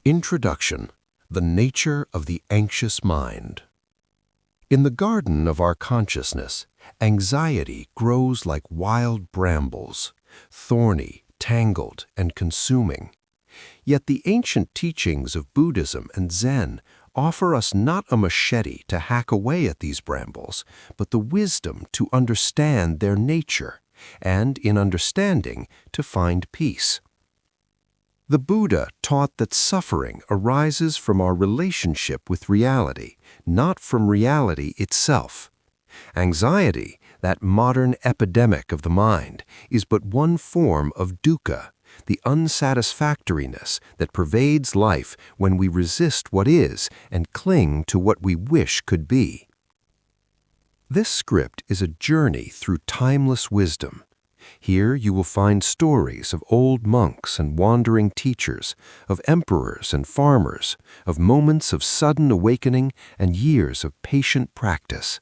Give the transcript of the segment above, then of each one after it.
Introduction: The Nature of the Anxious Mind. In the garden of our consciousness, anxiety grows like wild brambles, thorny, tangled, and consuming. Yet the ancient teachings of Buddhism and Zen offer us not a machete to hack away at these brambles, but the wisdom to understand their nature, and in understanding, to find peace. The Buddha taught that suffering arises from our relationship with reality, not from reality itself. Anxiety, that modern epidemic of the mind, is but one form of dukkha, the unsatisfactoriness that pervades life when we resist what is and cling to what we wish could be. This script is a journey through timeless wisdom. Here you will find stories of old monks and wandering teachers, of emperors and farmers, of moments of sudden awakening and years of patient practice.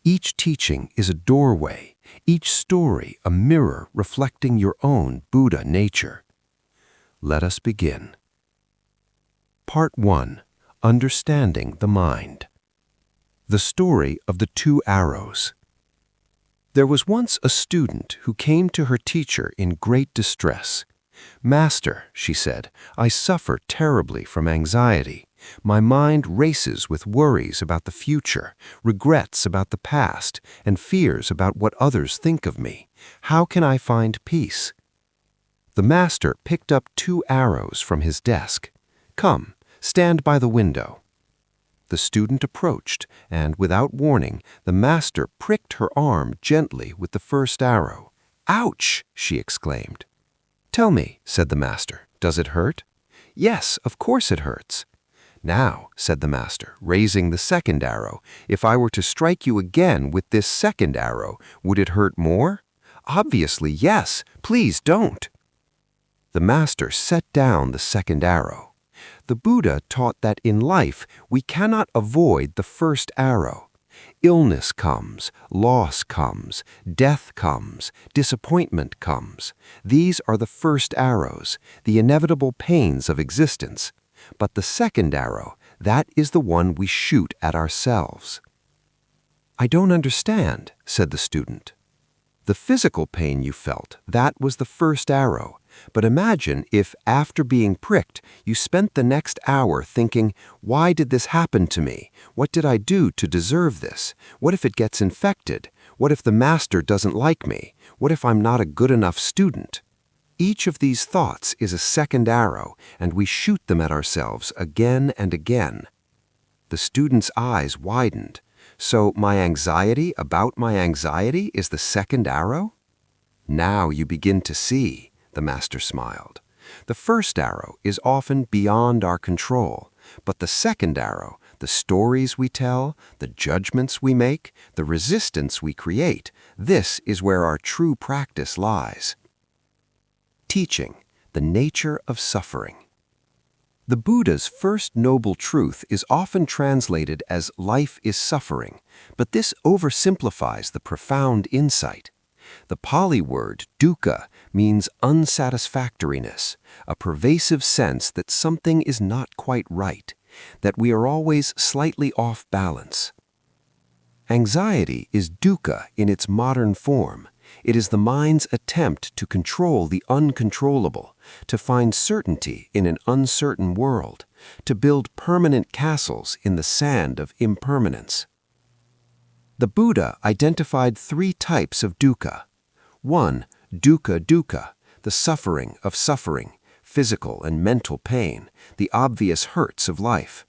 Each teaching is a doorway, each story a mirror reflecting your own Buddha nature. Let us begin. Part 1. Understanding the Mind. The Story of the Two Arrows. There was once a student who came to her teacher in great distress. "Master," she said, "I suffer terribly from anxiety. My mind races with worries about the future, regrets about the past, and fears about what others think of me. How can I find peace?" The master picked up 2 arrows from his desk. "Come, stand by the window." The student approached, and without warning, the master pricked her arm gently with the first arrow. "Ouch!" she exclaimed. "Tell me," said the master, "does it hurt?" "Yes, of course it hurts." "Now," said the master, raising the second arrow, "if I were to strike you again with this second arrow, would it hurt more?" "Obviously, yes. Please don't." The master set down the second arrow. The Buddha taught that in life we cannot avoid the first arrow. Illness comes, loss comes, death comes, disappointment comes. These are the first arrows, the inevitable pains of existence. But the second arrow, that is the one we shoot at ourselves. "I don't understand," said the student. "The physical pain you felt, that was the first arrow. But imagine if, after being pricked, you spent the next hour thinking, 'Why did this happen to me? What did I do to deserve this? What if it gets infected? What if the master doesn't like me? What if I'm not a good enough student?' Each of these thoughts is a second arrow, and we shoot them at ourselves again and again." The student's eyes widened. "So my anxiety about my anxiety is the second arrow?" "Now you begin to see," the master smiled. "The first arrow is often beyond our control, but the second arrow, the stories we tell, the judgments we make, the resistance we create, this is where our true practice lies." Teaching: The Nature of Suffering. The Buddha's first noble truth is often translated as life is suffering, but this oversimplifies the profound insight. The Pali word dukkha means unsatisfactoriness, a pervasive sense that something is not quite right, that we are always slightly off balance. Anxiety is dukkha in its modern form. It is the mind's attempt to control the uncontrollable, to find certainty in an uncertain world, to build permanent castles in the sand of impermanence. The Buddha identified 3 types of dukkha. 1. Dukkha dukkha, the suffering of suffering, physical and mental pain, the obvious hurts of life.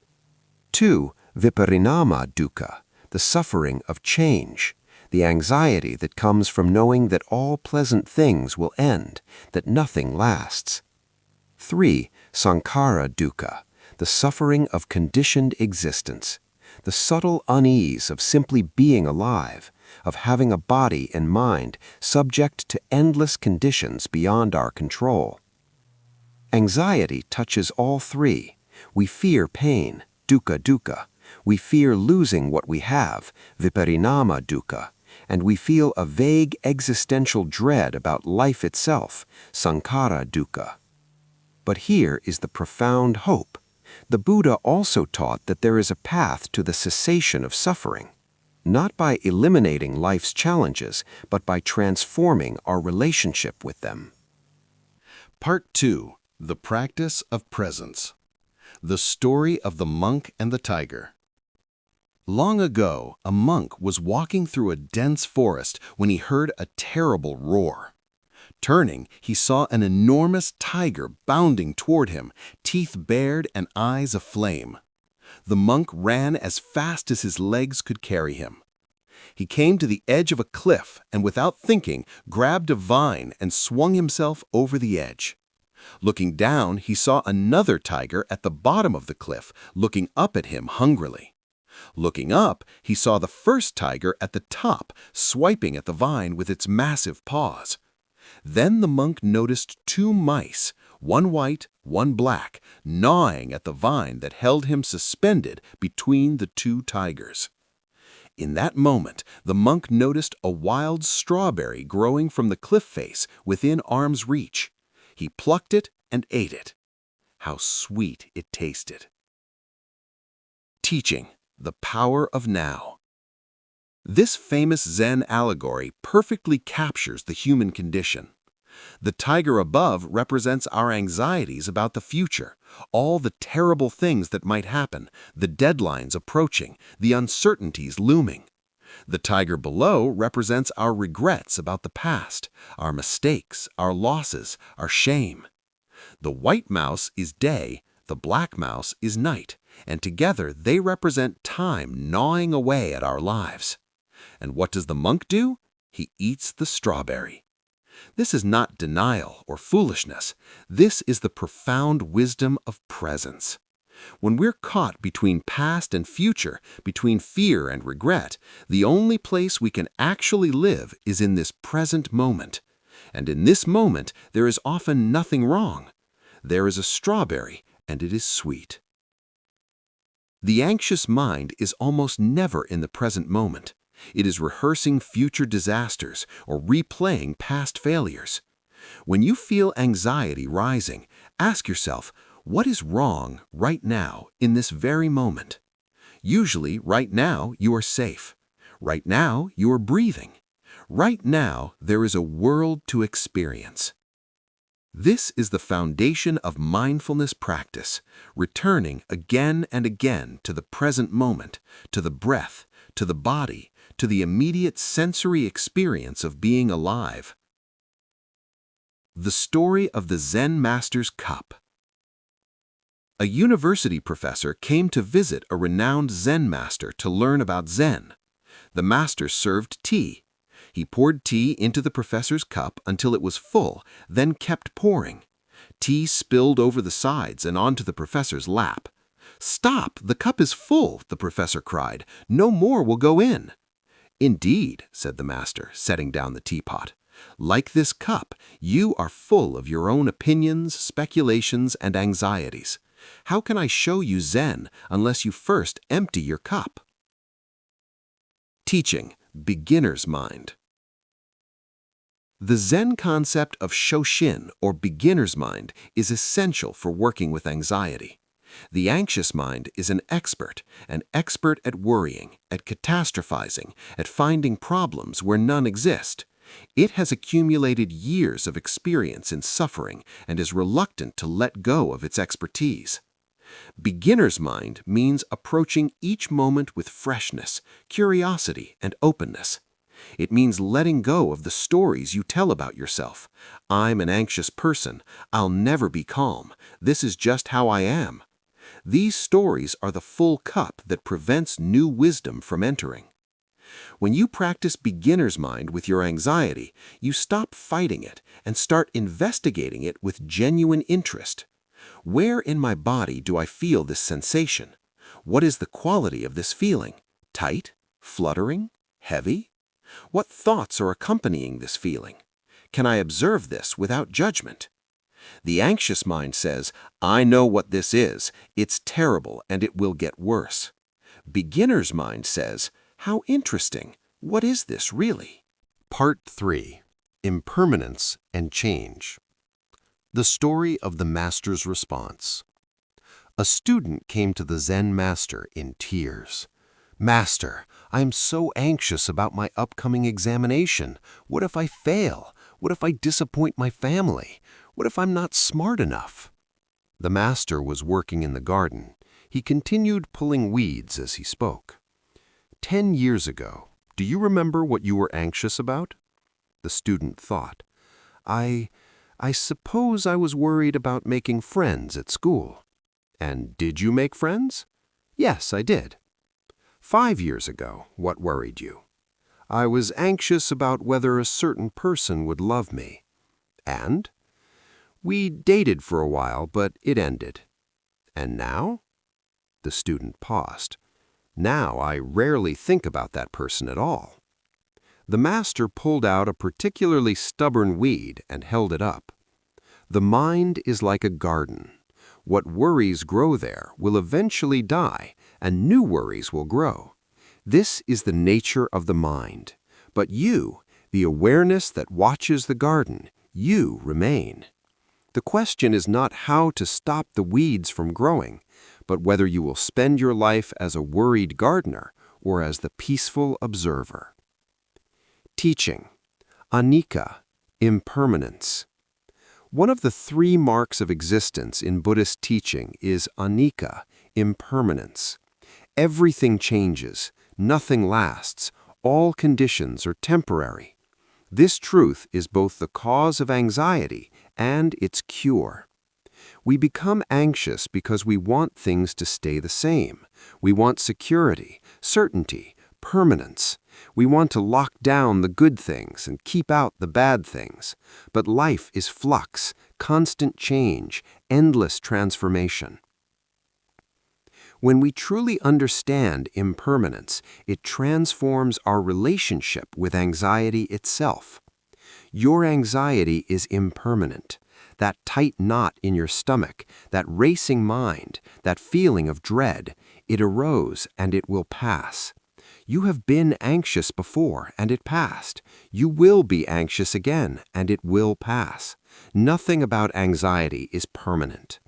2. Viparinama dukkha, the suffering of change, the anxiety that comes from knowing that all pleasant things will end, that nothing lasts. 3. Sankhara dukkha, the suffering of conditioned existence, the subtle unease of simply being alive, of having a body and mind subject to endless conditions beyond our control. Anxiety touches all 3. We fear pain, dukkha dukkha. We fear losing what we have, viparinama dukkha. And we feel a vague existential dread about life itself, sankhara dukkha. But here is the profound hope. The Buddha also taught that there is a path to the cessation of suffering, not by eliminating life's challenges, but by transforming our relationship with them. Part 2. The Practice of Presence. The Story of the Monk and the Tiger. Long ago, a monk was walking through a dense forest when he heard a terrible roar. Turning, he saw an enormous tiger bounding toward him, teeth bared and eyes aflame. The monk ran as fast as his legs could carry him. He came to the edge of a cliff and, without thinking, grabbed a vine and swung himself over the edge. Looking down, he saw another tiger at the bottom of the cliff, looking up at him hungrily. Looking up, he saw the first tiger at the top, swiping at the vine with its massive paws. Then the monk noticed two mice, one white, one black, gnawing at the vine that held him suspended between the two tigers. In that moment, the monk noticed a wild strawberry growing from the cliff face within arm's reach. He plucked it and ate it. How sweet it tasted. Teaching: the power of now. This famous Zen allegory perfectly captures the human condition. The tiger above represents our anxieties about the future, all the terrible things that might happen, the deadlines approaching, the uncertainties looming. The tiger below represents our regrets about the past, our mistakes, our losses, our shame. The white mouse is day, the black mouse is night, and together they represent time gnawing away at our lives. And what does the monk do? He eats the strawberry. This is not denial or foolishness. This is the profound wisdom of presence. When we're caught between past and future, between fear and regret, the only place we can actually live is in this present moment. And in this moment, there is often nothing wrong. There is a strawberry, and it is sweet. The anxious mind is almost never in the present moment. It is rehearsing future disasters or replaying past failures. When you feel anxiety rising, ask yourself, what is wrong right now in this very moment? Usually, right now, you are safe. Right now, you are breathing. Right now, there is a world to experience. This is the foundation of mindfulness practice, returning again and again to the present moment, to the breath, to the body, to the immediate sensory experience of being alive. The story of the Zen master's cup. A university professor came to visit a renowned Zen master to learn about Zen. The master served tea. He poured tea into the professor's cup until it was full, then kept pouring. Tea spilled over the sides and onto the professor's lap. "Stop! The cup is full," the professor cried. "No more will go in." "Indeed," said the master, setting down the teapot. "Like this cup, you are full of your own opinions, speculations, and anxieties. How can I show you Zen unless you first empty your cup?" Teaching: beginner's mind. The Zen concept of shoshin, or beginner's mind, is essential for working with anxiety. The anxious mind is an expert at worrying, at catastrophizing, at finding problems where none exist. It has accumulated years of experience in suffering and is reluctant to let go of its expertise. Beginner's mind means approaching each moment with freshness, curiosity, and openness. It means letting go of the stories you tell about yourself. "I'm an anxious person. I'll never be calm. This is just how I am." These stories are the full cup that prevents new wisdom from entering. When you practice beginner's mind with your anxiety, you stop fighting it and start investigating it with genuine interest. Where in my body do I feel this sensation? What is the quality of this feeling? Tight? Fluttering? Heavy? What thoughts are accompanying this feeling? Can I observe this without judgment? The anxious mind says, "I know what this is. It's terrible and it will get worse." Beginner's mind says, "How interesting. What is this really?" Part 3. Impermanence and Change. The story of the master's response. A student came to the Zen master in tears. "Master, I am so anxious about my upcoming examination. What if I fail? What if I disappoint my family? What if I'm not smart enough?" The master was working in the garden. He continued pulling weeds as he spoke. 10 years ago, do you remember what you were anxious about?" The student thought. I suppose I was worried about making friends at school." "And did you make friends?" "Yes, I did." 5 years ago, what worried you?" "I was anxious about whether a certain person would love me." "And?" "We dated for a while, but it ended." "And now?" The student paused. "Now I rarely think about that person at all." The master pulled out a particularly stubborn weed and held it up. "The mind is like a garden. What worries grow there will eventually die, and new worries will grow. This is the nature of the mind. But you, the awareness that watches the garden, you remain. The question is not how to stop the weeds from growing, but whether you will spend your life as a worried gardener or as the peaceful observer." Teaching. Anicca, impermanence. One of the 3 marks of existence in Buddhist teaching is anicca, impermanence. Everything changes, nothing lasts, all conditions are temporary. This truth is both the cause of anxiety and its cure. We become anxious because we want things to stay the same. We want security, certainty, permanence. We want to lock down the good things and keep out the bad things. But life is flux, constant change, endless transformation. When we truly understand impermanence, it transforms our relationship with anxiety itself. Your anxiety is impermanent. That tight knot in your stomach, that racing mind, that feeling of dread, it arose and it will pass. You have been anxious before and it passed. You will be anxious again and it will pass. Nothing about anxiety is permanent.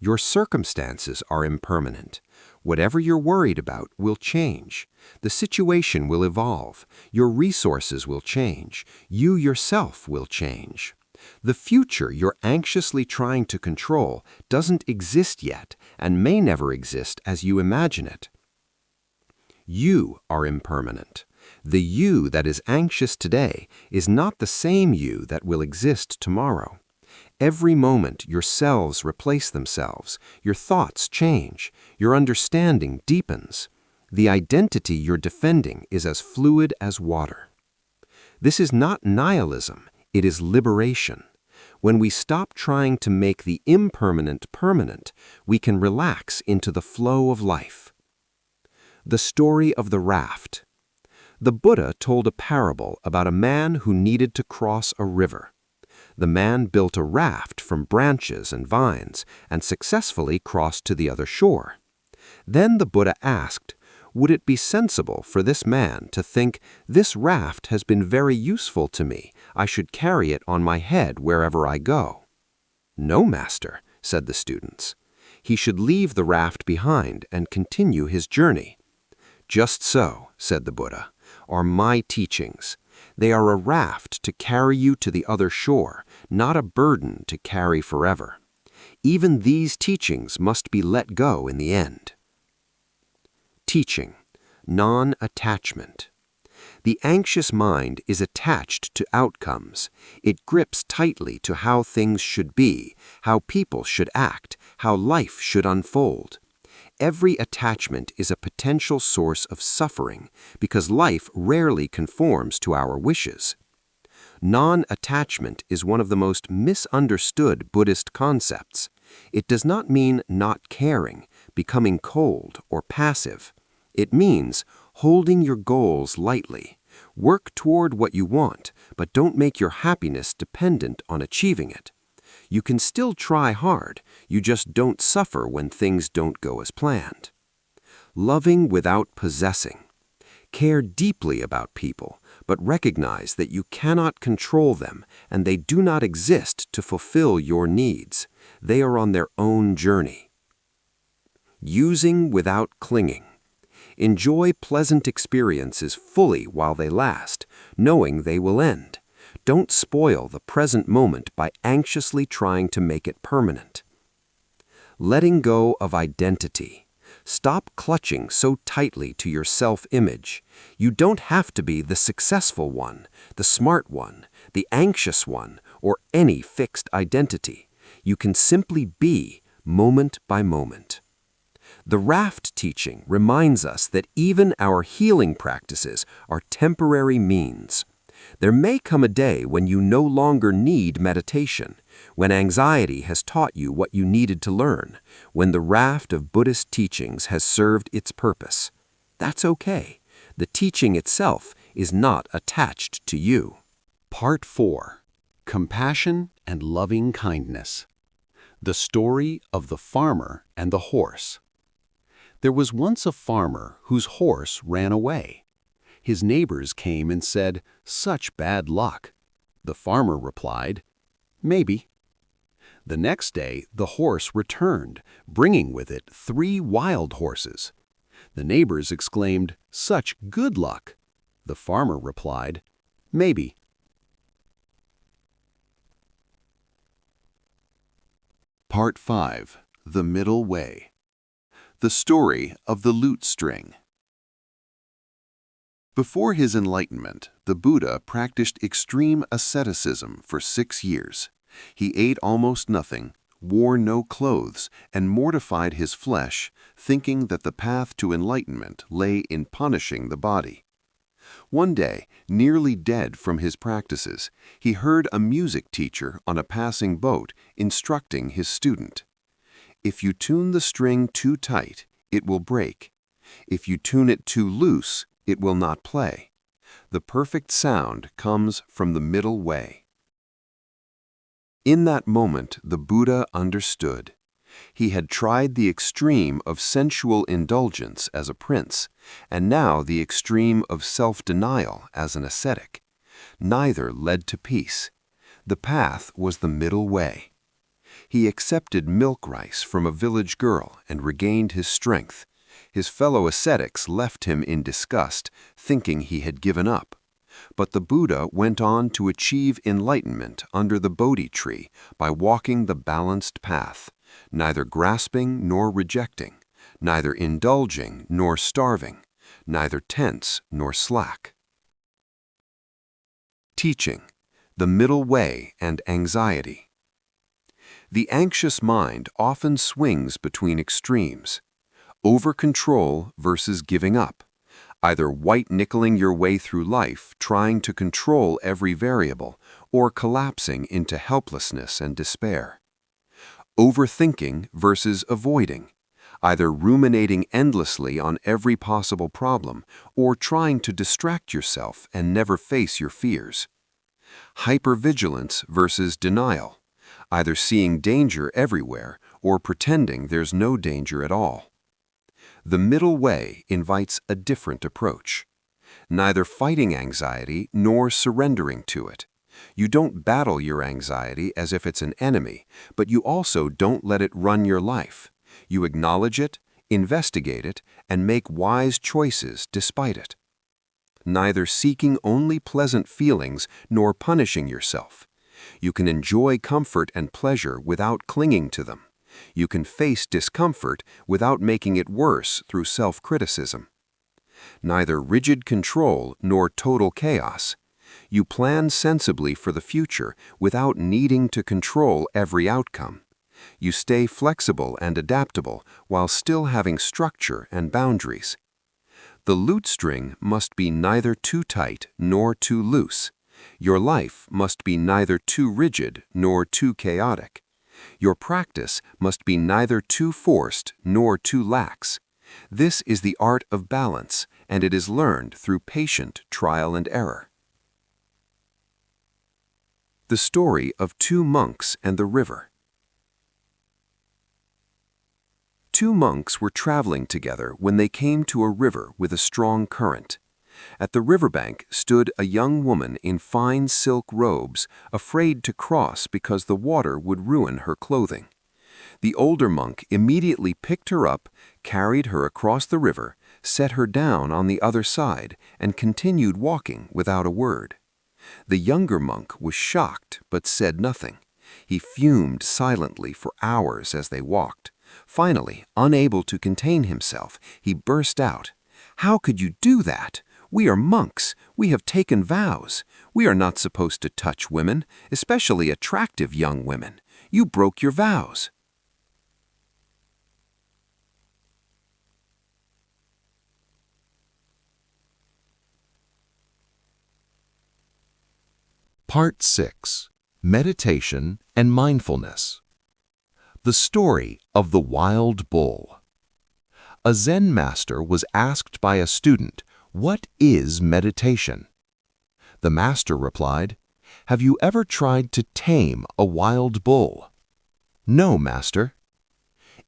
Your circumstances are impermanent. Whatever you're worried about will change. The situation will evolve. Your resources will change. You yourself will change. The future you're anxiously trying to control doesn't exist yet and may never exist as you imagine it. You are impermanent. The you that is anxious today is not the same you that will exist tomorrow. Every moment your cells replace themselves, your thoughts change, your understanding deepens. The identity you're defending is as fluid as water. This is not nihilism, it is liberation. When we stop trying to make the impermanent permanent, we can relax into the flow of life. The story of the raft. The Buddha told a parable about a man who needed to cross a river. The man built a raft from branches and vines and successfully crossed to the other shore. Then the Buddha asked, would it be sensible for this man to think, this raft has been very useful to me, I should carry it on my head wherever I go? No, master, said the students. He should leave the raft behind and continue his journey. Just so, said the Buddha, are my teachings. They are a raft to carry you to the other shore, not a burden to carry forever. Even these teachings must be let go in the end. Teaching, non-attachment. The anxious mind is attached to outcomes. It grips tightly to how things should be, how people should act, how life should unfold. Every attachment is a potential source of suffering because life rarely conforms to our wishes. Non-attachment is one of the most misunderstood Buddhist concepts. It does not mean not caring, becoming cold or passive. It means holding your goals lightly. Work toward what you want, but don't make your happiness dependent on achieving it. You can still try hard, you just don't suffer when things don't go as planned. Loving without possessing. Care deeply about people, but but recognize that you cannot control them and they do not exist to fulfill your needs. They are on their own journey. Using without clinging. Enjoy pleasant experiences fully while they last, knowing they will end. Don't spoil the present moment by anxiously trying to make it permanent. Letting go of identity. Stop clutching so tightly to your self-image. You don't have to be the successful one, the smart one, the anxious one, or any fixed identity. You can simply be, moment by moment. The raft teaching reminds us that even our healing practices are temporary means. There may come a day when you no longer need meditation, when anxiety has taught you what you needed to learn, when the raft of Buddhist teachings has served its purpose. That's okay. The teaching itself is not attached to you. Part 4. Compassion and Loving Kindness. The Story of the Farmer and the Horse. There was once a farmer whose horse ran away. His neighbors came and said, "Such bad luck." The farmer replied, "Maybe." The next day, the horse returned, bringing with it 3 wild horses. The neighbors exclaimed, "Such good luck." The farmer replied, "Maybe." Part 5. The Middle Way. The Story of the Lute String. Before his enlightenment, the Buddha practiced extreme asceticism for 6 years. He ate almost nothing, wore no clothes, and mortified his flesh, thinking that the path to enlightenment lay in punishing the body. One day, nearly dead from his practices, he heard a music teacher on a passing boat instructing his student. If you tune the string too tight, it will break. If you tune it too loose, it will not play. The perfect sound comes from the middle way. In that moment, the Buddha understood. He had tried the extreme of sensual indulgence as a prince, and now the extreme of self-denial as an ascetic. Neither led to peace. The path was the middle way. He accepted milk rice from a village girl and regained his strength. His fellow ascetics left him in disgust, thinking he had given up. But the Buddha went on to achieve enlightenment under the Bodhi tree by walking the balanced path, neither grasping nor rejecting, neither indulging nor starving, neither tense nor slack. Teaching, the middle way and anxiety. The anxious mind often swings between extremes. Over-control versus giving up. Either white-knuckling your way through life, trying to control every variable, or collapsing into helplessness and despair. Overthinking versus avoiding. Either ruminating endlessly on every possible problem, or trying to distract yourself and never face your fears. Hypervigilance versus denial. Either seeing danger everywhere or pretending there's no danger at all. The middle way invites a different approach. Neither fighting anxiety nor surrendering to it. You don't battle your anxiety as if it's an enemy, but you also don't let it run your life. You acknowledge it, investigate it, and make wise choices despite it. Neither seeking only pleasant feelings nor punishing yourself. You can enjoy comfort and pleasure without clinging to them. You can face discomfort without making it worse through self-criticism. Neither rigid control nor total chaos. You plan sensibly for the future without needing to control every outcome. You stay flexible and adaptable while still having structure and boundaries. The lute string must be neither too tight nor too loose. Your life must be neither too rigid nor too chaotic. Your practice must be neither too forced nor too lax. This is the art of balance, and it is learned through patient trial and error. The Story of 2 Monks and the River. 2 monks were traveling together when they came to a river with a strong current. At the riverbank stood a young woman in fine silk robes, afraid to cross because the water would ruin her clothing. The older monk immediately picked her up, carried her across the river, set her down on the other side, and continued walking without a word. The younger monk was shocked but said nothing. He fumed silently for hours as they walked. Finally, unable to contain himself, he burst out, "How could you do that? We are monks. We have taken vows. We are not supposed to touch women, especially attractive young women. You broke your vows." Part 6. Meditation and Mindfulness. The story of the wild bull. A Zen master was asked by a student, "What is meditation?" The master replied, "Have you ever tried to tame a wild bull?" "No, master."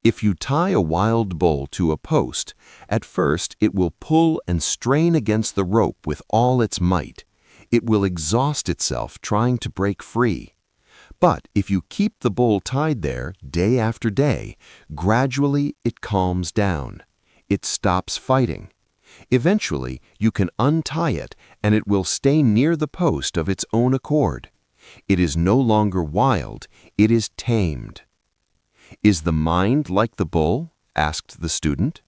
If you tie a wild bull to a post, at first it will pull and strain against the rope with all its might. It will exhaust itself trying to break free. But if you keep the bull tied there day after day, gradually it calms down. It stops fighting. Eventually, you can untie it and it will stay near the post of its own accord. It is no longer wild, it is tamed. "Is the mind like the bull?" asked the student.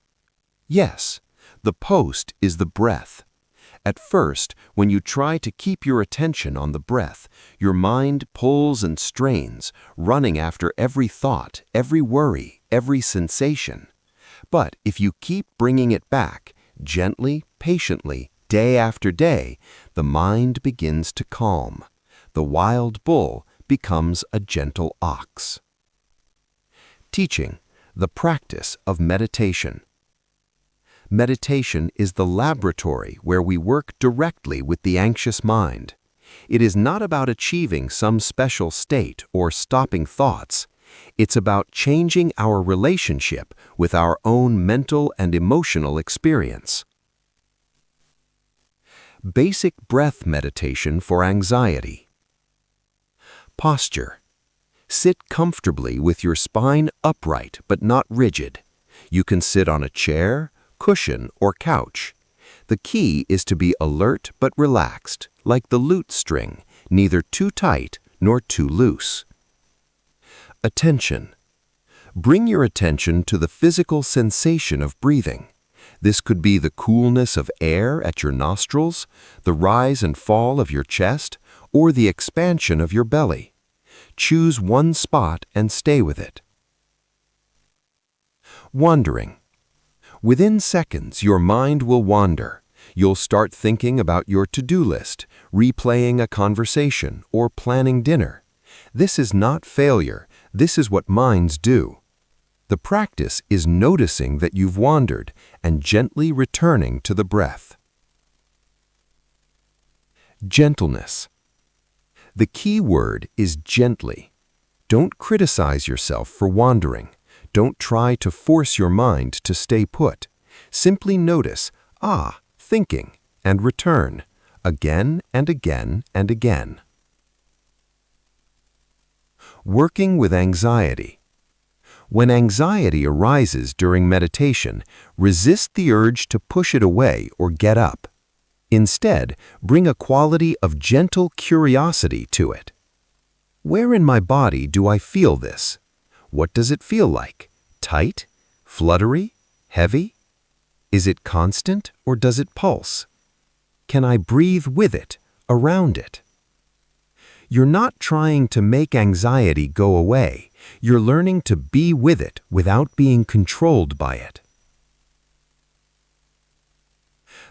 Yes, the post is the breath. At first, when you try to keep your attention on the breath, your mind pulls and strains, running after every thought, every worry, every sensation. But if you keep bringing it back, gently, patiently, day after day, the mind begins to calm. The wild bull becomes a gentle ox. Teaching, the practice of meditation. Meditation is the laboratory where we work directly with the anxious mind. It is not about achieving some special state or stopping thoughts. It's about changing our relationship with our own mental and emotional experience. Basic breath meditation for anxiety. Posture. Sit comfortably with your spine upright but not rigid. You can sit on a chair, cushion, or couch. The key is to be alert but relaxed, like the lute string, neither too tight nor too loose. Attention. Bring your attention to the physical sensation of breathing. This could be the coolness of air at your nostrils, the rise and fall of your chest, or the expansion of your belly. Choose one spot and stay with it. Wandering. Within seconds, your mind will wander. You'll start thinking about your to-do list, replaying a conversation, or planning dinner. This is not failure. This is what minds do. The practice is noticing that you've wandered and gently returning to the breath. Gentleness. The key word is gently. Don't criticize yourself for wandering. Don't try to force your mind to stay put. Simply notice, thinking, and return, again and again and again. Working with anxiety. When anxiety arises during meditation, resist the urge to push it away or get up. Instead, bring a quality of gentle curiosity to it. Where in my body do I feel this? What does it feel like? Tight? Fluttery? Heavy? Is it constant or does it pulse? Can I breathe with it, around it? You're not trying to make anxiety go away. You're learning to be with it without being controlled by it.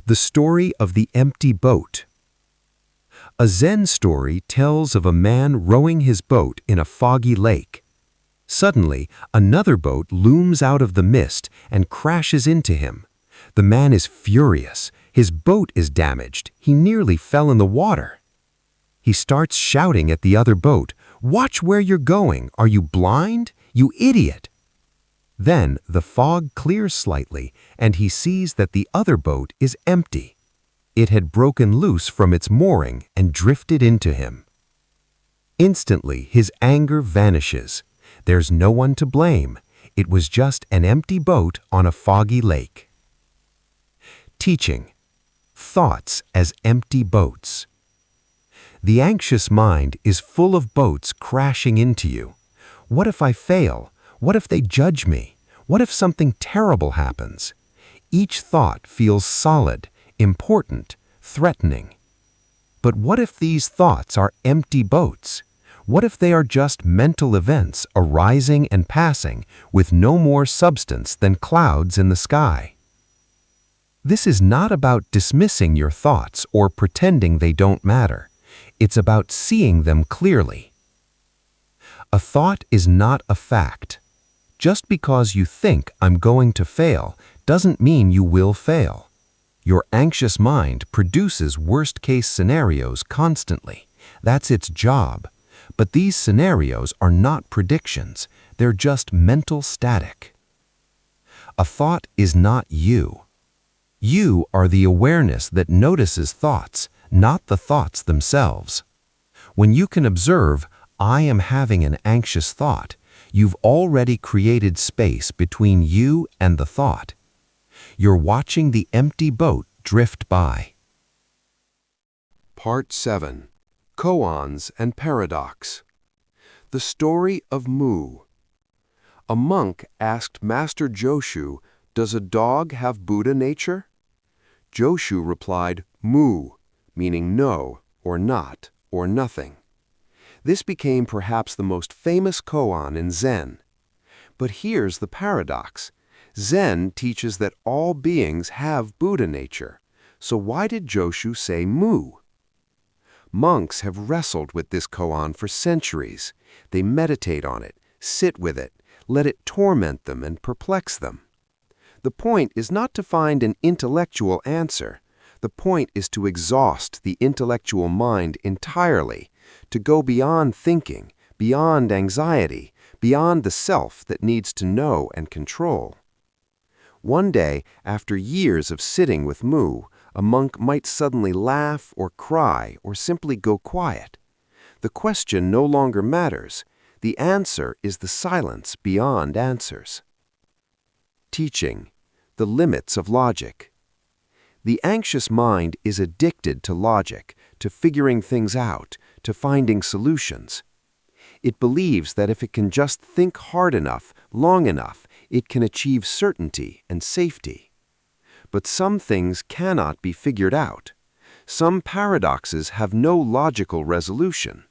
The story of the empty boat. A Zen story tells of a man rowing his boat in a foggy lake. Suddenly, another boat looms out of the mist and crashes into him. The man is furious. His boat is damaged. He nearly fell in the water. He starts shouting at the other boat, "Watch where you're going! Are you blind? You idiot!" Then the fog clears slightly and he sees that the other boat is empty. It had broken loose from its mooring and drifted into him. Instantly, his anger vanishes. There's no one to blame. It was just an empty boat on a foggy lake. Teaching. Thoughts as empty boats. The anxious mind is full of boats crashing into you. What if I fail? What if they judge me? What if something terrible happens? Each thought feels solid, important, threatening. But what if these thoughts are empty boats? What if they are just mental events arising and passing with no more substance than clouds in the sky? This is not about dismissing your thoughts or pretending they don't matter. It's about seeing them clearly. A thought is not a fact. Just because you think I'm going to fail doesn't mean you will fail. Your anxious mind produces worst-case scenarios constantly. That's its job. But these scenarios are not predictions. They're just mental static. A thought is not you. You are the awareness that notices thoughts, not the thoughts themselves. When you can observe, I am having an anxious thought, you've already created space between you and the thought. You're watching the empty boat drift by. Part 7. Koans and Paradox. The Story of Mu. A monk asked Master Joshu, "Does a dog have Buddha nature?" Joshu replied, "Mu," meaning no, or not, or nothing. This became perhaps the most famous koan in Zen. But here's the paradox. Zen teaches that all beings have Buddha nature. So why did Joshu say Mu? Monks have wrestled with this koan for centuries. They meditate on it, sit with it, let it torment them and perplex them. The point is not to find an intellectual answer. The point is to exhaust the intellectual mind entirely, to go beyond thinking, beyond anxiety, beyond the self that needs to know and control. One day, after years of sitting with Mu, a monk might suddenly laugh or cry or simply go quiet. The question no longer matters. The answer is the silence beyond answers. Teaching. The limits of logic. The anxious mind is addicted to logic, to figuring things out, to finding solutions. It believes that if it can just think hard enough, long enough, it can achieve certainty and safety. But some things cannot be figured out. Some paradoxes have no logical resolution.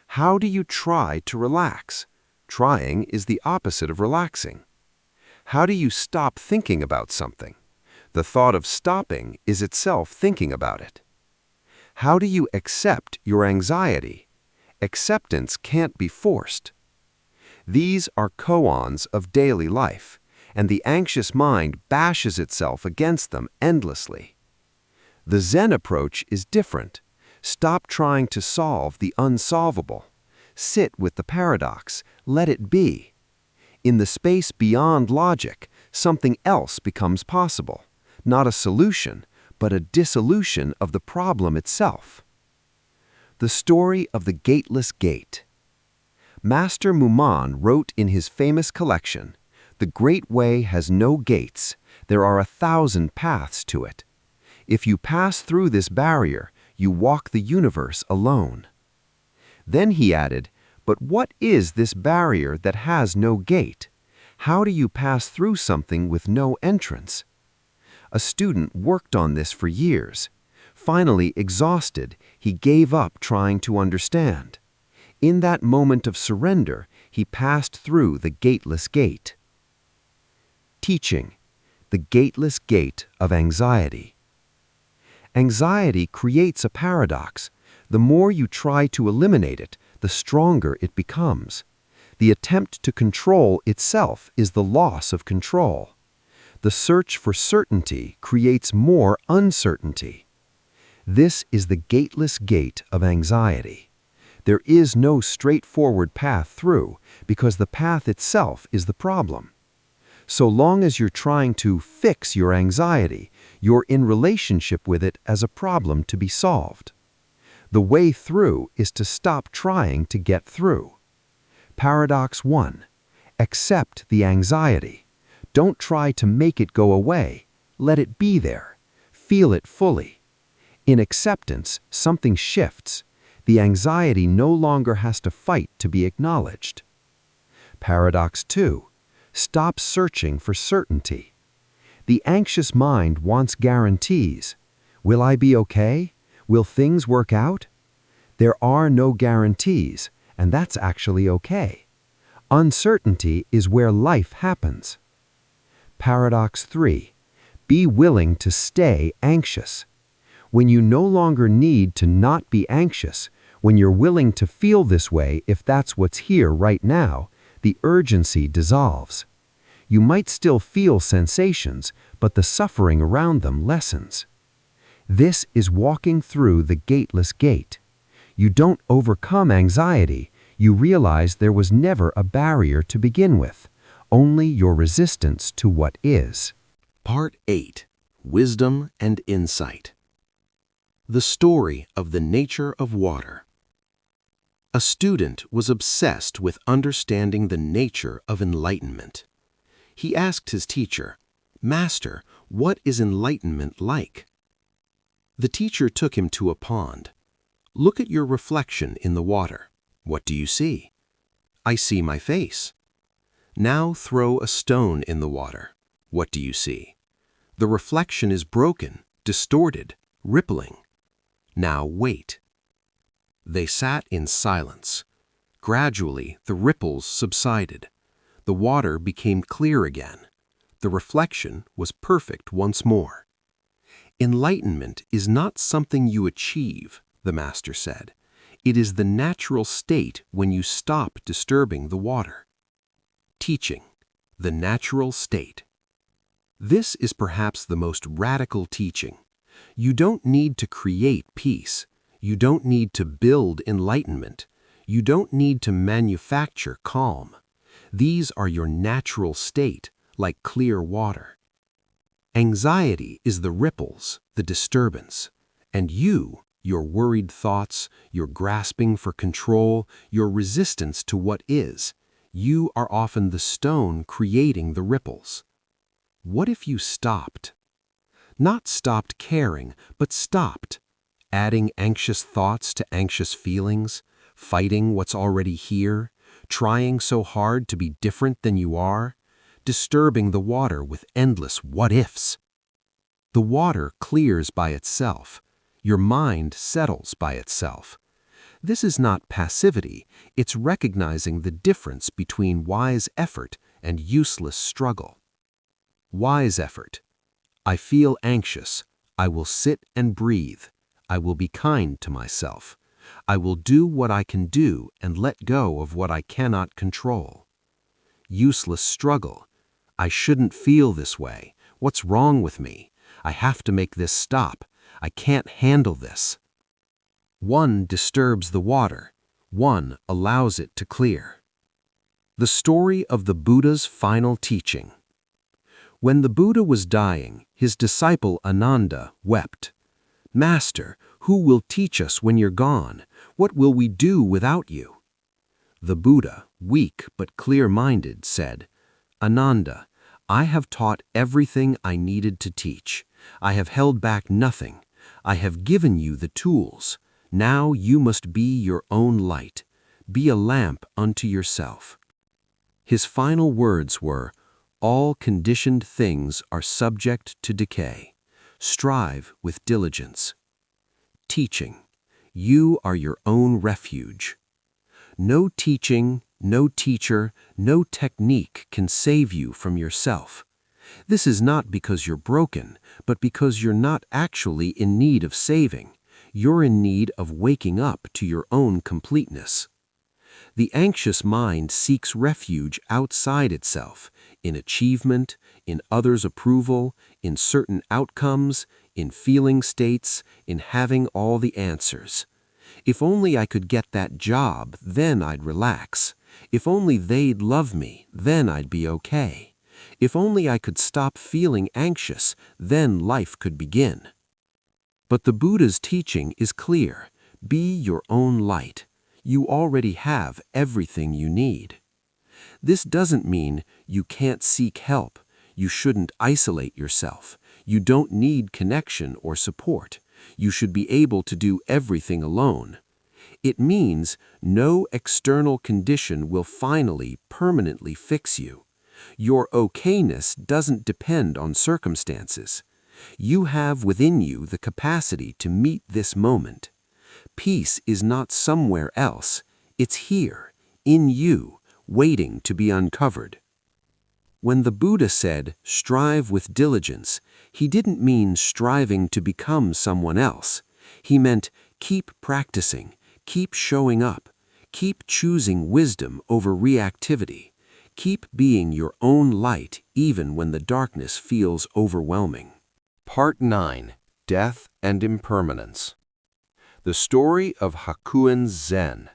How do you try to relax? Trying is the opposite of relaxing. How do you stop thinking about something? The thought of stopping is itself thinking about it. How do you accept your anxiety? Acceptance can't be forced. These are koans of daily life, and the anxious mind bashes itself against them endlessly. The Zen approach is different. Stop trying to solve the unsolvable. Sit with the paradox. Let it be. In the space beyond logic, something else becomes possible. Not a solution, but a dissolution of the problem itself. The Story of the Gateless Gate. Master Muman wrote in his famous collection, "The Great Way has no gates. There are 1,000 paths to it. If you pass through this barrier, you walk the universe alone." Then he added, "But what is this barrier that has no gate? How do you pass through something with no entrance?" A student worked on this for years. Finally, exhausted, he gave up trying to understand. In that moment of surrender, he passed through the gateless gate. Teaching. The gateless gate of anxiety. Anxiety creates a paradox. The more you try to eliminate it, the stronger it becomes. The attempt to control itself is the loss of control. The search for certainty creates more uncertainty. This is the gateless gate of anxiety. There is no straightforward path through, because the path itself is the problem. So long as you're trying to fix your anxiety, you're in relationship with it as a problem to be solved. The way through is to stop trying to get through. Paradox 1. Accept the anxiety. Don't try to make it go away. Let it be there. Feel it fully. In acceptance, something shifts. The anxiety no longer has to fight to be acknowledged. Paradox 2. Stop searching for certainty. The anxious mind wants guarantees. Will I be okay? Will things work out? There are no guarantees, and that's actually okay. Uncertainty is where life happens. Paradox 3. Be willing to stay anxious. When you no longer need to not be anxious, when you're willing to feel this way if that's what's here right now, the urgency dissolves. You might still feel sensations, but the suffering around them lessens. This is walking through the gateless gate. You don't overcome anxiety. You realize there was never a barrier to begin with, only your resistance to what is. Part 8. Wisdom and Insight. The story of the nature of water. A student was obsessed with understanding the nature of enlightenment. He asked his teacher, "Master, what is enlightenment like?" The teacher took him to a pond. "Look at your reflection in the water. What do you see?" "I see my face." "Now throw a stone in the water. What do you see?" "The reflection is broken, distorted, rippling." "Now wait." They sat in silence. Gradually, the ripples subsided. The water became clear again. The reflection was perfect once more. "Enlightenment is not something you achieve," the master said. "It is the natural state when you stop disturbing the water." Teaching, the natural state. This is perhaps the most radical teaching. You don't need to create peace. You don't need to build enlightenment. You don't need to manufacture calm. These are your natural state, like clear water. Anxiety is the ripples, the disturbance. And you, your worried thoughts, your grasping for control, your resistance to what is, you are often the stone creating the ripples. What if you stopped? Not stopped caring, but stopped. Adding anxious thoughts to anxious feelings, fighting what's already here, trying so hard to be different than you are, disturbing the water with endless what-ifs. The water clears by itself. Your mind settles by itself. This is not passivity, it's recognizing the difference between wise effort and useless struggle. Wise effort. I feel anxious. I will sit and breathe. I will be kind to myself. I will do what I can do and let go of what I cannot control. Useless struggle. I shouldn't feel this way. What's wrong with me? I have to make this stop. I can't handle this. One disturbs the water. One allows it to clear. The story of the Buddha's final teaching. When the Buddha was dying, his disciple Ananda wept. "Master, who will teach us when you're gone? What will we do without you?" The Buddha, weak but clear-minded, said, "Ananda, I have taught everything I needed to teach. I have held back nothing. I have given you the tools. Now you must be your own light. Be a lamp unto yourself." His final words were, "All conditioned things are subject to decay. Strive with diligence." Teaching. You are your own refuge. No teaching, no teacher, no technique can save you from yourself. This is not because you're broken, but because you're not actually in need of saving. You're in need of waking up to your own completeness. The anxious mind seeks refuge outside itself, in achievement, in others' approval, in certain outcomes, in feeling states, in having all the answers. If only I could get that job, then I'd relax. If only they'd love me, then I'd be okay. If only I could stop feeling anxious, then life could begin. But the Buddha's teaching is clear. Be your own light. You already have everything you need. This doesn't mean you can't seek help. You shouldn't isolate yourself. You don't need connection or support. You should be able to do everything alone. It means no external condition will finally, permanently fix you. Your okayness doesn't depend on circumstances. You have within you the capacity to meet this moment. Peace is not somewhere else. It's here, in you, waiting to be uncovered. When the Buddha said, "Strive with diligence," he didn't mean striving to become someone else. He meant keep practicing, keep showing up, keep choosing wisdom over reactivity, keep being your own light even when the darkness feels overwhelming. Part 9. Death and Impermanence. The story of Hakuin Zen.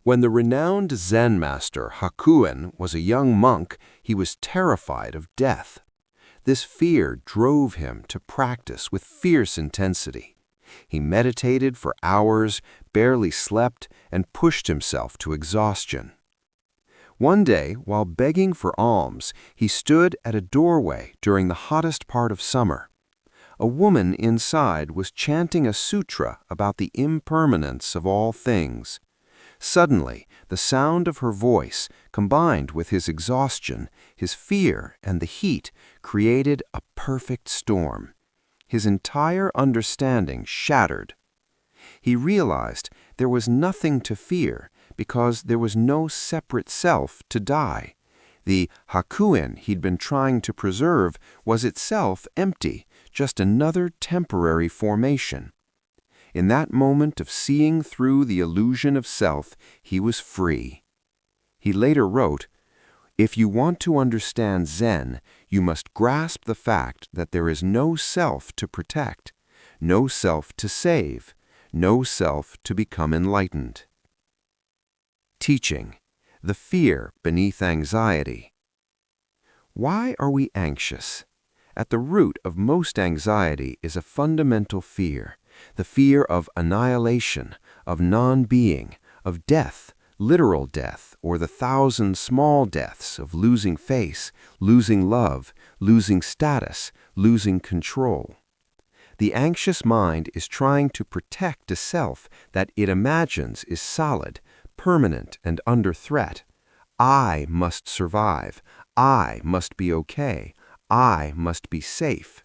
When the renowned Zen master Hakuin was a young monk, he was terrified of death. This fear drove him to practice with fierce intensity. He meditated for hours, barely slept, and pushed himself to exhaustion. One day, while begging for alms, he stood at a doorway during the hottest part of summer. A woman inside was chanting a sutra about the impermanence of all things. Suddenly, the sound of her voice, combined with his exhaustion, his fear, and the heat, created a perfect storm. His entire understanding shattered. He realized there was nothing to fear because there was no separate self to die. The Hakuin he'd been trying to preserve was itself empty, just another temporary formation. In that moment of seeing through the illusion of self, he was free. He later wrote, "If you want to understand Zen, you must grasp the fact that there is no self to protect, no self to save, no self to become enlightened." Teaching: the fear beneath anxiety. Why are we anxious? At the root of most anxiety is a fundamental fear, the fear of annihilation, of non-being, of death, literal death, or the 1,000 small deaths of losing face, losing love, losing status, losing control. The anxious mind is trying to protect a self that it imagines is solid, permanent, and under threat. I must survive. I must be okay. I must be safe.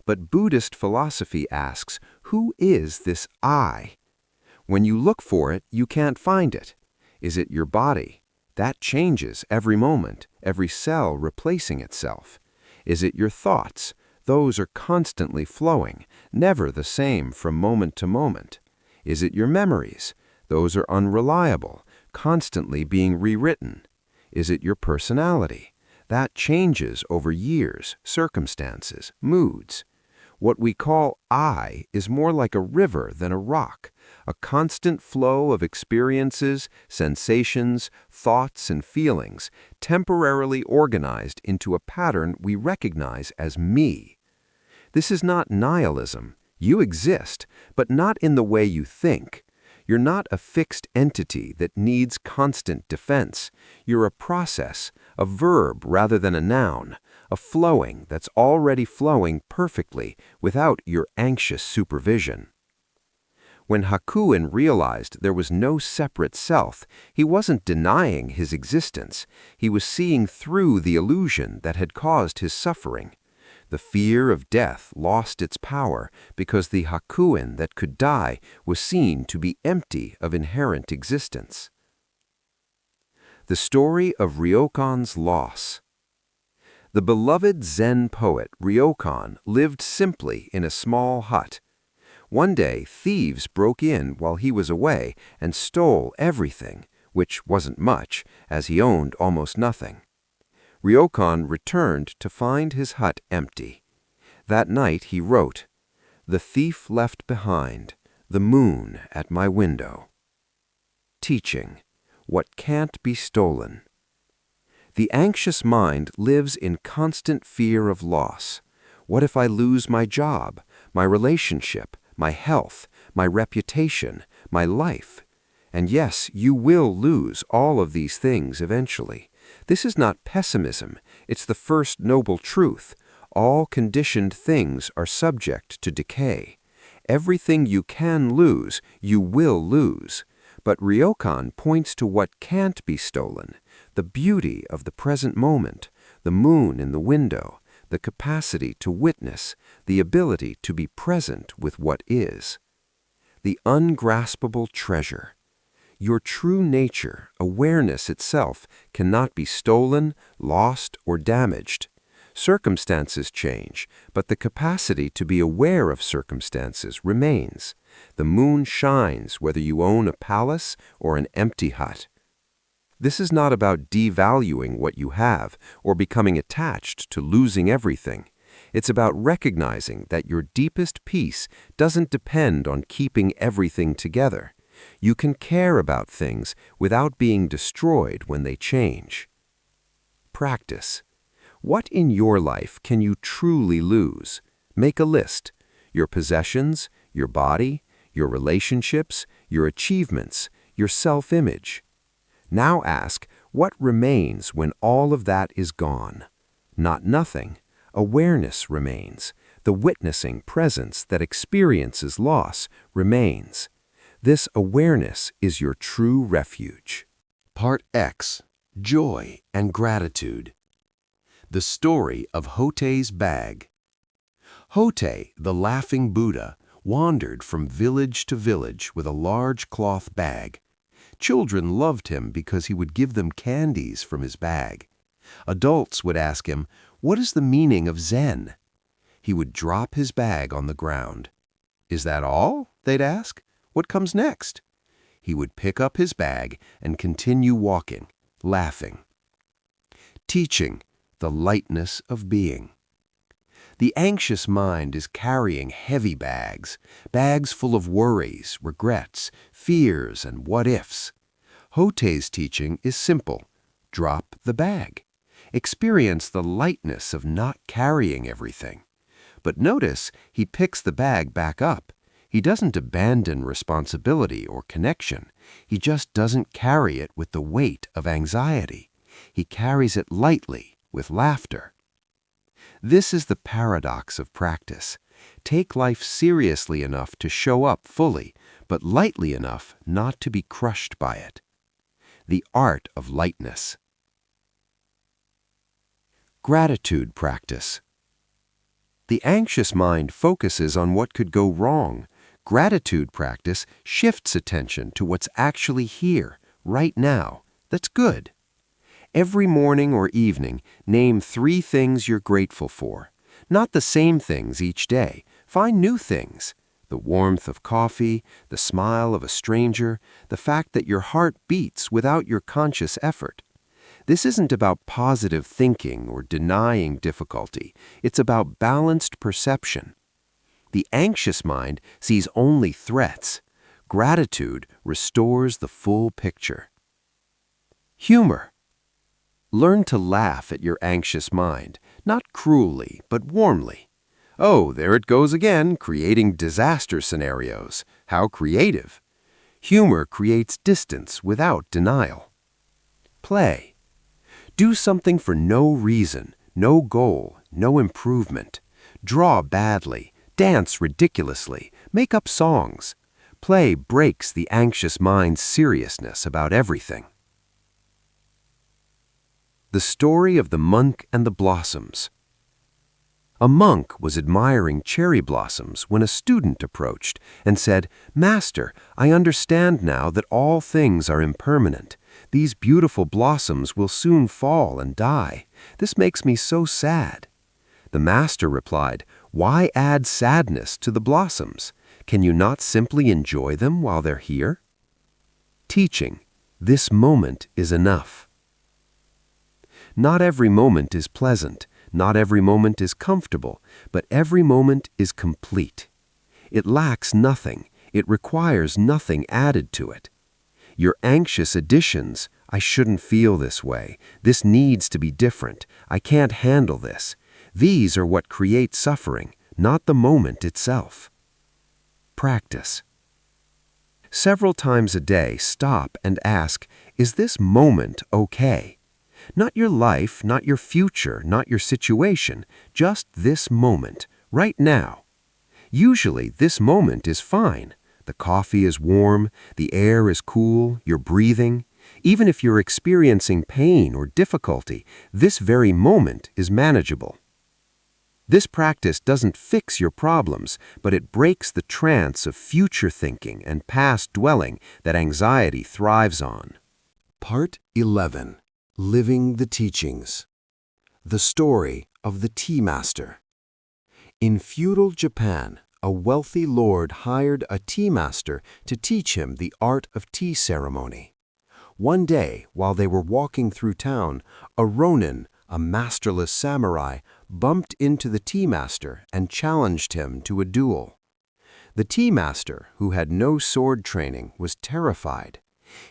But Buddhist philosophy asks, who is this I? When you look for it, you can't find it. Is it your body? That changes every moment, every cell replacing itself. Is it your thoughts? Those are constantly flowing, never the same from moment to moment. Is it your memories? Those are unreliable, constantly being rewritten. Is it your personality? That changes over years, circumstances, moods. What we call I is more like a river than a rock, a constant flow of experiences, sensations, thoughts, and feelings, temporarily organized into a pattern we recognize as me. This is not nihilism. You exist, but not in the way you think. You're not a fixed entity that needs constant defense. You're a process, a verb rather than a noun, a flowing that's already flowing perfectly without your anxious supervision. When Hakuin realized there was no separate self, he wasn't denying his existence. He was seeing through the illusion that had caused his suffering. The fear of death lost its power because the Hakuin that could die was seen to be empty of inherent existence. The story of Ryokan's loss. The beloved Zen poet Ryokan lived simply in a small hut. One day, thieves broke in while he was away and stole everything, which wasn't much, as he owned almost nothing. Ryokan returned to find his hut empty. That night he wrote, "The thief left behind, the moon at my window." Teaching: what can't be stolen. The anxious mind lives in constant fear of loss. What if I lose my job, my relationship, my health, my reputation, my life? And yes, you will lose all of these things eventually. This is not pessimism, it's the first noble truth. All conditioned things are subject to decay. Everything you can lose, you will lose. But Ryokan points to what can't be stolen, the beauty of the present moment, the moon in the window, the capacity to witness, the ability to be present with what is. The ungraspable treasure. Your true nature, awareness itself, cannot be stolen, lost, or damaged. Circumstances change, but the capacity to be aware of circumstances remains. The moon shines whether you own a palace or an empty hut. This is not about devaluing what you have or becoming attached to losing everything. It's about recognizing that your deepest peace doesn't depend on keeping everything together. You can care about things without being destroyed when they change. Practice. What in your life can you truly lose? Make a list. Your possessions, your body, your relationships, your achievements, your self-image. Now ask, what remains when all of that is gone? Not nothing. Awareness remains. The witnessing presence that experiences loss remains. This awareness is your true refuge. Part X. Joy and Gratitude. The story of Hote's bag. Hote, the laughing Buddha, wandered from village to village with a large cloth bag. Children loved him because he would give them candies from his bag. Adults would ask him, "What is the meaning of Zen?" He would drop his bag on the ground. "Is that all?" they'd ask. "What comes next?" He would pick up his bag and continue walking, laughing. Teaching, the lightness of being. The anxious mind is carrying heavy bags, bags full of worries, regrets, fears, and what-ifs. Hote's teaching is simple. Drop the bag. Experience the lightness of not carrying everything. But notice he picks the bag back up. He doesn't abandon responsibility or connection. He just doesn't carry it with the weight of anxiety. He carries it lightly, with laughter. This is the paradox of practice. Take life seriously enough to show up fully, but lightly enough not to be crushed by it. The art of lightness. Gratitude practice. The anxious mind focuses on what could go wrong. Gratitude practice shifts attention to what's actually here, right now. That's good. Every morning or evening, name 3 things you're grateful for. Not the same things each day. Find new things. The warmth of coffee, the smile of a stranger, the fact that your heart beats without your conscious effort. This isn't about positive thinking or denying difficulty. It's about balanced perception. The anxious mind sees only threats. Gratitude restores the full picture. Humor. Learn to laugh at your anxious mind, not cruelly, but warmly. "Oh, there it goes again, creating disaster scenarios. How creative." Humor creates distance without denial. Play. Do something for no reason, no goal, no improvement. Draw badly, dance ridiculously, make up songs. Play breaks the anxious mind's seriousness about everything. The story of the monk and the blossoms. A monk was admiring cherry blossoms when a student approached and said, "Master, I understand now that all things are impermanent. These beautiful blossoms will soon fall and die. This makes me so sad." The master replied, "Why add sadness to the blossoms? Can you not simply enjoy them while they're here?" Teaching, this moment is enough. Not every moment is pleasant, not every moment is comfortable, but every moment is complete. It lacks nothing, it requires nothing added to it. Your anxious additions, I shouldn't feel this way. This needs to be different. I can't handle this. These are what create suffering, not the moment itself. Practice. Several times a day, stop and ask, is this moment okay? Not your life, not your future, not your situation, just this moment, right now. Usually, this moment is fine. The coffee is warm, the air is cool, you're breathing. Even if you're experiencing pain or difficulty, this very moment is manageable. This practice doesn't fix your problems, but it breaks the trance of future thinking and past dwelling that anxiety thrives on. Part 11. Living the Teachings. The Story of the Tea Master. In feudal Japan, a wealthy lord hired a tea master to teach him the art of tea ceremony. One day, while they were walking through town, a ronin, a masterless samurai, bumped into the tea master and challenged him to a duel. The tea master, who had no sword training, was terrified.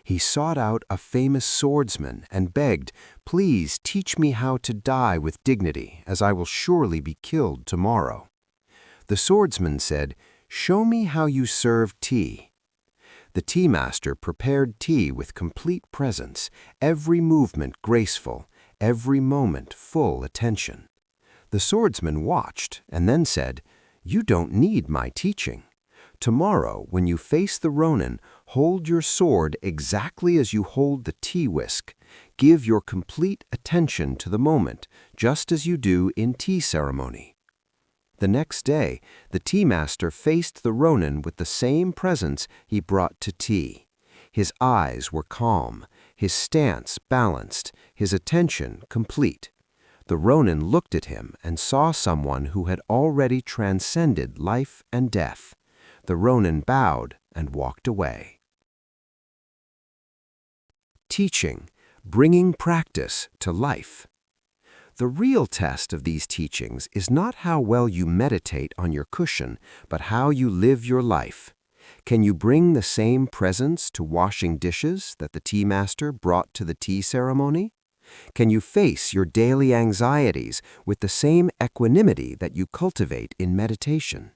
He sought out a famous swordsman and begged, "Please teach me how to die with dignity, as I will surely be killed tomorrow." The swordsman said, "Show me how you serve tea." The tea master prepared tea with complete presence, every movement graceful, every moment full attention. The swordsman watched and then said, "You don't need my teaching. Tomorrow, when you face the ronin, hold your sword exactly as you hold the tea whisk. Give your complete attention to the moment, just as you do in tea ceremony." The next day, the tea master faced the ronin with the same presence he brought to tea. His eyes were calm, his stance balanced, his attention complete. The ronin looked at him and saw someone who had already transcended life and death. The ronin bowed and walked away. Teaching, bringing practice to life. The real test of these teachings is not how well you meditate on your cushion, but how you live your life. Can you bring the same presence to washing dishes that the tea master brought to the tea ceremony? Can you face your daily anxieties with the same equanimity that you cultivate in meditation?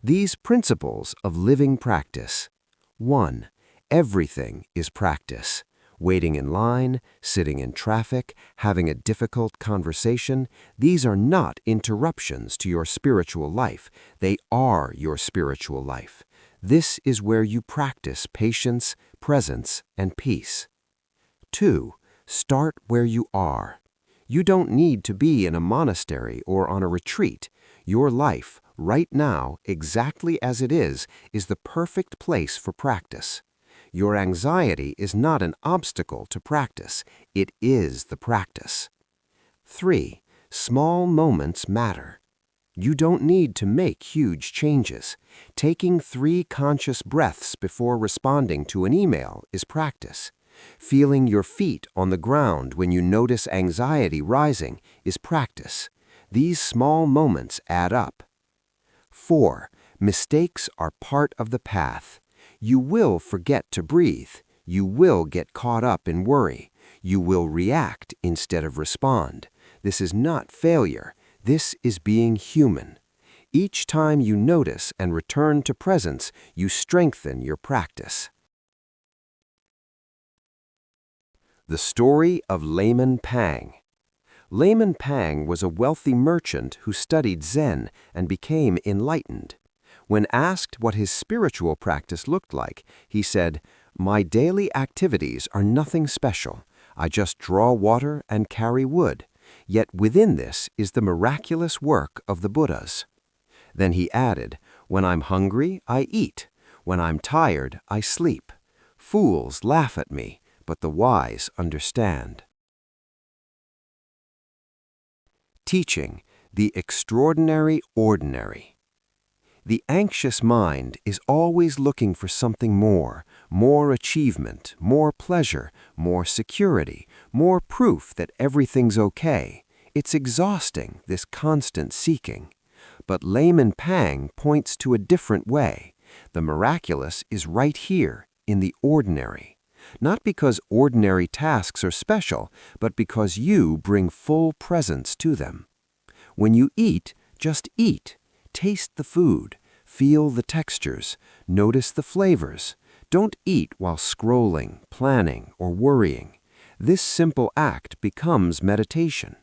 These principles of living practice. 1. Everything is practice. Waiting in line, sitting in traffic, having a difficult conversation, these are not interruptions to your spiritual life. They are your spiritual life. This is where you practice patience, presence, and peace. 2. Start where you are. You don't need to be in a monastery or on a retreat. Your life, right now, exactly as it is the perfect place for practice. Your anxiety is not an obstacle to practice. It is the practice. 3. Small moments matter. You don't need to make huge changes. Taking 3 conscious breaths before responding to an email is practice. Feeling your feet on the ground when you notice anxiety rising is practice. These small moments add up. 4. Mistakes are part of the path. You will forget to breathe. You will get caught up in worry. You will react instead of respond. This is not failure. This is being human. Each time you notice and return to presence, you strengthen your practice. The story of Layman Pang. Layman Pang was a wealthy merchant who studied Zen and became enlightened. When asked what his spiritual practice looked like, he said, "My daily activities are nothing special. I just draw water and carry wood. Yet within this is the miraculous work of the Buddhas." Then he added, "When I'm hungry, I eat. When I'm tired, I sleep. Fools laugh at me, but the wise understand." Teaching, the extraordinary ordinary. The anxious mind is always looking for something more achievement, more pleasure, more security, more proof that everything's okay. It's exhausting, this constant seeking. But Layman Pang points to a different way. The miraculous is right here, in the ordinary. Not because ordinary tasks are special, but because you bring full presence to them. When you eat, just eat. Taste the food. Feel the textures. Notice the flavors. Don't eat while scrolling, planning, or worrying. This simple act becomes meditation.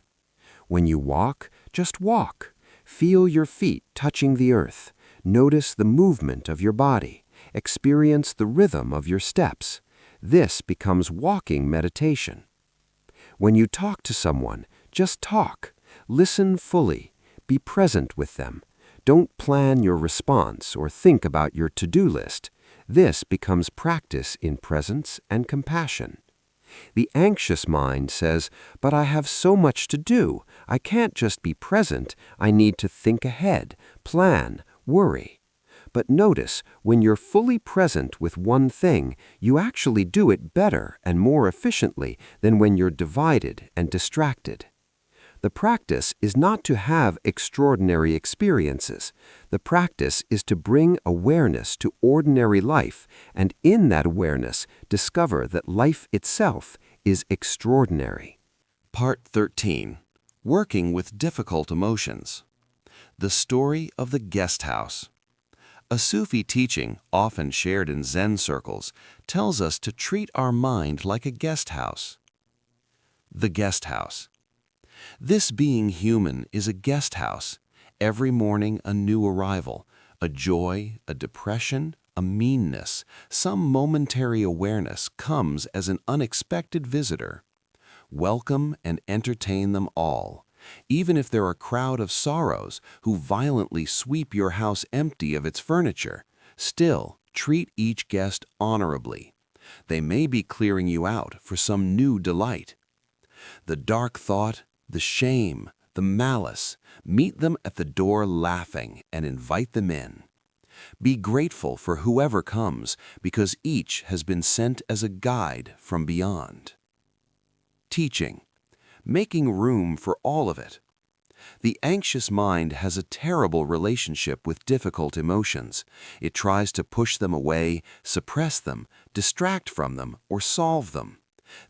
When you walk, just walk. Feel your feet touching the earth. Notice the movement of your body. Experience the rhythm of your steps. This becomes walking meditation. When you talk to someone, just talk. Listen fully. Be present with them. Don't plan your response or think about your to-do list. This becomes practice in presence and compassion. The anxious mind says, "But I have so much to do. I can't just be present. I need to think ahead, plan, worry." But notice, when you're fully present with one thing, you actually do it better and more efficiently than when you're divided and distracted. The practice is not to have extraordinary experiences. The practice is to bring awareness to ordinary life, and in that awareness, discover that life itself is extraordinary. Part 13. Working with Difficult Emotions. The Story of the Guest House. A Sufi teaching, often shared in Zen circles, tells us to treat our mind like a guest house. The guest house. This being human is a guest house. Every morning a new arrival, a joy, a depression, a meanness, some momentary awareness comes as an unexpected visitor. Welcome and entertain them all. Even if they're a crowd of sorrows who violently sweep your house empty of its furniture, still treat each guest honorably. They may be clearing you out for some new delight. The dark thought, the shame, the malice, meet them at the door laughing and invite them in. Be grateful for whoever comes, because each has been sent as a guide from beyond. Teaching. Making room for all of it. The anxious mind has a terrible relationship with difficult emotions. It tries to push them away, suppress them, distract from them, or solve them.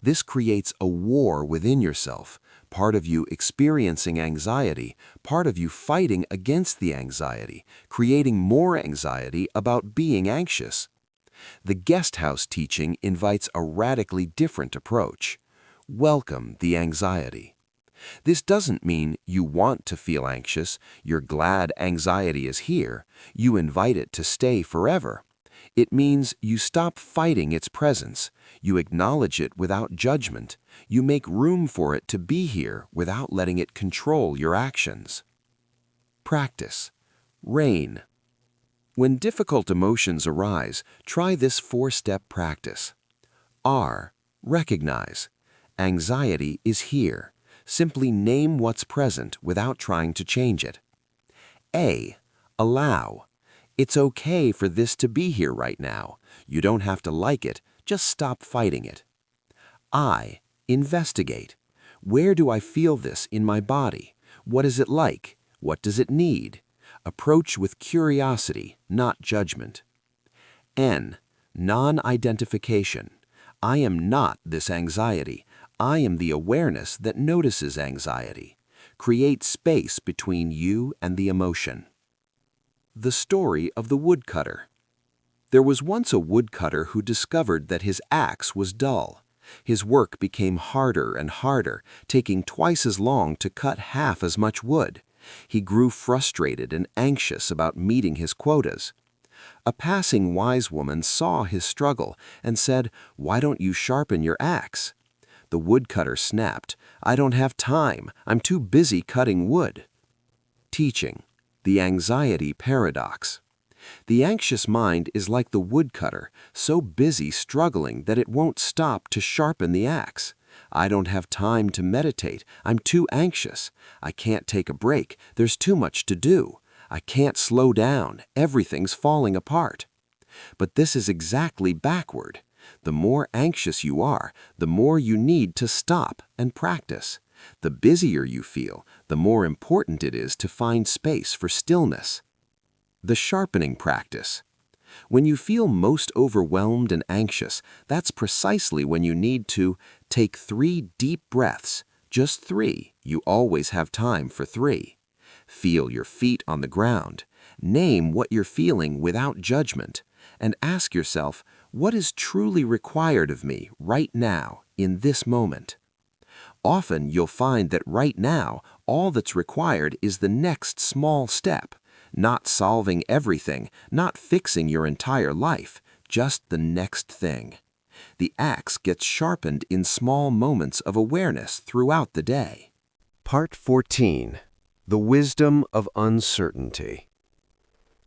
This creates a war within yourself, part of you experiencing anxiety, part of you fighting against the anxiety, creating more anxiety about being anxious. The guest house teaching invites a radically different approach. Welcome the anxiety. This doesn't mean you want to feel anxious, you're glad anxiety is here, you invite it to stay forever. It means you stop fighting its presence, you acknowledge it without judgment, you make room for it to be here without letting it control your actions. Practice. Rain. When difficult emotions arise, try this 4-step practice. R. Recognize. Anxiety is here. Simply name what's present without trying to change it. A. Allow. It's okay for this to be here right now. You don't have to like it, just stop fighting it. I. Investigate. Where do I feel this in my body? What is it like? What does it need? Approach with curiosity, not judgment. N. Non-identification. I am not this anxiety. I am the awareness that notices anxiety. Create space between you and the emotion. The story of the woodcutter. There was once a woodcutter who discovered that his axe was dull. His work became harder and harder, taking twice as long to cut half as much wood. He grew frustrated and anxious about meeting his quotas. A passing wise woman saw his struggle and said, "Why don't you sharpen your axe?" The woodcutter snapped, "I don't have time. I'm too busy cutting wood." Teaching. The anxiety paradox. The anxious mind is like the woodcutter, so busy struggling that it won't stop to sharpen the axe. I don't have time to meditate. I'm too anxious. I can't take a break. There's too much to do. I can't slow down. Everything's falling apart. But this is exactly backward. The more anxious you are, the more you need to stop and practice. The busier you feel, the more important it is to find space for stillness. The sharpening practice. When you feel most overwhelmed and anxious, that's precisely when you need to take 3 deep breaths. Just 3. You always have time for 3. Feel your feet on the ground. Name what you're feeling without judgment. And ask yourself, what is truly required of me right now, in this moment? Often you'll find that right now, all that's required is the next small step. Not solving everything, not fixing your entire life, just the next thing. The axe gets sharpened in small moments of awareness throughout the day. Part 14. The Wisdom of Uncertainty.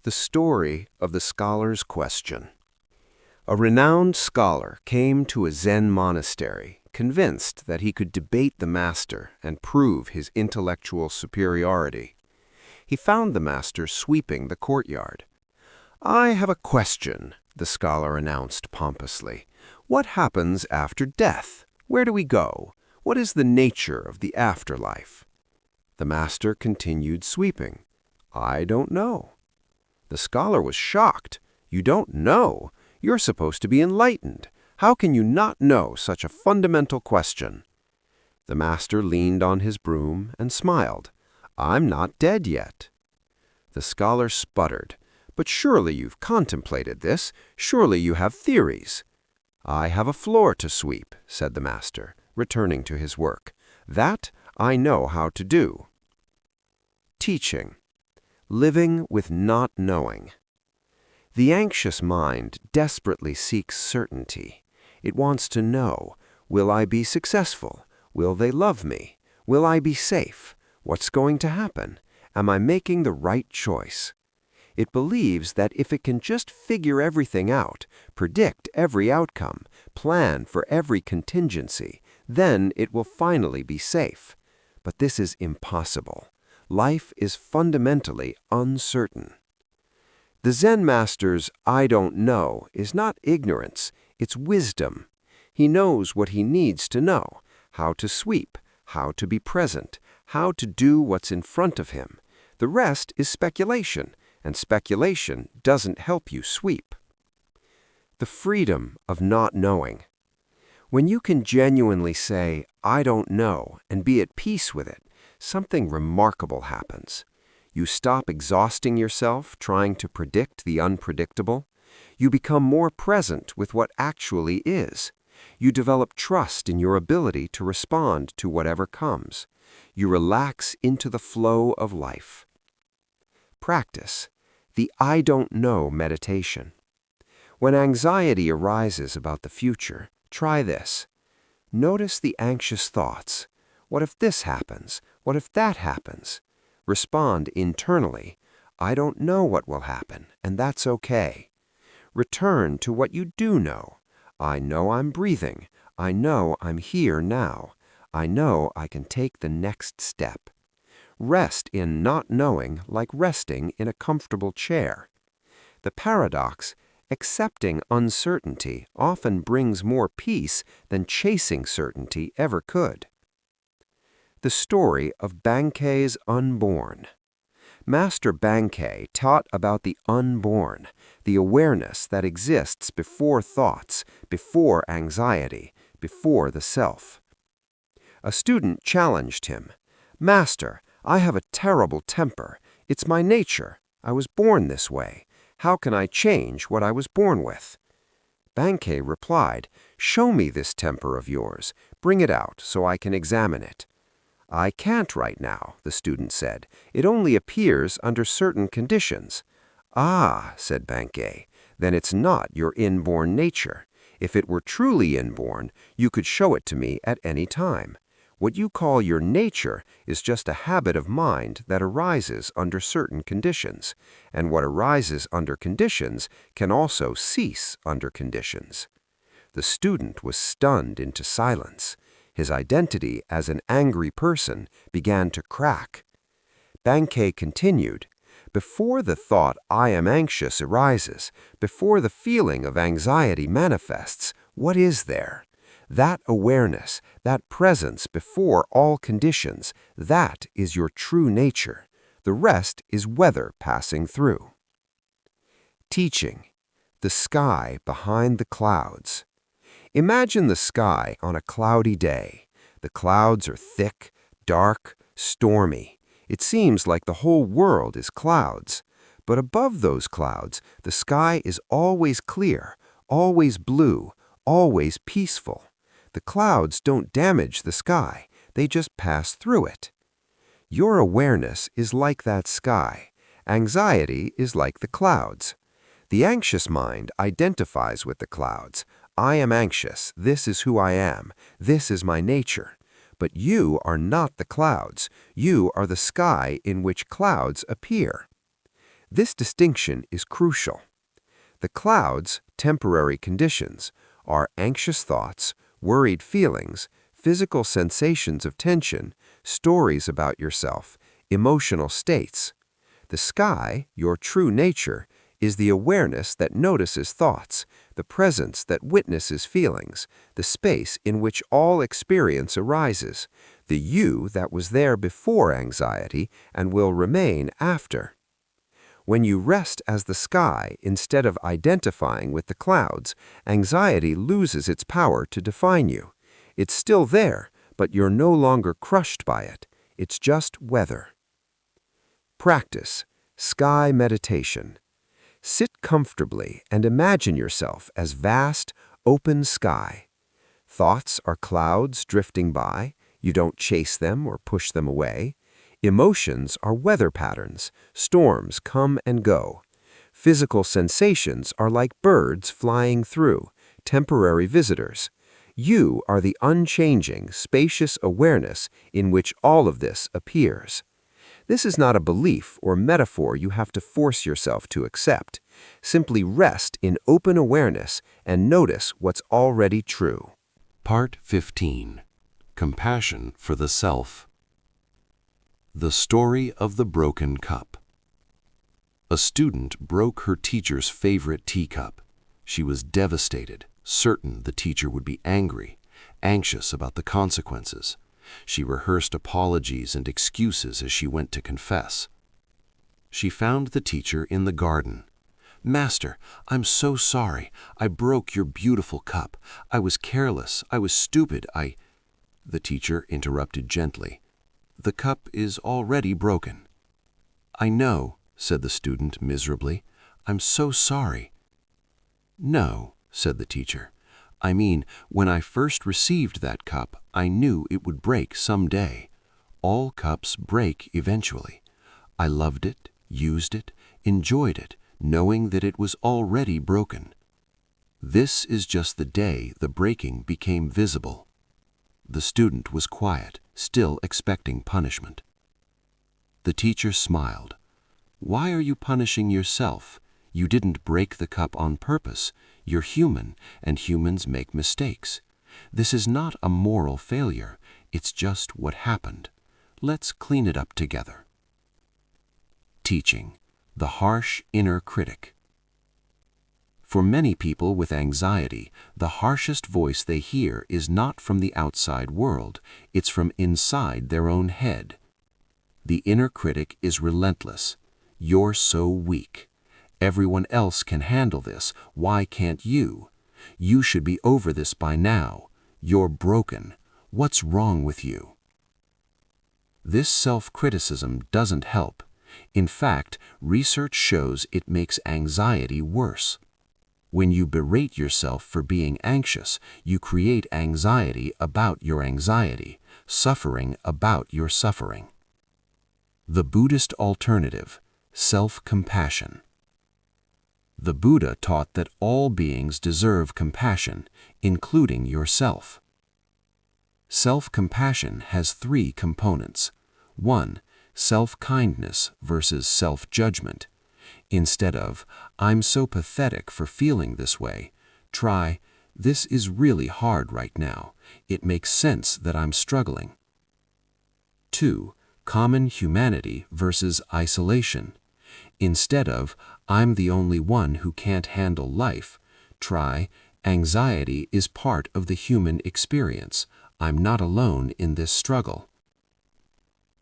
The Story of the Scholar's Question. A renowned scholar came to a Zen monastery, convinced that he could debate the master and prove his intellectual superiority. He found the master sweeping the courtyard. "I have a question," the scholar announced pompously. "What happens after death? Where do we go? What is the nature of the afterlife?" The master continued sweeping. "I don't know." The scholar was shocked. "You don't know? You're supposed to be enlightened. How can you not know such a fundamental question?" The master leaned on his broom and smiled. "I'm not dead yet." The scholar sputtered. "But surely you've contemplated this. Surely you have theories." "I have a floor to sweep," said the master, returning to his work. "That I know how to do." Teaching. Living with not knowing. The anxious mind desperately seeks certainty. It wants to know, will I be successful? Will they love me? Will I be safe? What's going to happen? Am I making the right choice? It believes that if it can just figure everything out, predict every outcome, plan for every contingency, then it will finally be safe. But this is impossible. Life is fundamentally uncertain. The Zen master's "I don't know" is not ignorance, it's wisdom. He knows what he needs to know, how to sweep, how to be present, how to do what's in front of him. The rest is speculation, and speculation doesn't help you sweep. The freedom of not knowing. When you can genuinely say, "I don't know," and be at peace with it, something remarkable happens. You stop exhausting yourself trying to predict the unpredictable. You become more present with what actually is. You develop trust in your ability to respond to whatever comes. You relax into the flow of life. Practice. The "I don't know" meditation. When anxiety arises about the future, try this. Notice the anxious thoughts. What if this happens? What if that happens? Respond internally. I don't know what will happen, and that's okay. Return to what you do know. I know I'm breathing. I know I'm here now. I know I can take the next step. Rest in not knowing like resting in a comfortable chair. The paradox, accepting uncertainty often brings more peace than chasing certainty ever could. The story of Bankei's unborn. Master Bankei taught about the unborn, the awareness that exists before thoughts, before anxiety, before the self. A student challenged him. "Master, I have a terrible temper. It's my nature. I was born this way. How can I change what I was born with?" Bankei replied, "Show me this temper of yours. Bring it out so I can examine it." "I can't right now," the student said. "It only appears under certain conditions." "Ah," said Bankei, "then it's not your inborn nature. If it were truly inborn, you could show it to me at any time. What you call your nature is just a habit of mind that arises under certain conditions, and what arises under conditions can also cease under conditions." The student was stunned into silence. His identity as an angry person began to crack. Bankei continued, "Before the thought 'I am anxious' arises, before the feeling of anxiety manifests, what is there? That awareness, that presence before all conditions, that is your true nature. The rest is weather passing through." Teaching. the sky behind the clouds. Imagine the sky on a cloudy day. The clouds are thick, dark, stormy. It seems like the whole world is clouds. But above those clouds, the sky is always clear, always blue, always peaceful. The clouds don't damage the sky, they just pass through it. Your awareness is like that sky. Anxiety is like the clouds. The anxious mind identifies with the clouds. I am anxious. This is who I am. This is my nature. But you are not the clouds. You are the sky in which clouds appear. This distinction is crucial. The clouds, temporary conditions, are anxious thoughts, worried feelings, physical sensations of tension, stories about yourself, emotional states. The sky, your true nature, is the awareness that notices thoughts, the presence that witnesses feelings, the space in which all experience arises, the you that was there before anxiety and will remain after. When you rest as the sky instead of identifying with the clouds, anxiety loses its power to define you. It's still there, but you're no longer crushed by it. It's just weather. Practice sky meditation. Sit comfortably and imagine yourself as vast, open sky. Thoughts are clouds drifting by. You don't chase them or push them away. Emotions are weather patterns. Storms come and go. Physical sensations are like birds flying through, temporary visitors. You are the unchanging, spacious awareness in which all of this appears. This is not a belief or metaphor you have to force yourself to accept. Simply rest in open awareness and notice what's already true. Part 15. Compassion for the Self. The Story of the Broken Cup. A student broke her teacher's favorite teacup. She was devastated, certain the teacher would be angry, anxious about the consequences. She rehearsed apologies and excuses as she went to confess. She found the teacher in the garden. "Master, I'm so sorry. I broke your beautiful cup. I was careless. I was stupid. The teacher interrupted gently. "The cup is already broken." "I know," said the student miserably. "I'm so sorry." "No," said the teacher. "I mean, when I first received that cup, I knew it would break some day. All cups break eventually. I loved it, used it, enjoyed it, knowing that it was already broken. This is just the day the breaking became visible." The student was quiet, still expecting punishment. The teacher smiled. "Why are you punishing yourself? You didn't break the cup on purpose. You're human, and humans make mistakes. This is not a moral failure. It's just what happened. Let's clean it up together." Teaching: the harsh inner critic. For many people with anxiety, the harshest voice they hear is not from the outside world, it's from inside their own head. The inner critic is relentless. "You're so weak. Everyone else can handle this. Why can't you? You should be over this by now. You're broken. What's wrong with you?" This self-criticism doesn't help. In fact, research shows it makes anxiety worse. When you berate yourself for being anxious, you create anxiety about your anxiety, suffering about your suffering. The Buddhist alternative: self-compassion. The Buddha taught that all beings deserve compassion, including yourself. Self-compassion has three components. 1. Self-kindness versus self-judgment. Instead of, "I'm so pathetic for feeling this way," try, "This is really hard right now. It makes sense that I'm struggling." 2. Common humanity versus isolation. Instead of, "I'm the only one who can't handle life," try, "Anxiety is part of the human experience. I'm not alone in this struggle."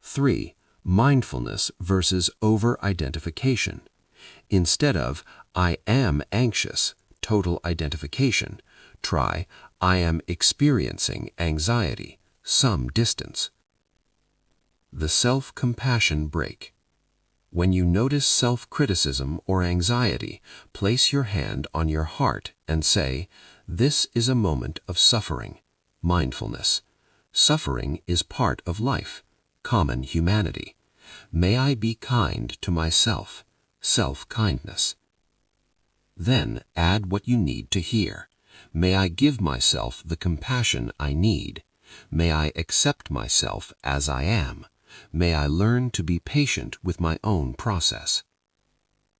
3. Mindfulness versus over-identification. Instead of, I am anxious, total identification. Try, I am experiencing anxiety, some distance. The self-compassion break. When you notice self-criticism or anxiety, place your hand on your heart and say, "This is a moment of suffering." Mindfulness. Suffering is part of life, common humanity. May I be kind to myself, self-kindness. Then add what you need to hear. May I give myself the compassion I need. May I accept myself as I am. May I learn to be patient with my own process.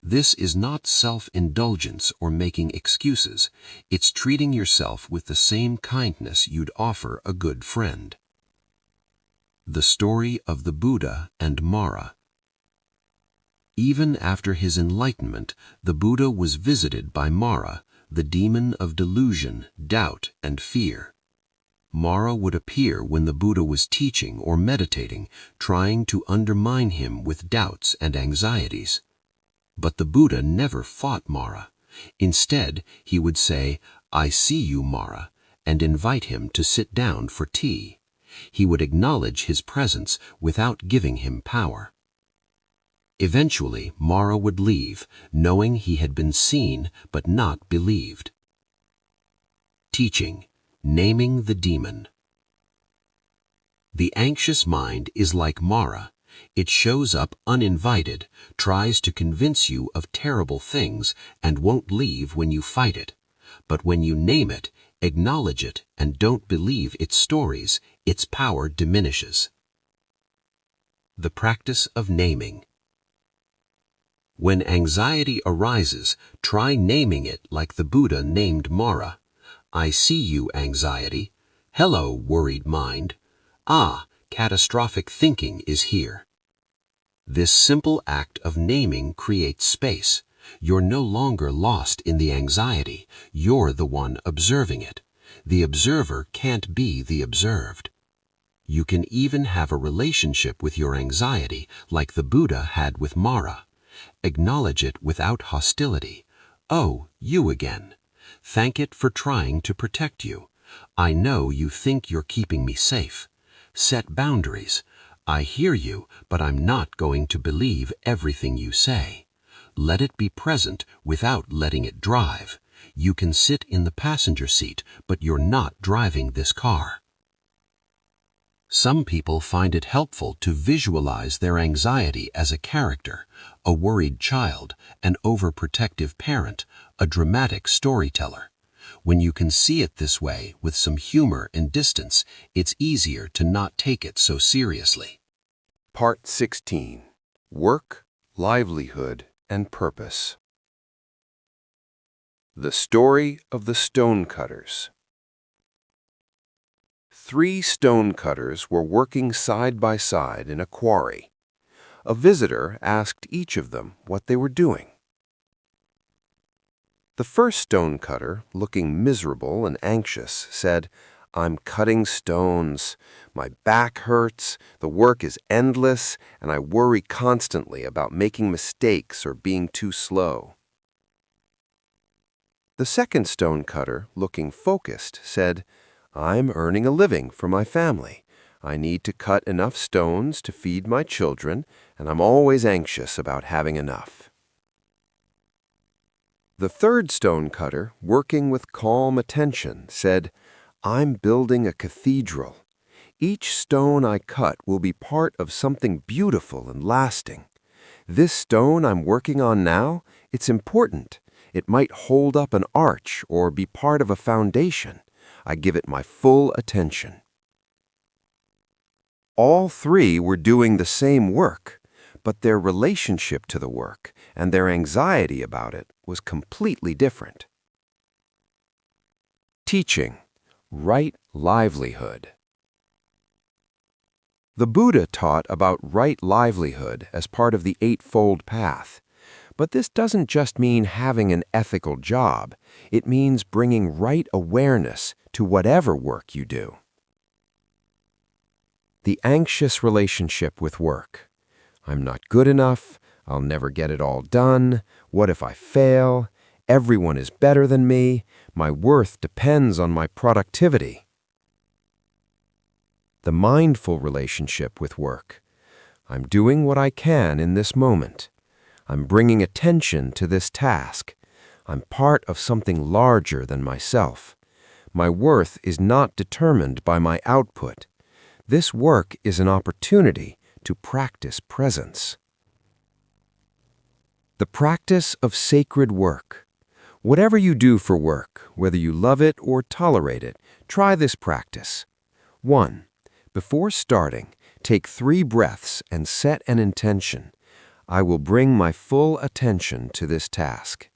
This is not self-indulgence or making excuses. It's treating yourself with the same kindness you'd offer a good friend. The story of the Buddha and Mara. Even after his enlightenment, the Buddha was visited by Mara, the demon of delusion, doubt, and fear. Mara would appear when the Buddha was teaching or meditating, trying to undermine him with doubts and anxieties. But the Buddha never fought Mara. Instead, he would say, "I see you, Mara," and invite him to sit down for tea. He would acknowledge his presence without giving him power. Eventually, Mara would leave, knowing he had been seen but not believed. Teaching. Naming the demon. The anxious mind is like Mara. It shows up uninvited, tries to convince you of terrible things, and won't leave when you fight it. But when you name it, acknowledge it, and don't believe its stories, its power diminishes. The practice of naming. When anxiety arises, try naming it like the Buddha named Mara. I see you, anxiety. Hello, worried mind. Ah, catastrophic thinking is here. This simple act of naming creates space. You're no longer lost in the anxiety. You're the one observing it. The observer can't be the observed. You can even have a relationship with your anxiety like the Buddha had with Mara. Acknowledge it without hostility. Oh, you again. Thank it for trying to protect you. I know you think you're keeping me safe. Set boundaries. I hear you, but I'm not going to believe everything you say. Let it be present without letting it drive. You can sit in the passenger seat, but you're not driving this car. Some people find it helpful to visualize their anxiety as a character, a worried child, an overprotective parent, a dramatic storyteller. When you can see it this way with some humor and distance, it's easier to not take it so seriously. Part 16. Work, Livelihood, and Purpose. The Story of the Stonecutters. 3 stonecutters were working side by side in a quarry. A visitor asked each of them what they were doing. The first stonecutter, looking miserable and anxious, said, "I'm cutting stones. My back hurts, the work is endless, and I worry constantly about making mistakes or being too slow." The second stonecutter, looking focused, said, "I'm earning a living for my family. I need to cut enough stones to feed my children, and I'm always anxious about having enough." The third stonecutter, working with calm attention, said, "I'm building a cathedral. Each stone I cut will be part of something beautiful and lasting. This stone I'm working on now, it's important. It might hold up an arch or be part of a foundation. I give it my full attention." All 3 were doing the same work, but their relationship to the work and their anxiety about it was completely different. Teaching. Right livelihood. The Buddha taught about right livelihood as part of the Eightfold Path. But this doesn't just mean having an ethical job. It means bringing right awareness to whatever work you do. The anxious relationship with work. I'm not good enough. I'll never get it all done. What if I fail? Everyone is better than me. My worth depends on my productivity. The mindful relationship with work. I'm doing what I can in this moment. I'm bringing attention to this task. I'm part of something larger than myself. My worth is not determined by my output. This work is an opportunity to practice presence. The practice of sacred work. Whatever you do for work, whether you love it or tolerate it, try this practice. 1. Before starting, take 3 breaths and set an intention. I will bring my full attention to this task.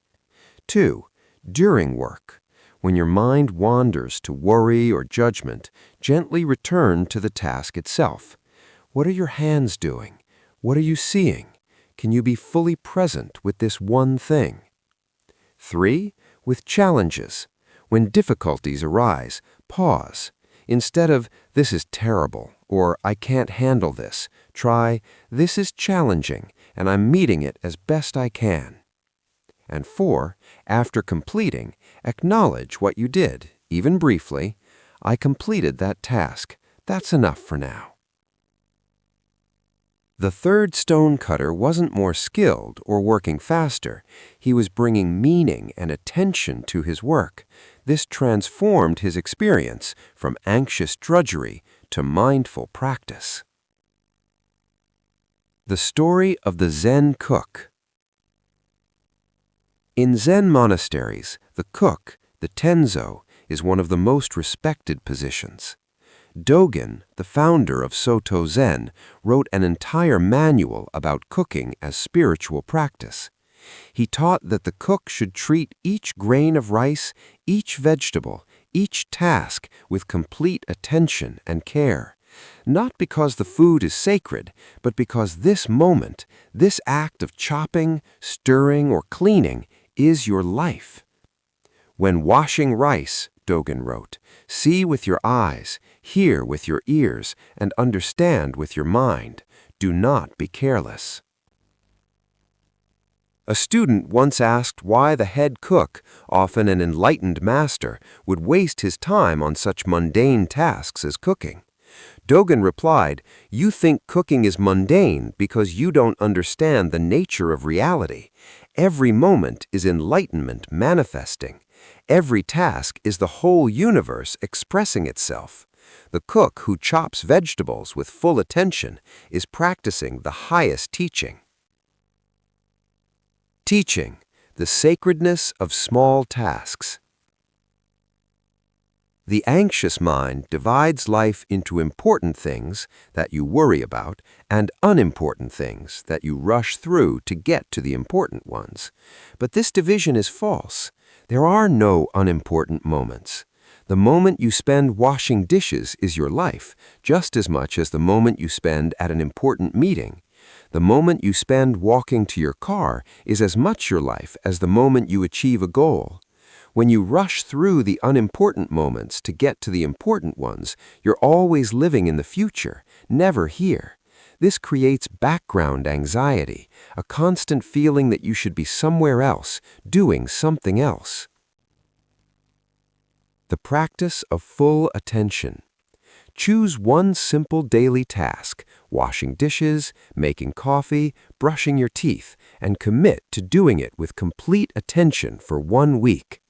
2. During work, when your mind wanders to worry or judgment, gently return to the task itself. What are your hands doing? What are you seeing? Can you be fully present with this one thing? 3. With challenges. When difficulties arise, pause. Instead of, "This is terrible," or "I can't handle this," try, "This is challenging, and I'm meeting it as best I can." And 4. After completing, acknowledge what you did, even briefly. "I completed that task. That's enough for now." The third stonecutter wasn't more skilled or working faster. He was bringing meaning and attention to his work. This transformed his experience from anxious drudgery to mindful practice. The story of the Zen cook. In Zen monasteries, the cook, the tenzo, is one of the most respected positions. Dogen, the founder of Soto Zen, wrote an entire manual about cooking as spiritual practice. He taught that the cook should treat each grain of rice, each vegetable, each task with complete attention and care, not because the food is sacred, but because this moment, this act of chopping, stirring, or cleaning is your life. When washing rice, Dogen wrote, see with your eyes, hear with your ears, and understand with your mind. Do not be careless. A student once asked why the head cook, often an enlightened master, would waste his time on such mundane tasks as cooking. Dogen replied, "You think cooking is mundane because you don't understand the nature of reality. Every moment is enlightenment manifesting. Every task is the whole universe expressing itself. The cook who chops vegetables with full attention is practicing the highest teaching." Teaching, the sacredness of small tasks. The anxious mind divides life into important things that you worry about and unimportant things that you rush through to get to the important ones. But this division is false. There are no unimportant moments. The moment you spend washing dishes is your life, just as much as the moment you spend at an important meeting. The moment you spend walking to your car is as much your life as the moment you achieve a goal. When you rush through the unimportant moments to get to the important ones, you're always living in the future, never here. This creates background anxiety, a constant feeling that you should be somewhere else, doing something else. The practice of full attention. Choose one simple daily task, washing dishes, making coffee, brushing your teeth, and commit to doing it with complete attention for 1 week.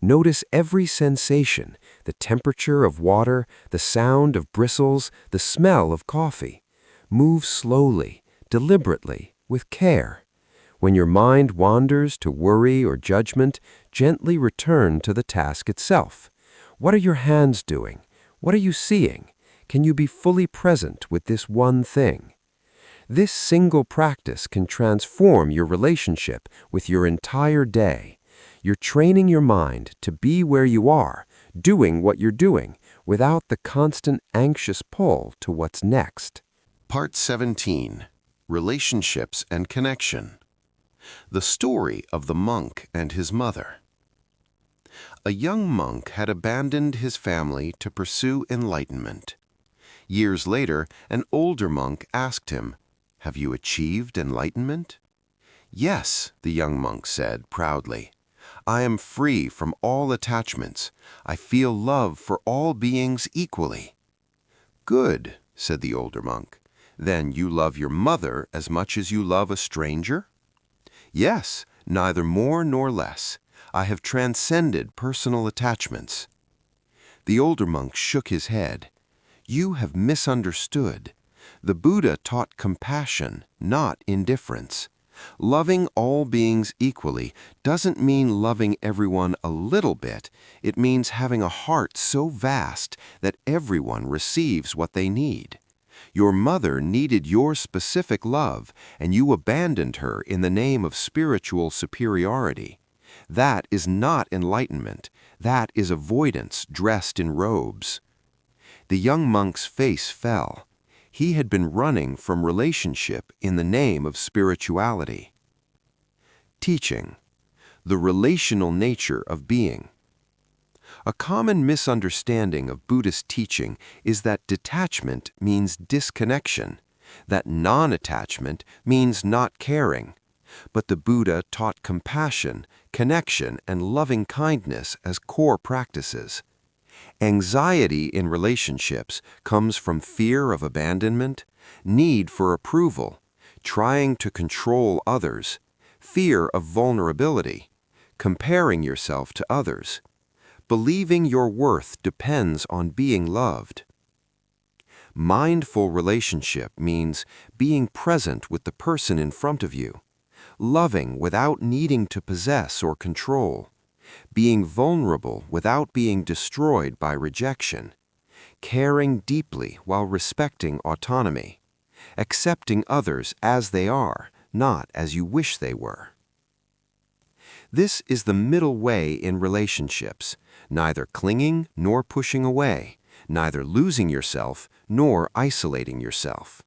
Notice every sensation, the temperature of water, the sound of bristles, the smell of coffee. Move slowly, deliberately, with care. When your mind wanders to worry or judgment, gently return to the task itself. What are your hands doing? What are you seeing? Can you be fully present with this one thing? This single practice can transform your relationship with your entire day. You're training your mind to be where you are, doing what you're doing, without the constant anxious pull to what's next. Part 17. Relationships and Connection. The story of the monk and his mother. A young monk had abandoned his family to pursue enlightenment. Years later, an older monk asked him, "Have you achieved enlightenment?" Yes, the young monk said proudly. I am free from all attachments. I feel love for all beings equally. Good, said the older monk. Then you love your mother as much as you love a stranger? Yes, neither more nor less. I have transcended personal attachments. The older monk shook his head. You have misunderstood. The Buddha taught compassion, not indifference. Loving all beings equally doesn't mean loving everyone a little bit. It means having a heart so vast that everyone receives what they need. Your mother needed your specific love, and you abandoned her in the name of spiritual superiority. That is not enlightenment. That is avoidance dressed in robes. The young monk's face fell. He had been running from relationship in the name of spirituality. Teaching. The relational nature of being. A common misunderstanding of Buddhist teaching is that detachment means disconnection, that non-attachment means not caring. But the Buddha taught compassion, connection, and loving kindness as core practices. Anxiety in relationships comes from fear of abandonment, need for approval, trying to control others, fear of vulnerability, comparing yourself to others. Believing your worth depends on being loved. Mindful relationship means being present with the person in front of you, loving without needing to possess or control, being vulnerable without being destroyed by rejection, caring deeply while respecting autonomy, accepting others as they are, not as you wish they were. This is the middle way in relationships, neither clinging nor pushing away, neither losing yourself nor isolating yourself.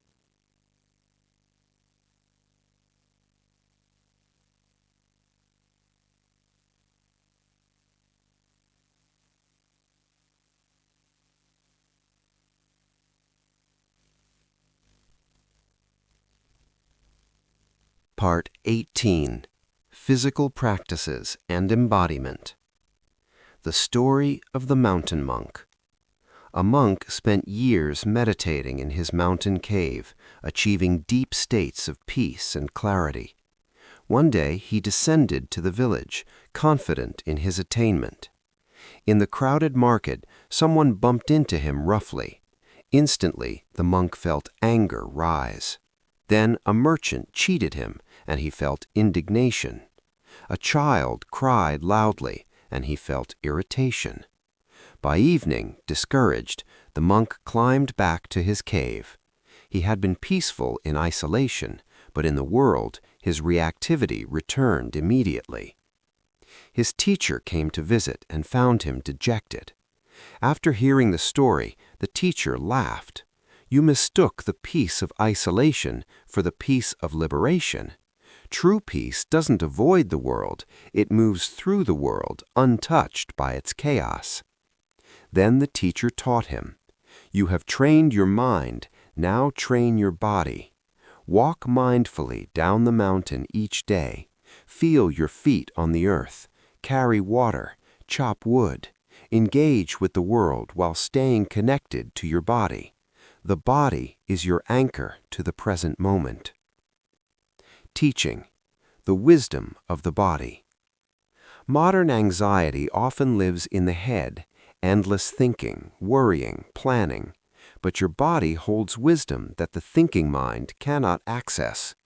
Part 18. Physical Practices and Embodiment. The Story of the Mountain Monk. A monk spent years meditating in his mountain cave, achieving deep states of peace and clarity. One day he descended to the village, confident in his attainment. In the crowded market, someone bumped into him roughly. Instantly, the monk felt anger rise. Then a merchant cheated him, and he felt indignation. A child cried loudly, and he felt irritation. By evening, discouraged, the monk climbed back to his cave. He had been peaceful in isolation, but in the world, his reactivity returned immediately. His teacher came to visit and found him dejected. After hearing the story, the teacher laughed. You mistook the peace of isolation for the peace of liberation. True peace doesn't avoid the world, it moves through the world, untouched by its chaos. Then the teacher taught him, You have trained your mind, now train your body. Walk mindfully down the mountain each day. Feel your feet on the earth. Carry water. Chop wood. Engage with the world while staying connected to your body. The body is your anchor to the present moment. Teaching. The wisdom of the body. Modern anxiety often lives in the head, endless thinking, worrying, planning. But your body holds wisdom that the thinking mind cannot access.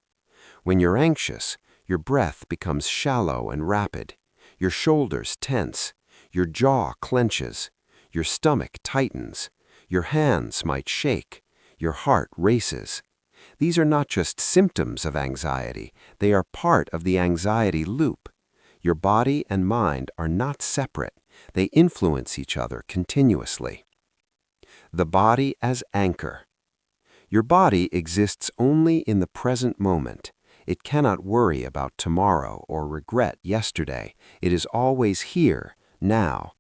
When you're anxious, your breath becomes shallow and rapid. Your shoulders tense. Your jaw clenches. Your stomach tightens. Your hands might shake. Your heart races. These are not just symptoms of anxiety, they are part of the anxiety loop. Your body and mind are not separate, they influence each other continuously. The body as anchor. Your body exists only in the present moment. It cannot worry about tomorrow or regret yesterday. It is always here, now.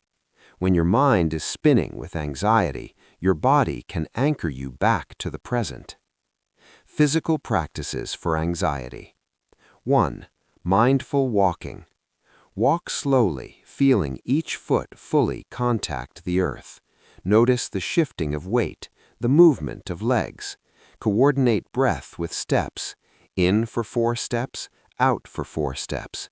When your mind is spinning with anxiety, your body can anchor you back to the present. Physical practices for anxiety. 1. Mindful walking. Walk slowly, feeling each foot fully contact the earth. Notice the shifting of weight, the movement of legs. Coordinate breath with steps. In for 4 steps, out for 4 steps.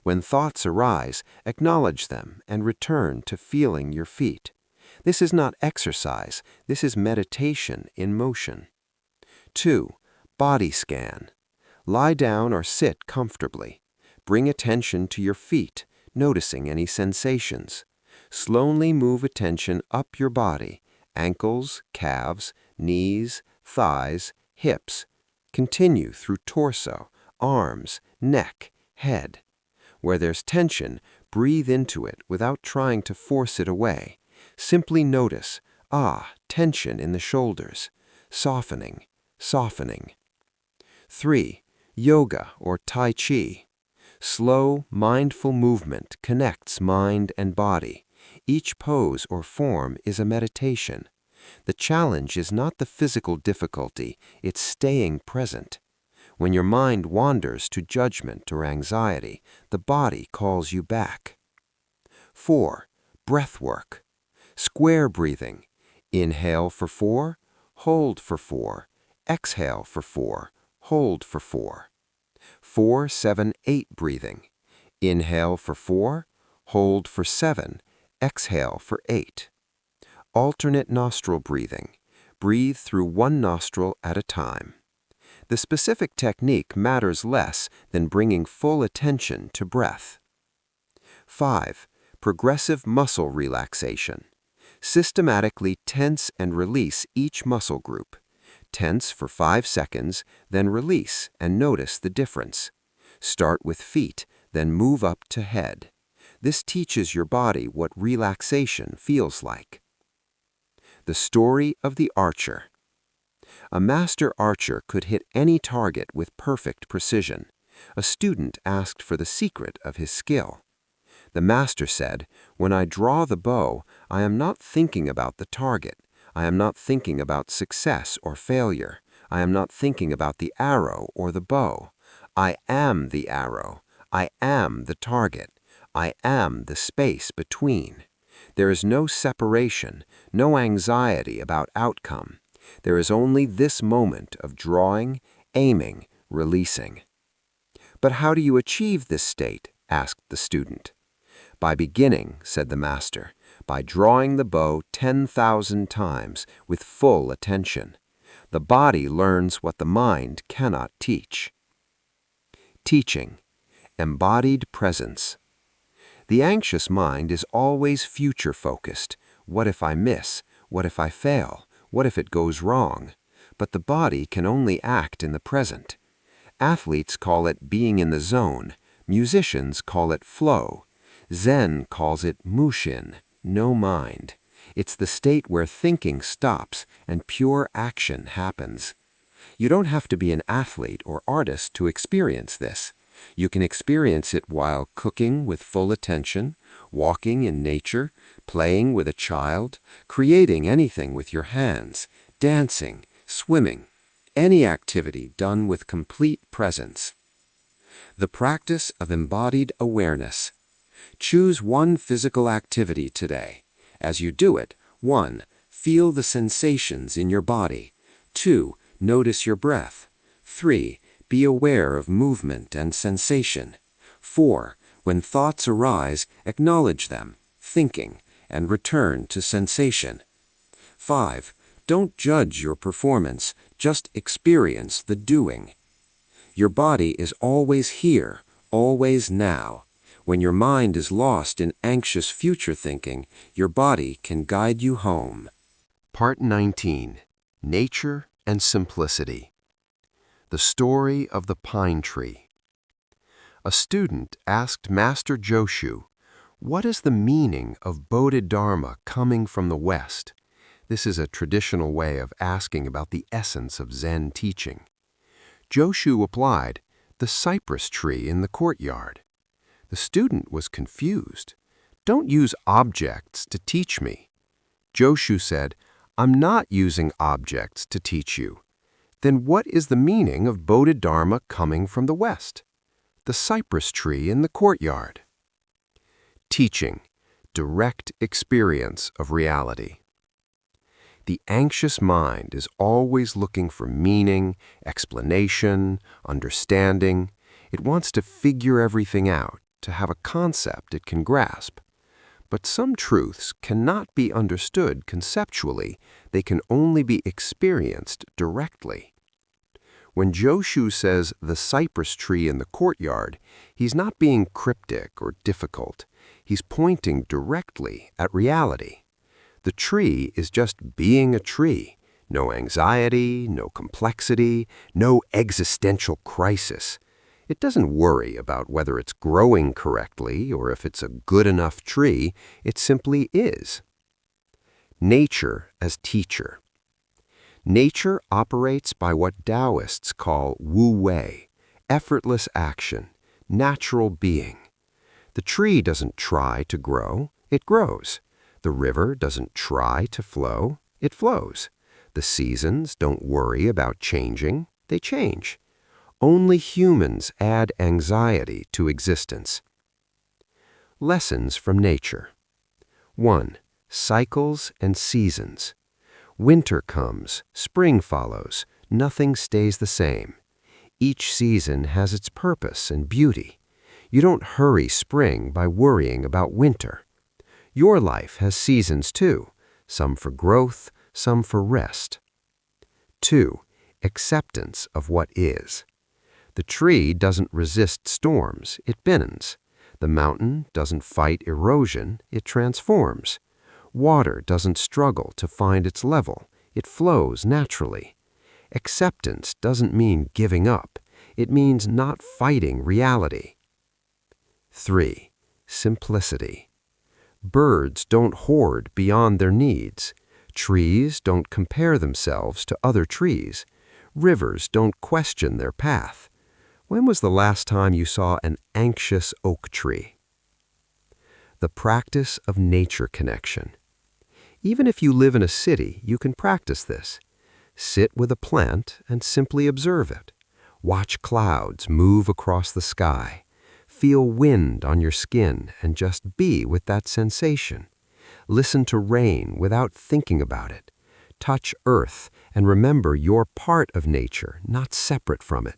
When thoughts arise, acknowledge them and return to feeling your feet. This is not exercise, this is meditation in motion. 2. Body scan. Lie down or sit comfortably. Bring attention to your feet, noticing any sensations. Slowly move attention up your body, ankles, calves, knees, thighs, hips. Continue through torso, arms, neck, head. Where there's tension, breathe into it without trying to force it away. Simply notice, tension in the shoulders. Softening, softening. 3. Yoga or Tai Chi. Slow, mindful movement connects mind and body. Each pose or form is a meditation. The challenge is not the physical difficulty, it's staying present. When your mind wanders to judgment or anxiety, the body calls you back. 4. Breath work. Square breathing. Inhale for 4, hold for 4, exhale for 4, hold for 4. 4, 7, 8 breathing. Inhale for 4, hold for 7, exhale for 8. Alternate nostril breathing. Breathe through one nostril at a time. The specific technique matters less than bringing full attention to breath. 5. Progressive muscle relaxation. Systematically tense and release each muscle group. Tense for 5 seconds, then release and notice the difference. Start with feet, then move up to head. This teaches your body what relaxation feels like. The story of the archer. A master archer could hit any target with perfect precision. A student asked for the secret of his skill. The master said, "When I draw the bow, I am not thinking about the target. I am not thinking about success or failure. I am not thinking about the arrow or the bow. I am the arrow. I am the target. I am the space between. There is no separation, no anxiety about outcome. There is only this moment of drawing, aiming, releasing." "But how do you achieve this state?" asked the student. "By beginning," said the master, "by drawing the bow 10,000 times with full attention. The body learns what the mind cannot teach." Teaching. Embodied presence. The anxious mind is always future-focused. What if I miss? What if I fail? What if it goes wrong? But the body can only act in the present. Athletes call it being in the zone. Musicians call it flow. Zen calls it mushin, no mind. It's the state where thinking stops and pure action happens. You don't have to be an athlete or artist to experience this. You can experience it while cooking with full attention, walking in nature, playing with a child, creating anything with your hands, dancing, swimming, any activity done with complete presence. The practice of embodied awareness. Choose one physical activity today. As you do it, 1. Feel the sensations in your body. 2. Notice your breath. 3. Be aware of movement and sensation. 4. When thoughts arise, acknowledge them, thinking, and return to sensation. 5. Don't judge your performance, just experience the doing. Your body is always here, always now. When your mind is lost in anxious future thinking, your body can guide you home. Part 19. Nature and Simplicity. The Story of the Pine Tree. A student asked Master Joshu, "What is the meaning of Bodhidharma coming from the West?" This is a traditional way of asking about the essence of Zen teaching. Joshu replied, "The cypress tree in the courtyard." The student was confused. "Don't use objects to teach me." Joshu said, "I'm not using objects to teach you." "Then what is the meaning of Bodhidharma coming from the West?" the cypress tree in the courtyard. Teaching, direct experience of reality. The anxious mind is always looking for meaning, explanation, understanding. It wants to figure everything out, to have a concept it can grasp. But some truths cannot be understood conceptually. They can only be experienced directly. When Joshu says the cypress tree in the courtyard, he's not being cryptic or difficult. He's pointing directly at reality. The tree is just being a tree. No anxiety, no complexity, no existential crisis. It doesn't worry about whether it's growing correctly or if it's a good enough tree. It simply is. Nature as teacher. Nature operates by what Taoists call wu-wei, effortless action, natural being. The tree doesn't try to grow, it grows. The river doesn't try to flow, it flows. The seasons don't worry about changing, they change. Only humans add anxiety to existence. Lessons from nature. 1. Cycles and seasons. Winter comes, spring follows, nothing stays the same. Each season has its purpose and beauty. You don't hurry spring by worrying about winter. Your life has seasons too, some for growth, some for rest. 2. Acceptance of what is. The tree doesn't resist storms, it bends. The mountain doesn't fight erosion, it transforms. Water doesn't struggle to find its level, it flows naturally. Acceptance doesn't mean giving up, it means not fighting reality. 3. Simplicity. Birds don't hoard beyond their needs. Trees don't compare themselves to other trees. Rivers don't question their path. When was the last time you saw an anxious oak tree? The practice of nature connection. Even if you live in a city, you can practice this. Sit with a plant and simply observe it. Watch clouds move across the sky. Feel wind on your skin and just be with that sensation. Listen to rain without thinking about it. Touch earth and remember you're part of nature, not separate from it.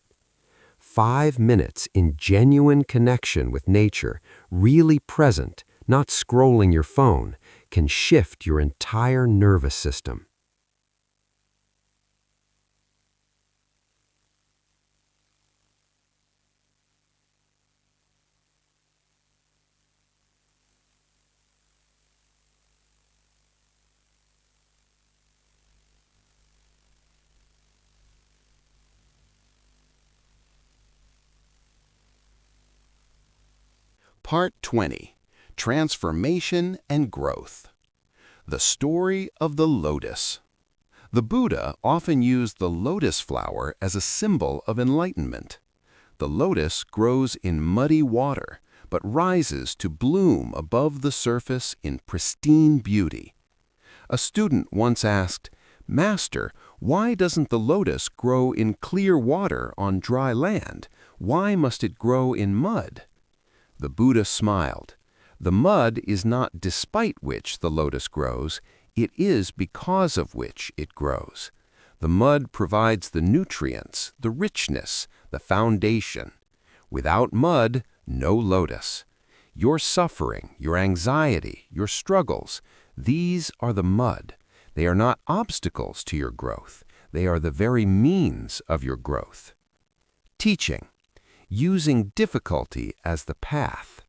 5 minutes in genuine connection with nature, really present, not scrolling your phone, can shift your entire nervous system. Part 20. Transformation and Growth. The story of the lotus. The Buddha often used the lotus flower as a symbol of enlightenment. The lotus grows in muddy water, but rises to bloom above the surface in pristine beauty. A student once asked, "Master, why doesn't the lotus grow in clear water on dry land? Why must it grow in mud?" The Buddha smiled. The mud is not despite which the lotus grows, it is because of which it grows. The mud provides the nutrients, the richness, the foundation. Without mud, no lotus. Your suffering, your anxiety, your struggles, these are the mud. They are not obstacles to your growth. They are the very means of your growth. Teaching. Using difficulty as the path.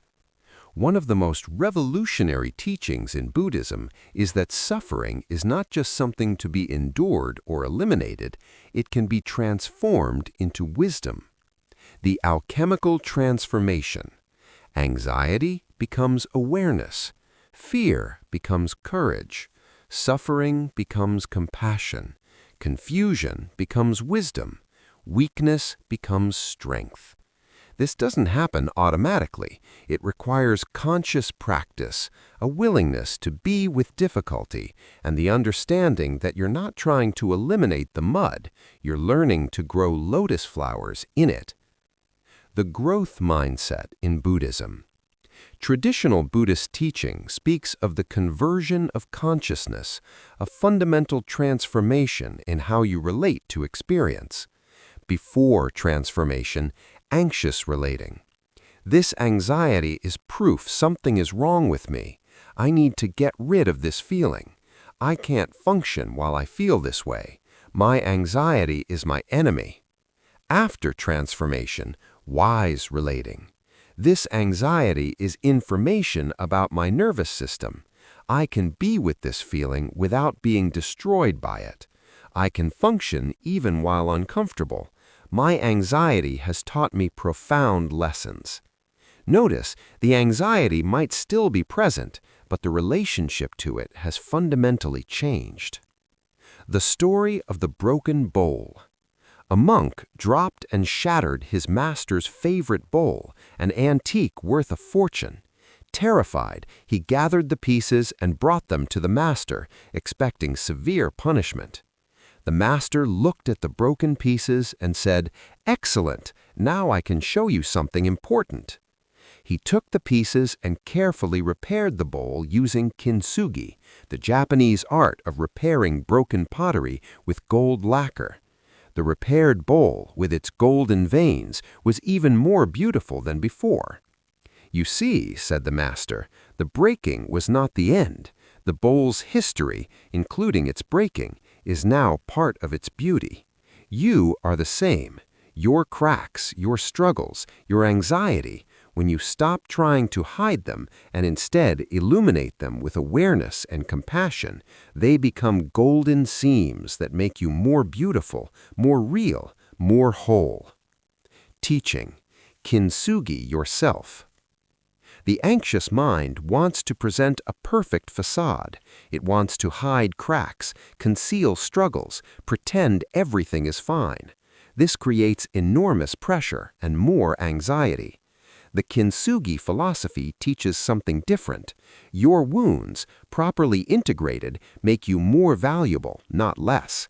One of the most revolutionary teachings in Buddhism is that suffering is not just something to be endured or eliminated, it can be transformed into wisdom. The alchemical transformation. Anxiety becomes awareness. Fear becomes courage. Suffering becomes compassion. Confusion becomes wisdom. Weakness becomes strength. This doesn't happen automatically. It requires conscious practice, a willingness to be with difficulty, and the understanding that you're not trying to eliminate the mud, you're learning to grow lotus flowers in it. the growth mindset in Buddhism. Traditional Buddhist teaching speaks of the conversion of consciousness, a fundamental transformation in how you relate to experience. Before transformation, anxious relating. This anxiety is proof something is wrong with me. I need to get rid of this feeling. I can't function while I feel this way. My anxiety is my enemy. After transformation, wise relating. This anxiety is information about my nervous system. I can be with this feeling without being destroyed by it. I can function even while uncomfortable. My anxiety has taught me profound lessons. Notice, the anxiety might still be present, but the relationship to it has fundamentally changed. The story of the broken bowl. A monk dropped and shattered his master's favorite bowl, an antique worth a fortune. Terrified, he gathered the pieces and brought them to the master, expecting severe punishment. The master looked at the broken pieces and said, "Excellent, now I can show you something important." He took the pieces and carefully repaired the bowl using kintsugi, the Japanese art of repairing broken pottery with gold lacquer. The repaired bowl, with its golden veins, was even more beautiful than before. "You see," said the master, "the breaking was not the end. The bowl's history, including its breaking, is now part of its beauty. You are the same. Your cracks, your struggles, your anxiety, when you stop trying to hide them and instead illuminate them with awareness and compassion, they become golden seams that make you more beautiful, more real, more whole." Teaching. Kintsugi yourself. The anxious mind wants to present a perfect facade. It wants to hide cracks, conceal struggles, pretend everything is fine. This creates enormous pressure and more anxiety. The kintsugi philosophy teaches something different. Your wounds, properly integrated, make you more valuable, not less.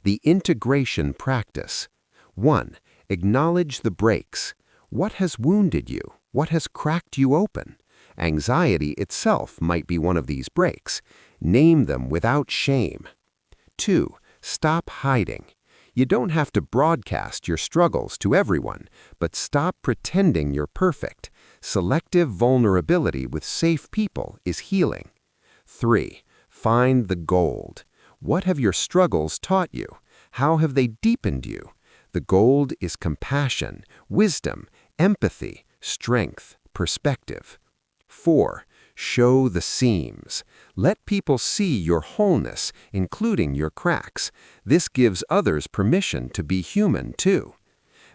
The integration practice. 1. Acknowledge the breaks. What has wounded you? What has cracked you open? Anxiety itself might be one of these breaks. Name them without shame. 2. Stop hiding. You don't have to broadcast your struggles to everyone, but stop pretending you're perfect. Selective vulnerability with safe people is healing. 3. Find the gold. What have your struggles taught you? How have they deepened you? The gold is compassion, wisdom, empathy, strength, perspective. 4. Show the seams. Let people see your wholeness, including your cracks. This gives others permission to be human, too.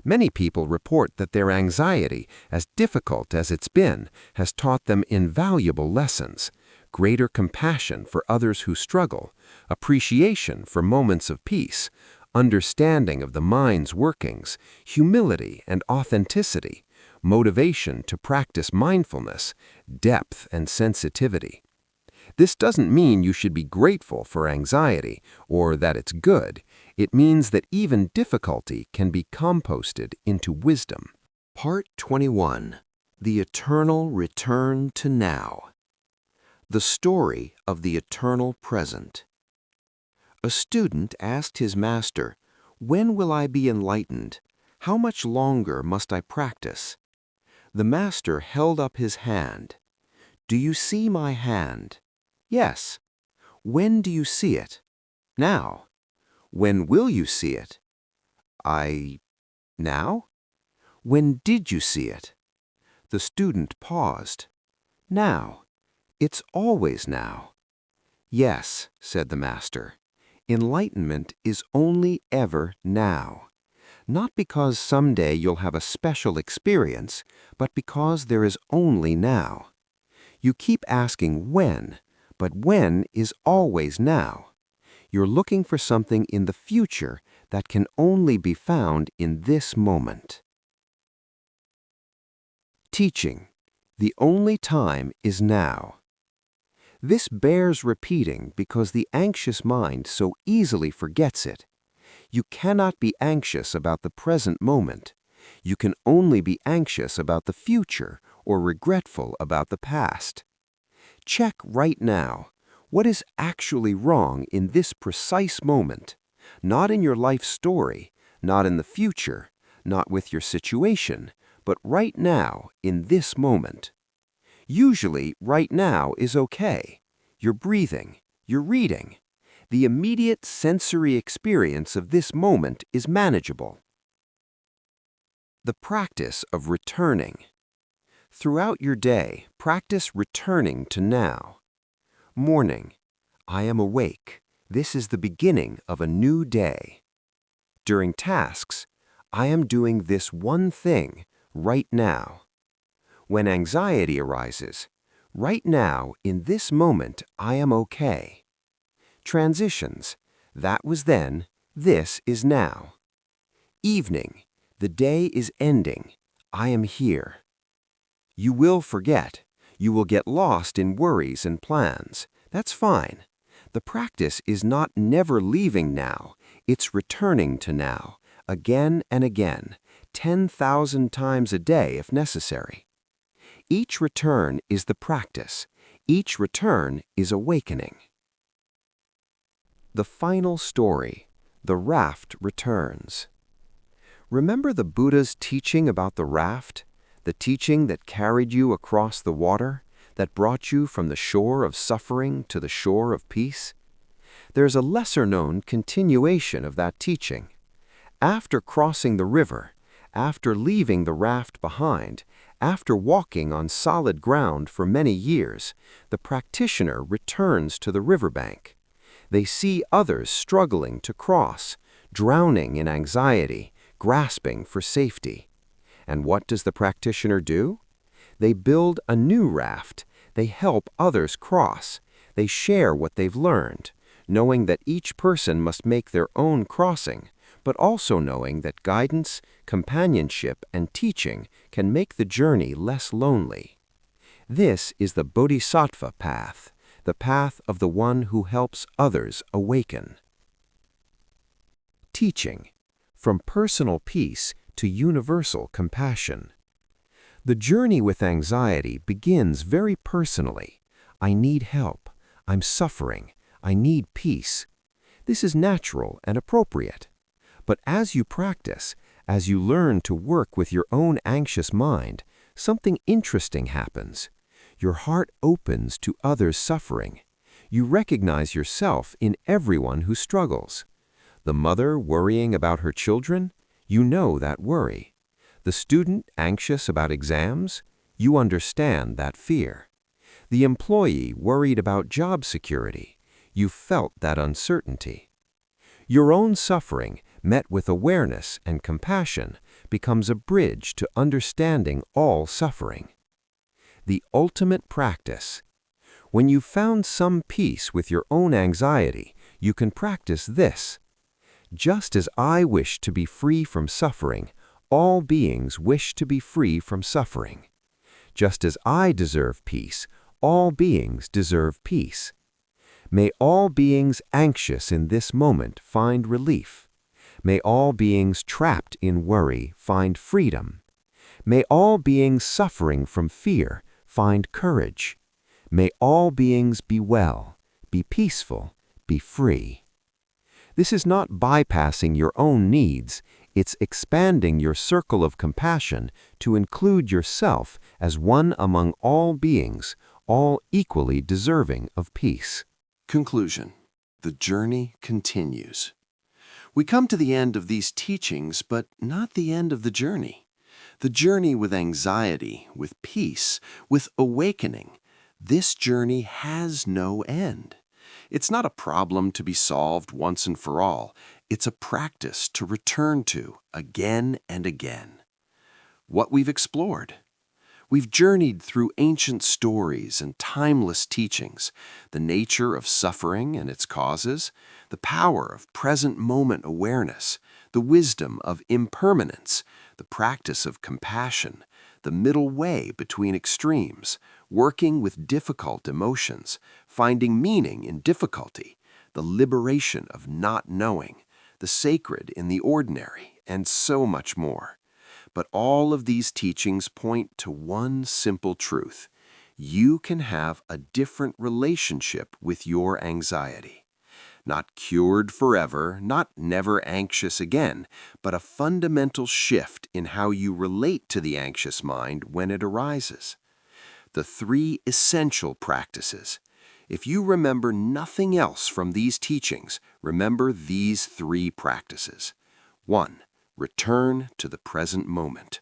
Many people report that their anxiety, as difficult as it's been, has taught them invaluable lessons. Greater compassion for others who struggle, appreciation for moments of peace, understanding of the mind's workings, humility and authenticity, motivation to practice mindfulness, depth and sensitivity. This doesn't mean you should be grateful for anxiety or that it's good. It means that even difficulty can be composted into wisdom. Part 21. The Eternal Return to Now. The Story of the Eternal Present. A student asked his master, "When will I be enlightened? How much longer must I practice?" The master held up his hand. "Do you see my hand?" "Yes." "When do you see it?" "Now." "When will you see it?" Now?" "When did you see it?" The student paused. "Now. It's always now." "Yes," said the master. Enlightenment is only ever now. Not because someday you'll have a special experience, but because there is only now. You keep asking when, but when is always now. You're looking for something in the future that can only be found in this moment. Teaching. The only time is now. This bears repeating because the anxious mind so easily forgets it. You cannot be anxious about the present moment. You can only be anxious about the future or regretful about the past. Check right now. What is actually wrong in this precise moment? Not in your life story, not in the future, not with your situation, but right now, in this moment. Usually, right now is okay. You're breathing, you're reading. The immediate sensory experience of this moment is manageable. The practice of returning. Throughout your day, practice returning to now. Morning. I am awake. This is the beginning of a new day. During tasks, I am doing this one thing right now. When anxiety arises, right now, in this moment, I am okay. Transitions. That was then, this is now. Evening. The day is ending. I am here. You will forget. You will get lost in worries and plans. That's fine. The practice is not never leaving now. It's returning to now, again and again, 10,000 times a day if necessary. Each return is the practice. Each return is awakening. The final story. The raft returns. Remember the Buddha's teaching about the raft? The teaching that carried you across the water, that brought you from the shore of suffering to the shore of peace? There's a lesser-known continuation of that teaching. After crossing the river, after leaving the raft behind, after walking on solid ground for many years, the practitioner returns to the riverbank. They see others struggling to cross, drowning in anxiety, grasping for safety. And what does the practitioner do? They build a new raft. They help others cross. They share what they've learned, knowing that each person must make their own crossing, but also knowing that guidance, companionship, and teaching can make the journey less lonely. This is the Bodhisattva path, the path of the one who helps others awaken. Teaching. From personal peace to universal compassion. The journey with anxiety begins very personally. I need help. I'm suffering. I need peace. This is natural and appropriate. But as you practice, as you learn to work with your own anxious mind, something interesting happens. Your heart opens to others' suffering. You recognize yourself in everyone who struggles. The mother worrying about her children? You know that worry. The student anxious about exams? You understand that fear. The employee worried about job security? You felt that uncertainty. Your own suffering, met with awareness and compassion, becomes a bridge to understanding all suffering. The ultimate practice. When you've found some peace with your own anxiety, you can practice this. Just as I wish to be free from suffering, all beings wish to be free from suffering. Just as I deserve peace, all beings deserve peace. May all beings anxious in this moment find relief. May all beings trapped in worry find freedom. May all beings suffering from fear find courage. May all beings be well, be peaceful, be free. This is not bypassing your own needs, it's expanding your circle of compassion to include yourself as one among all beings, all equally deserving of peace. Conclusion. The journey continues. We come to the end of these teachings, but not the end of the journey. The journey with anxiety, with peace, with awakening. This journey has no end. It's not a problem to be solved once and for all. It's a practice to return to again and again. What we've explored. We've journeyed through ancient stories and timeless teachings, the nature of suffering and its causes, the power of present moment awareness, the wisdom of impermanence, the practice of compassion, the middle way between extremes, working with difficult emotions, finding meaning in difficulty, the liberation of not knowing, the sacred in the ordinary, and so much more. But all of these teachings point to one simple truth. You can have a different relationship with your anxiety. Not cured forever, not never anxious again, but a fundamental shift in how you relate to the anxious mind when it arises. The three essential practices. If you remember nothing else from these teachings, remember these three practices. 1. Return to the present moment.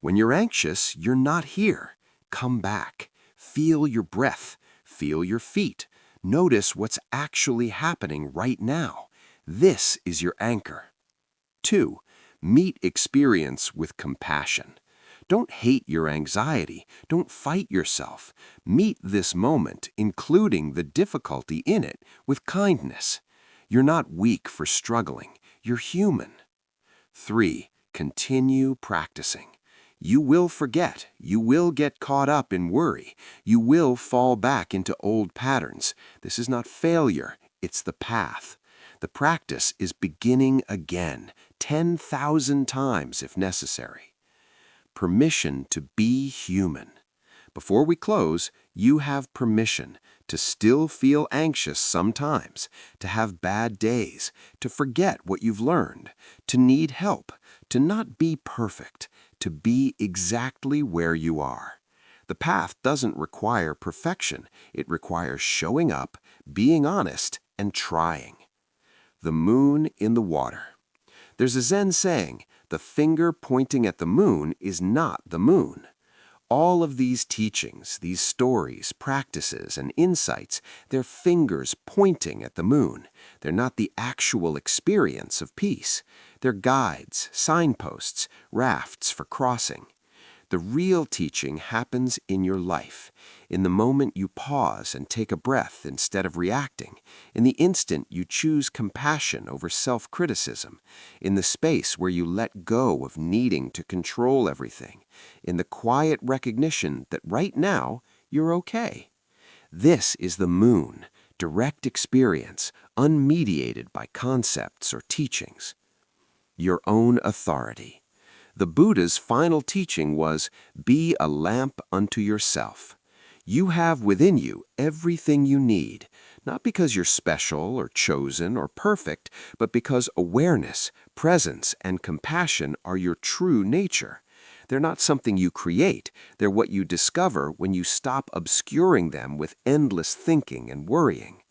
When you're anxious, you're not here. Come back. Feel your breath. Feel your feet. Notice what's actually happening right now. This is your anchor. 2. Meet experience with compassion. Don't hate your anxiety. Don't fight yourself. Meet this moment, including the difficulty in it, with kindness. You're not weak for struggling. You're human. 3. Continue practicing. You will forget. You will get caught up in worry. You will fall back into old patterns. This is not failure. It's the path. The practice is beginning again, 10,000 times if necessary. Permission to be human. Before we close, you have permission to still feel anxious sometimes, to have bad days, to forget what you've learned, to need help, to not be perfect, to be exactly where you are. The path doesn't require perfection. It requires showing up, being honest, and trying. The moon in the water. There's a Zen saying, the finger pointing at the moon is not the moon. All of these teachings, these stories, practices, and insights, they're fingers pointing at the moon. They're not the actual experience of peace. They're guides, signposts, rafts for crossing. The real teaching happens in your life, in the moment you pause and take a breath instead of reacting, in the instant you choose compassion over self-criticism, in the space where you let go of needing to control everything, in the quiet recognition that right now you're okay. This is the moon, direct experience, unmediated by concepts or teachings. Your own authority. The Buddha's final teaching was, be a lamp unto yourself. You have within you everything you need, not because you're special or chosen or perfect, but because awareness, presence, and compassion are your true nature. They're not something you create. They're what you discover when you stop obscuring them with endless thinking and worrying.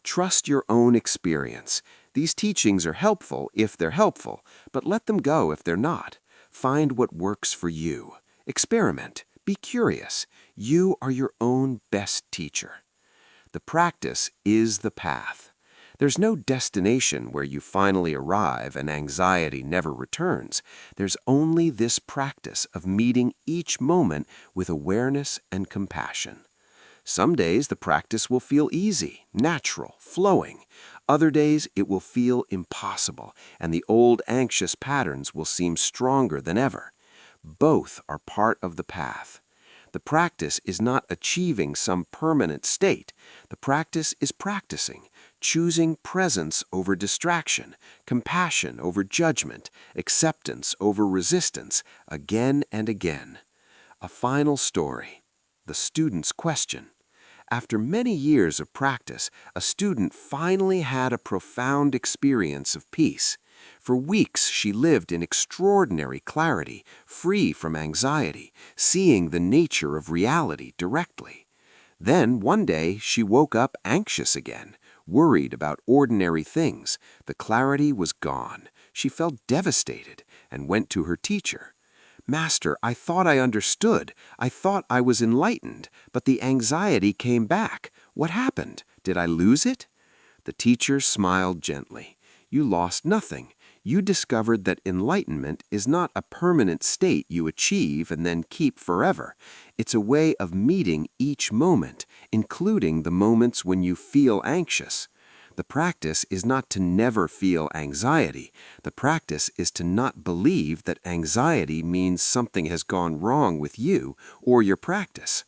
Trust your own experience. These teachings are helpful if they're helpful, but let them go if they're not. Find what works for you. Experiment. Be curious. You are your own best teacher. The practice is the path. There's no destination where you finally arrive and anxiety never returns. There's only this practice of meeting each moment with awareness and compassion. Some days the practice will feel easy, natural, flowing. Other days it will feel impossible, and the old anxious patterns will seem stronger than ever. Both are part of the path. The practice is not achieving some permanent state. The practice is practicing, choosing presence over distraction, compassion over judgment, acceptance over resistance, again and again. A final story. The student's question. After many years of practice, a student finally had a profound experience of peace. For weeks she lived in extraordinary clarity, free from anxiety, seeing the nature of reality directly. Then one day she woke up anxious again, worried about ordinary things. The clarity was gone. She felt devastated and went to her teacher. Master, I thought I understood. I thought I was enlightened, but the anxiety came back. What happened? Did I lose it? The teacher smiled gently. You lost nothing. You discovered that enlightenment is not a permanent state you achieve and then keep forever. It's a way of meeting each moment, including the moments when you feel anxious. The practice is not to never feel anxiety. The practice is to not believe that anxiety means something has gone wrong with you or your practice.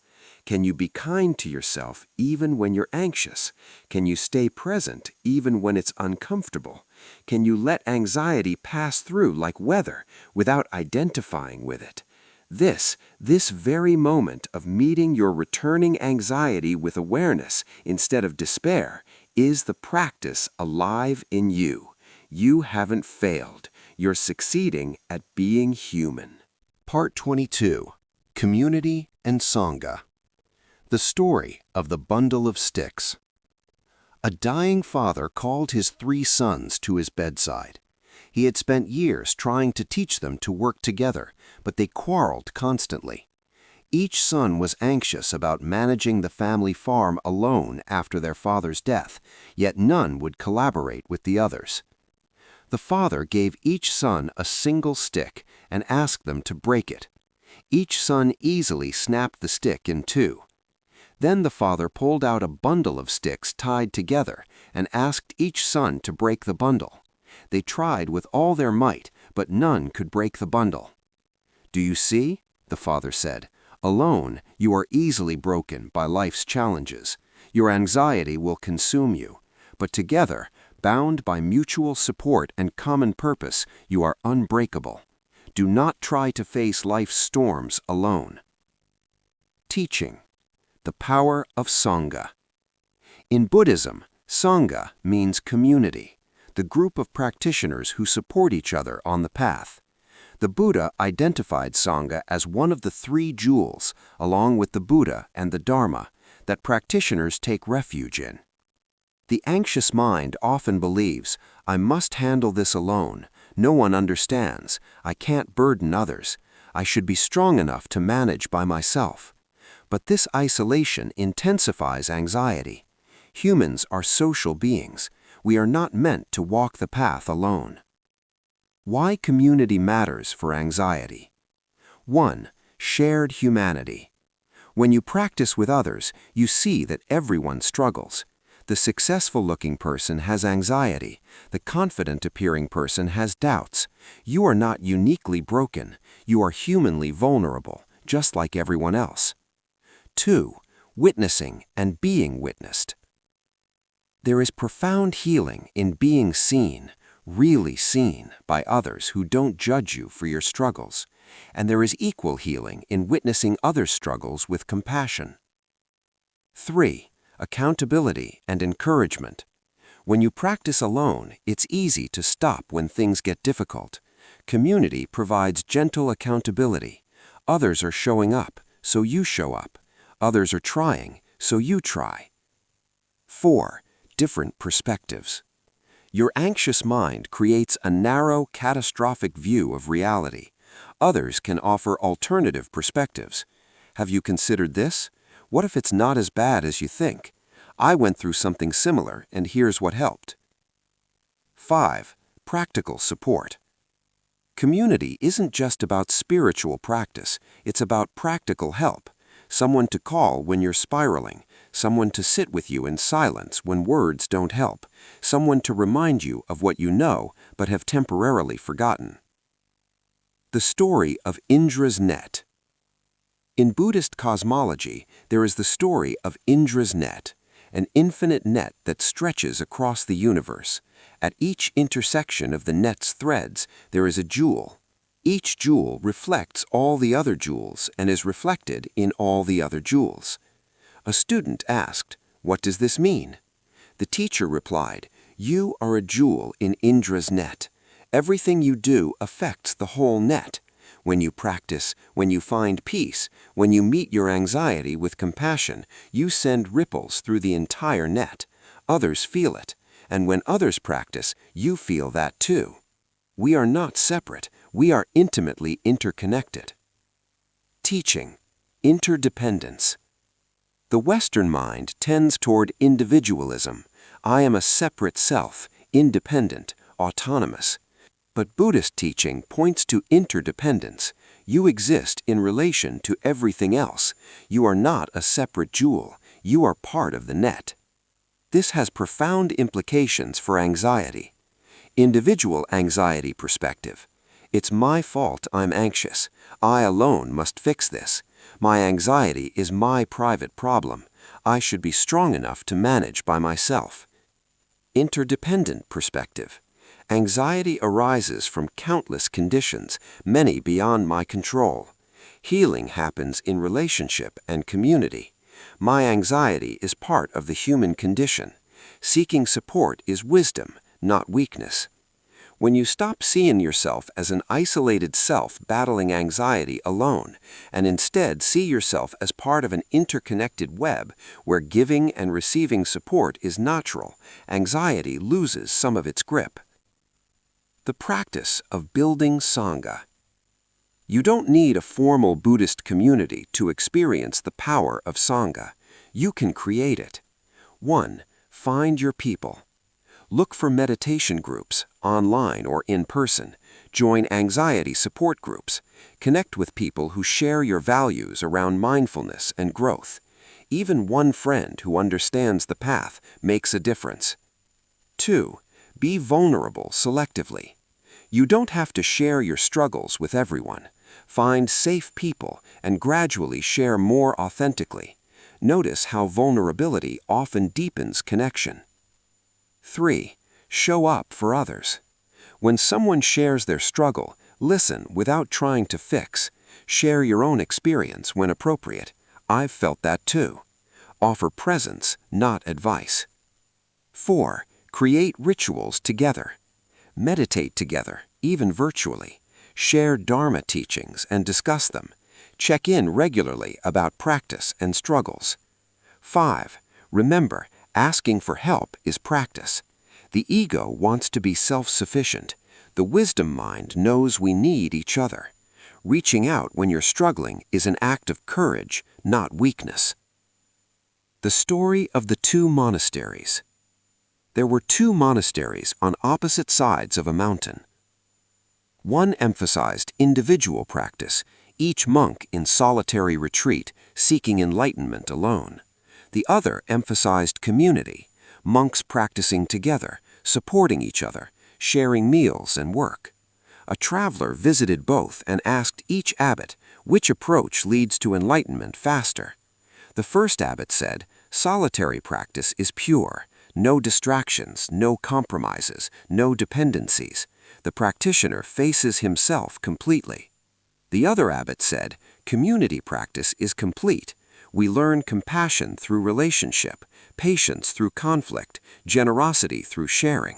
Can you be kind to yourself even when you're anxious? Can you stay present even when it's uncomfortable? Can you let anxiety pass through like weather without identifying with it? This very moment of meeting your returning anxiety with awareness instead of despair is the practice alive in you. You haven't failed. You're succeeding at being human. Part 22. Community and Sangha. The story of the bundle of sticks. A dying father called his 3 sons to his bedside. He had spent years trying to teach them to work together, but they quarreled constantly. Each son was anxious about managing the family farm alone after their father's death, yet none would collaborate with the others. The father gave each son a single stick and asked them to break it. Each son easily snapped the stick in 2. Then the father pulled out a bundle of sticks tied together and asked each son to break the bundle. They tried with all their might, but none could break the bundle. "Do you see?" the father said. "Alone, you are easily broken by life's challenges. Your anxiety will consume you. But together, bound by mutual support and common purpose, you are unbreakable. Do not try to face life's storms alone." Teaching. The power of Sangha. In Buddhism, Sangha means community, the group of practitioners who support each other on the path. The Buddha identified Sangha as one of the 3 jewels, along with the Buddha and the Dharma, that practitioners take refuge in. The anxious mind often believes, "I must handle this alone. No one understands. I can't burden others. I should be strong enough to manage by myself." But this isolation intensifies anxiety. Humans are social beings. We are not meant to walk the path alone. Why community matters for anxiety. 1. Shared humanity. When you practice with others, you see that everyone struggles. The successful-looking person has anxiety. The confident-appearing person has doubts. You are not uniquely broken. You are humanly vulnerable, just like everyone else. 2. Witnessing and being witnessed. There is profound healing in being seen, really seen, by others who don't judge you for your struggles, and there is equal healing in witnessing others' struggles with compassion. 3. Accountability and encouragement. When you practice alone, it's easy to stop when things get difficult. Community provides gentle accountability. Others are showing up, so you show up. Others are trying, so you try. 4. Different perspectives. Your anxious mind creates a narrow, catastrophic view of reality. Others can offer alternative perspectives. Have you considered this? What if it's not as bad as you think? I went through something similar, and here's what helped. 5. Practical support. Community isn't just about spiritual practice, it's about practical help. Someone to call when you're spiraling, someone to sit with you in silence when words don't help, someone to remind you of what you know but have temporarily forgotten. The story of Indra's net. In Buddhist cosmology, there is the story of Indra's net, an infinite net that stretches across the universe. At each intersection of the net's threads, there is a jewel. Each jewel reflects all the other jewels and is reflected in all the other jewels. A student asked, "What does this mean?" The teacher replied, "You are a jewel in Indra's net. Everything you do affects the whole net. When you practice, when you find peace, when you meet your anxiety with compassion, you send ripples through the entire net. Others feel it, and when others practice, you feel that too. We are not separate. We are intimately interconnected." Teaching. Interdependence. The Western mind tends toward individualism. I am a separate self, independent, autonomous. But Buddhist teaching points to interdependence. You exist in relation to everything else. You are not a separate jewel. You are part of the net. This has profound implications for anxiety. Individual anxiety perspective. It's my fault I'm anxious. I alone must fix this. My anxiety is my private problem. I should be strong enough to manage by myself. Interdependent perspective. Anxiety arises from countless conditions, many beyond my control. Healing happens in relationship and community. My anxiety is part of the human condition. Seeking support is wisdom, not weakness. When you stop seeing yourself as an isolated self battling anxiety alone, and instead see yourself as part of an interconnected web where giving and receiving support is natural, anxiety loses some of its grip. The practice of building Sangha. You don't need a formal Buddhist community to experience the power of Sangha. You can create it. 1. Find your people. Look for meditation groups, online or in person. Join anxiety support groups. Connect with people who share your values around mindfulness and growth. Even one friend who understands the path makes a difference. 2. Be vulnerable selectively. You don't have to share your struggles with everyone. Find safe people and gradually share more authentically. Notice how vulnerability often deepens connection. 3. Show up for others. When someone shares their struggle, listen without trying to fix. Share your own experience when appropriate. I've felt that too. Offer presence, not advice. 4. Create rituals together. Meditate together, even virtually. Share Dharma teachings and discuss them. Check in regularly about practice and struggles. 5. Remember, asking for help is practice. The ego wants to be self-sufficient. The wisdom mind knows we need each other. Reaching out when you're struggling is an act of courage, not weakness. The story of the 2 monasteries. There were 2 monasteries on opposite sides of a mountain. One emphasized individual practice, each monk in solitary retreat, seeking enlightenment alone. The other emphasized community, monks practicing together, supporting each other, sharing meals and work. A traveler visited both and asked each abbot which approach leads to enlightenment faster. The first abbot said, solitary practice is pure, no distractions, no compromises, no dependencies. The practitioner faces himself completely. The other abbot said, community practice is complete. We learn compassion through relationship, patience through conflict, generosity through sharing.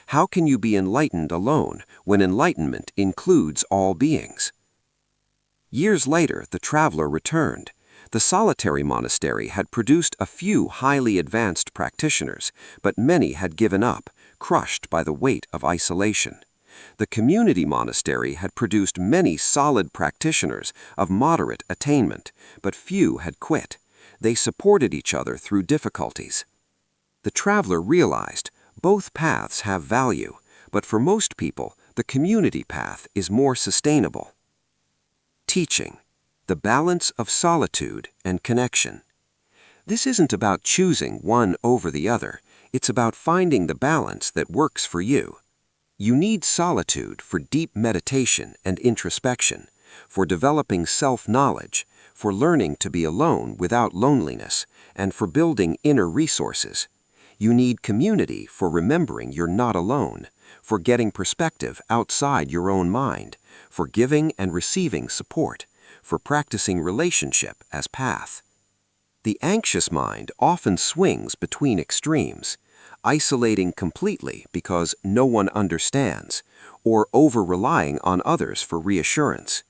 How can you be enlightened alone when enlightenment includes all beings? Years later, the traveler returned. The solitary monastery had produced a few highly advanced practitioners, but many had given up, crushed by the weight of isolation. The community monastery had produced many solid practitioners of moderate attainment, but few had quit. They supported each other through difficulties. The traveler realized both paths have value, but for most people, the community path is more sustainable. Teaching. The balance of solitude and connection. This isn't about choosing one over the other. It's about finding the balance that works for you. You need solitude for deep meditation and introspection, for developing self-knowledge, for learning to be alone without loneliness, and for building inner resources. You need community for remembering you're not alone, for getting perspective outside your own mind, for giving and receiving support, for practicing relationship as path. The anxious mind often swings between extremes, isolating completely because no one understands, or over-relying on others for reassurance.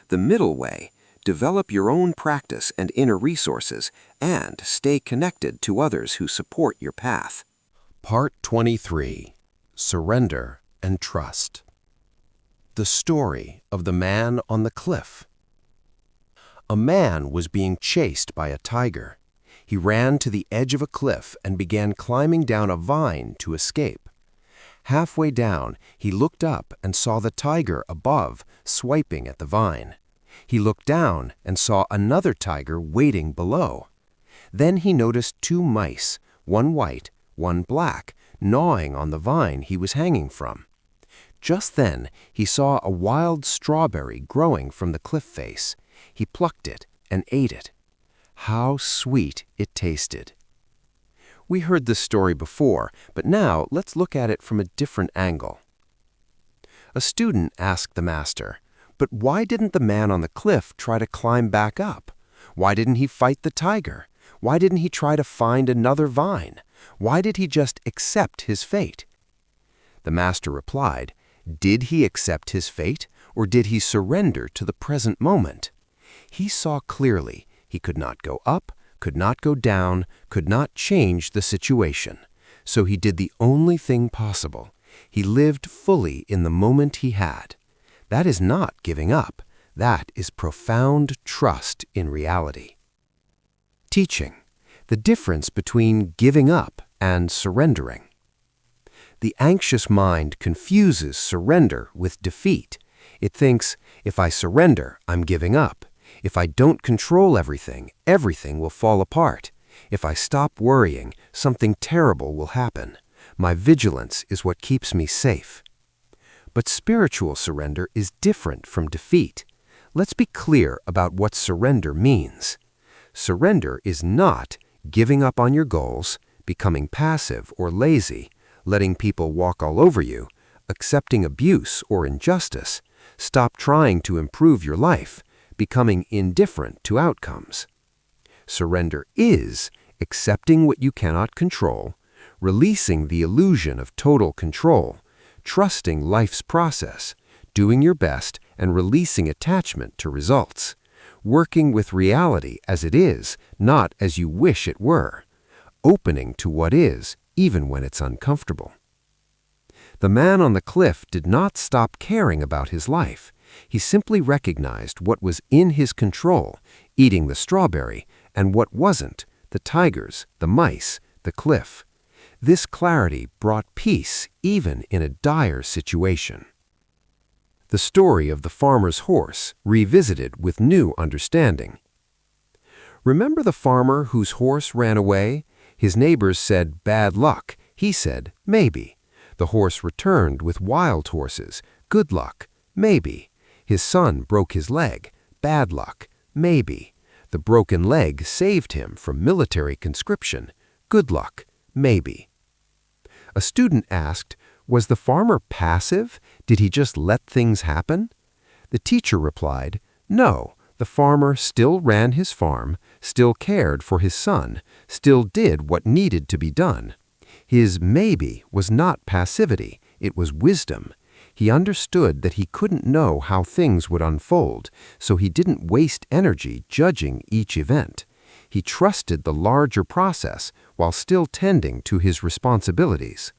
The middle way, develop your own practice and inner resources, and stay connected to others who support your path. Part 23. Surrender and Trust. The story of the man on the cliff. A man was being chased by a tiger. He ran to the edge of a cliff and began climbing down a vine to escape. Halfway down, he looked up and saw the tiger above, swiping at the vine. He looked down and saw another tiger waiting below. Then he noticed 2 mice, one white, one black, gnawing on the vine he was hanging from. Just then, he saw a wild strawberry growing from the cliff face. He plucked it and ate it. How sweet it tasted. We heard this story before, but now let's look at it from a different angle. A student asked the master, "But why didn't the man on the cliff try to climb back up? Why didn't he fight the tiger? Why didn't he try to find another vine? Why did he just accept his fate?" The master replied, "Did he accept his fate, or did he surrender to the present moment?" He saw clearly he could not go up, could not go down, could not change the situation. So he did the only thing possible. He lived fully in the moment he had. That is not giving up. That is profound trust in reality. Teaching: the difference between giving up and surrendering. The anxious mind confuses surrender with defeat. It thinks, if I surrender, I'm giving up. If I don't control everything, everything will fall apart. If I stop worrying, something terrible will happen. My vigilance is what keeps me safe. But spiritual surrender is different from defeat. Let's be clear about what surrender means. Surrender is not giving up on your goals, becoming passive or lazy, letting people walk all over you, accepting abuse or injustice, stop trying to improve your life, becoming indifferent to outcomes. Surrender is accepting what you cannot control, releasing the illusion of total control, trusting life's process, doing your best and releasing attachment to results, working with reality as it is, not as you wish it were, opening to what is, even when it's uncomfortable. The man on the cliff did not stop caring about his life. He simply recognized what was in his control, eating the strawberry, and what wasn't, the tigers, the mice, the cliff. This clarity brought peace even in a dire situation. The story of the farmer's horse, revisited with new understanding. Remember the farmer whose horse ran away? His neighbors said, "Bad luck." He said, "Maybe." The horse returned with wild horses. "Good luck." "Maybe." His son broke his leg. "Bad luck." "Maybe." The broken leg saved him from military conscription. "Good luck." "Maybe." A student asked, "Was the farmer passive? Did he just let things happen?" The teacher replied, "No, the farmer still ran his farm, still cared for his son, still did what needed to be done. His maybe was not passivity, it was wisdom. He understood that he couldn't know how things would unfold, so he didn't waste energy judging each event. He trusted the larger process while still tending to his responsibilities."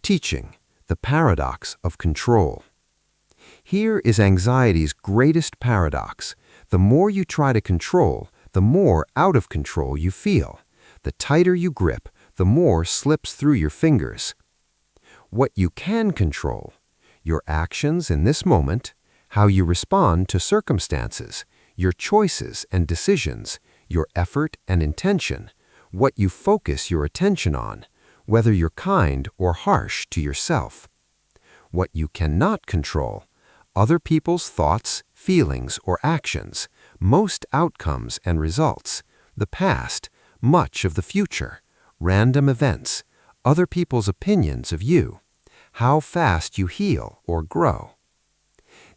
Teaching: the paradox of control. Here is anxiety's greatest paradox. The more you try to control, the more out of control you feel. The tighter you grip, the more slips through your fingers. What you can control: your actions in this moment, how you respond to circumstances, your choices and decisions, your effort and intention, what you focus your attention on, whether you're kind or harsh to yourself. What you cannot control: other people's thoughts, feelings, or actions, most outcomes and results, the past, much of the future, random events, other people's opinions of you, how fast you heal or grow.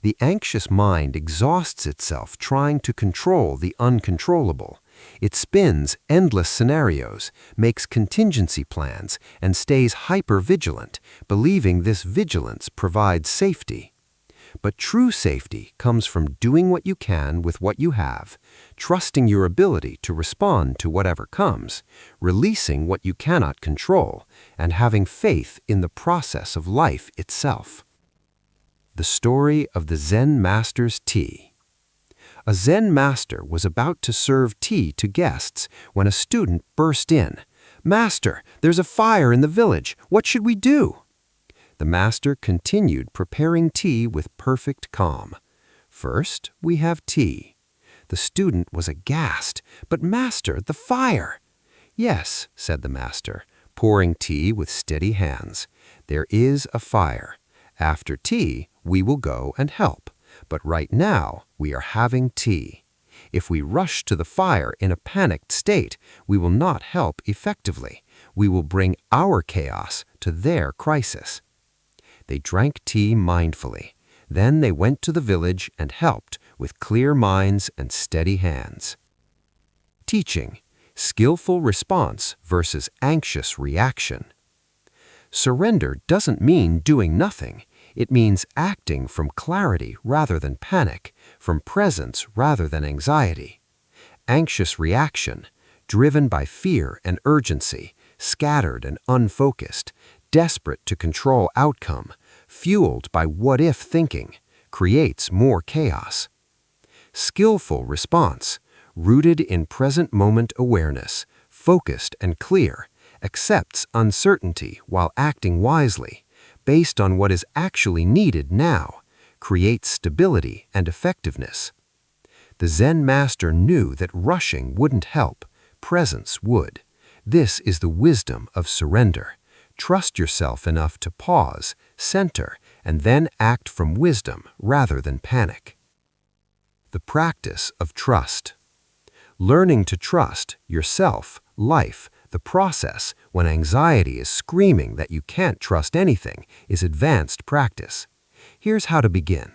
The anxious mind exhausts itself trying to control the uncontrollable. It spins endless scenarios, makes contingency plans, and stays hyper-vigilant, believing this vigilance provides safety. But true safety comes from doing what you can with what you have, trusting your ability to respond to whatever comes, releasing what you cannot control, and having faith in the process of life itself. The story of the Zen master's tea. A Zen master was about to serve tea to guests when a student burst in. "Master, there's a fire in the village. What should we do?" The master continued preparing tea with perfect calm. "First, we have tea." The student was aghast. "But master, the fire!" "Yes," said the master, pouring tea with steady hands. "There is a fire. After tea, we will go and help. But right now, we are having tea. If we rush to the fire in a panicked state, we will not help effectively. We will bring our chaos to their crisis. They drank tea mindfully. Then they went to the village and helped with clear minds and steady hands. Teaching: skillful response versus anxious reaction. Surrender doesn't mean doing nothing. It means acting from clarity rather than panic, from presence rather than anxiety. Anxious reaction, driven by fear and urgency, scattered and unfocused, desperate to control outcome, fueled by what-if thinking, creates more chaos. Skillful response, rooted in present moment awareness, focused and clear, accepts uncertainty while acting wisely, based on what is actually needed now, creates stability and effectiveness. The Zen master knew that rushing wouldn't help, presence would. This is the wisdom of surrender. Trust yourself enough to pause, center, and then act from wisdom rather than panic. The practice of trust. Learning to trust yourself, life, the process when anxiety is screaming that you can't trust anything is advanced practice. Here's how to begin.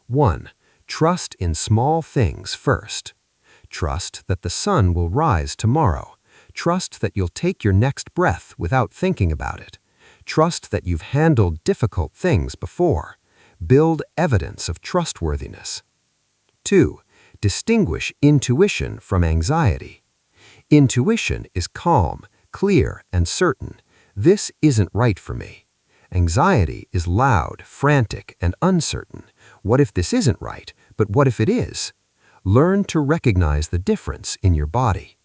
1. Trust in small things first. Trust that the sun will rise tomorrow. Trust that you'll take your next breath without thinking about it. Trust that you've handled difficult things before. Build evidence of trustworthiness. 2. Distinguish intuition from anxiety. Intuition is calm, clear, and certain. This isn't right for me. Anxiety is loud, frantic, and uncertain. What if this isn't right, but what if it is? Learn to recognize the difference in your body.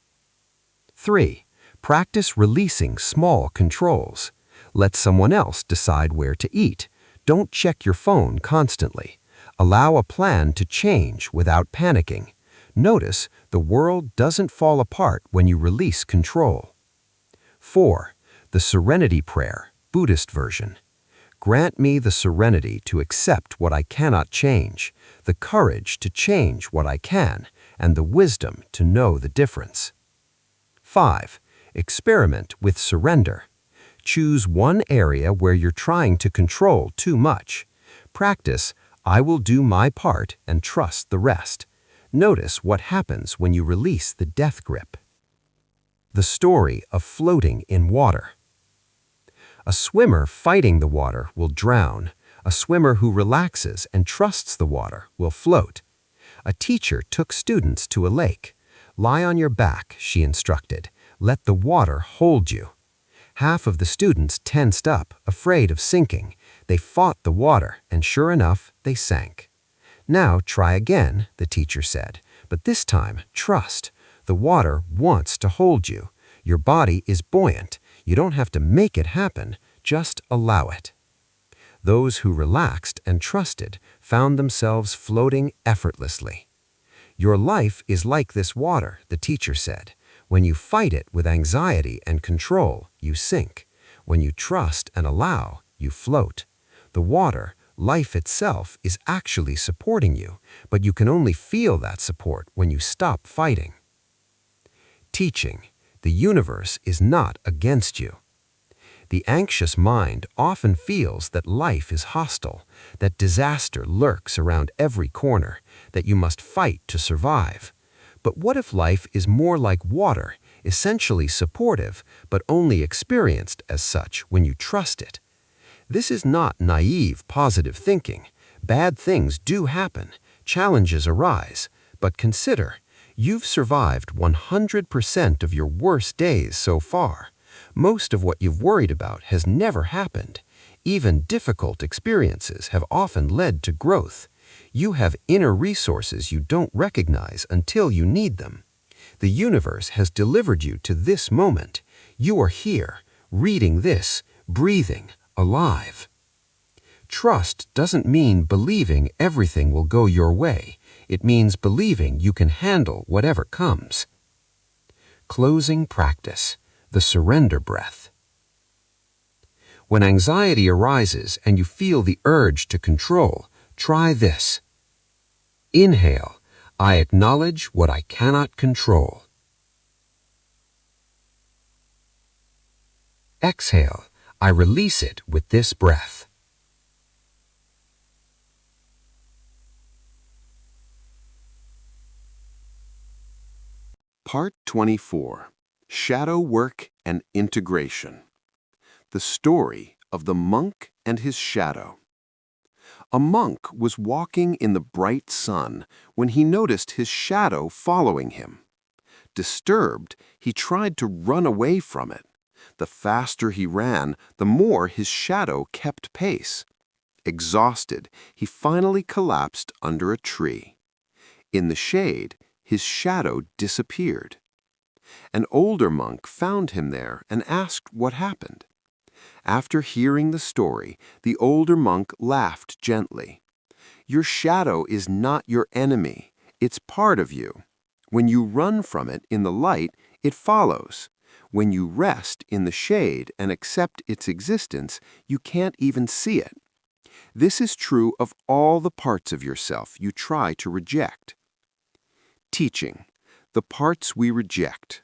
3. Practice releasing small controls. Let someone else decide where to eat. Don't check your phone constantly. Allow a plan to change without panicking. Notice the world doesn't fall apart when you release control. 4. The Serenity Prayer, Buddhist version. Grant me the serenity to accept what I cannot change, the courage to change what I can, and the wisdom to know the difference. 5. Experiment with surrender. Choose one area where you're trying to control too much. Practice, I will do my part and trust the rest. Notice what happens when you release the death grip. The story of floating in water. A swimmer fighting the water will drown. A swimmer who relaxes and trusts the water will float. A teacher took students to a lake. Lie on your back, she instructed. Let the water hold you. Half of the students tensed up, afraid of sinking. They fought the water, and sure enough, they sank. Now try again, the teacher said, but this time trust. The water wants to hold you. Your body is buoyant. You don't have to make it happen, just allow it. Those who relaxed and trusted found themselves floating effortlessly. Your life is like this water, the teacher said. When you fight it with anxiety and control, you sink. When you trust and allow, you float. The water, life itself, is actually supporting you, but you can only feel that support when you stop fighting. Teaching: the universe is not against you. The anxious mind often feels that life is hostile, that disaster lurks around every corner, that you must fight to survive. But what if life is more like water, essentially supportive, but only experienced as such when you trust it? This is not naive, positive thinking. Bad things do happen, challenges arise, but consider, you've survived 100% of your worst days so far. Most of what you've worried about has never happened. Even difficult experiences have often led to growth. You have inner resources you don't recognize until you need them. The universe has delivered you to this moment. You are here, reading this, breathing, alive. Trust doesn't mean believing everything will go your way. It means believing you can handle whatever comes. Closing practice: the surrender breath. When anxiety arises and you feel the urge to control, try this. Inhale, I acknowledge what I cannot control. Exhale. I release it with this breath. Part 24. Shadow Work and Integration. The story of the monk and his shadow. A monk was walking in the bright sun when he noticed his shadow following him. Disturbed, he tried to run away from it. The faster he ran, the more his shadow kept pace. Exhausted, he finally collapsed under a tree. In the shade, his shadow disappeared. An older monk found him there and asked what happened. After hearing the story, the older monk laughed gently. Your shadow is not your enemy. It's part of you. When you run from it in the light, it follows. When you rest in the shade and accept its existence, you can't even see it. This is true of all the parts of yourself you try to reject. Teaching. The parts we reject.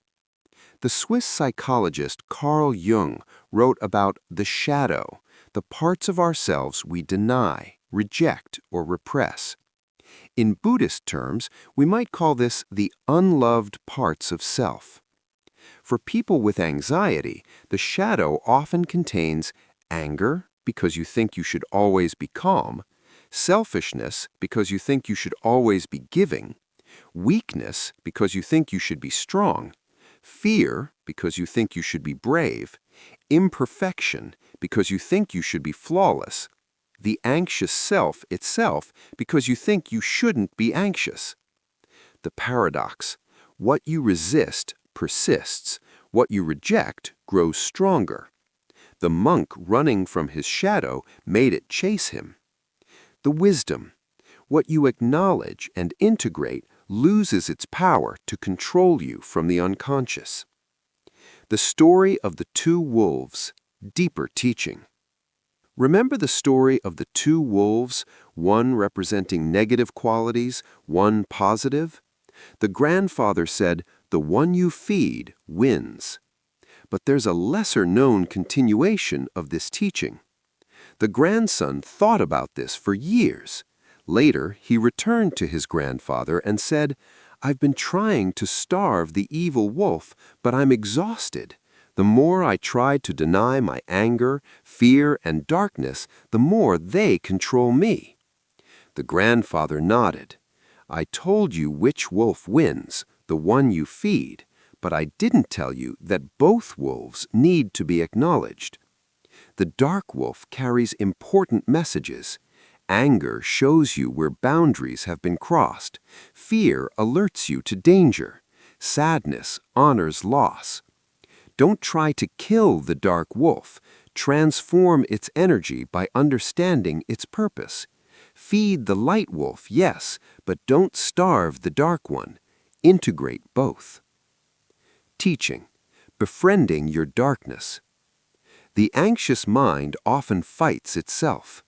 The Swiss psychologist Carl Jung wrote about the shadow, the parts of ourselves we deny, reject, or repress. In Buddhist terms, we might call this the unloved parts of self. For people with anxiety, the shadow often contains anger, because you think you should always be calm, selfishness, because you think you should always be giving, weakness, because you think you should be strong, fear, because you think you should be brave, imperfection, because you think you should be flawless, the anxious self itself, because you think you shouldn't be anxious. The paradox: what you resist persists, what you reject grows stronger. The monk running from his shadow made it chase him. The wisdom: what you acknowledge and integrate loses its power to control you from the unconscious. The story of the two wolves, deeper teaching. Remember the story of the two wolves, one representing negative qualities, one positive? The grandfather said, "The one you feed wins." But there's a lesser-known continuation of this teaching. The grandson thought about this for years. Later, he returned to his grandfather and said, "I've been trying to starve the evil wolf, but I'm exhausted. The more I try to deny my anger, fear, and darkness, the more they control me." The grandfather nodded. "I told you which wolf wins, the one you feed, but I didn't tell you that both wolves need to be acknowledged." The dark wolf carries important messages. Anger shows you where boundaries have been crossed. Fear alerts you to danger. Sadness honors loss. Don't try to kill the dark wolf. Transform its energy by understanding its purpose. Feed the light wolf, yes, but don't starve the dark one. Integrate both. Teaching. Befriending your darkness. The anxious mind often fights itself.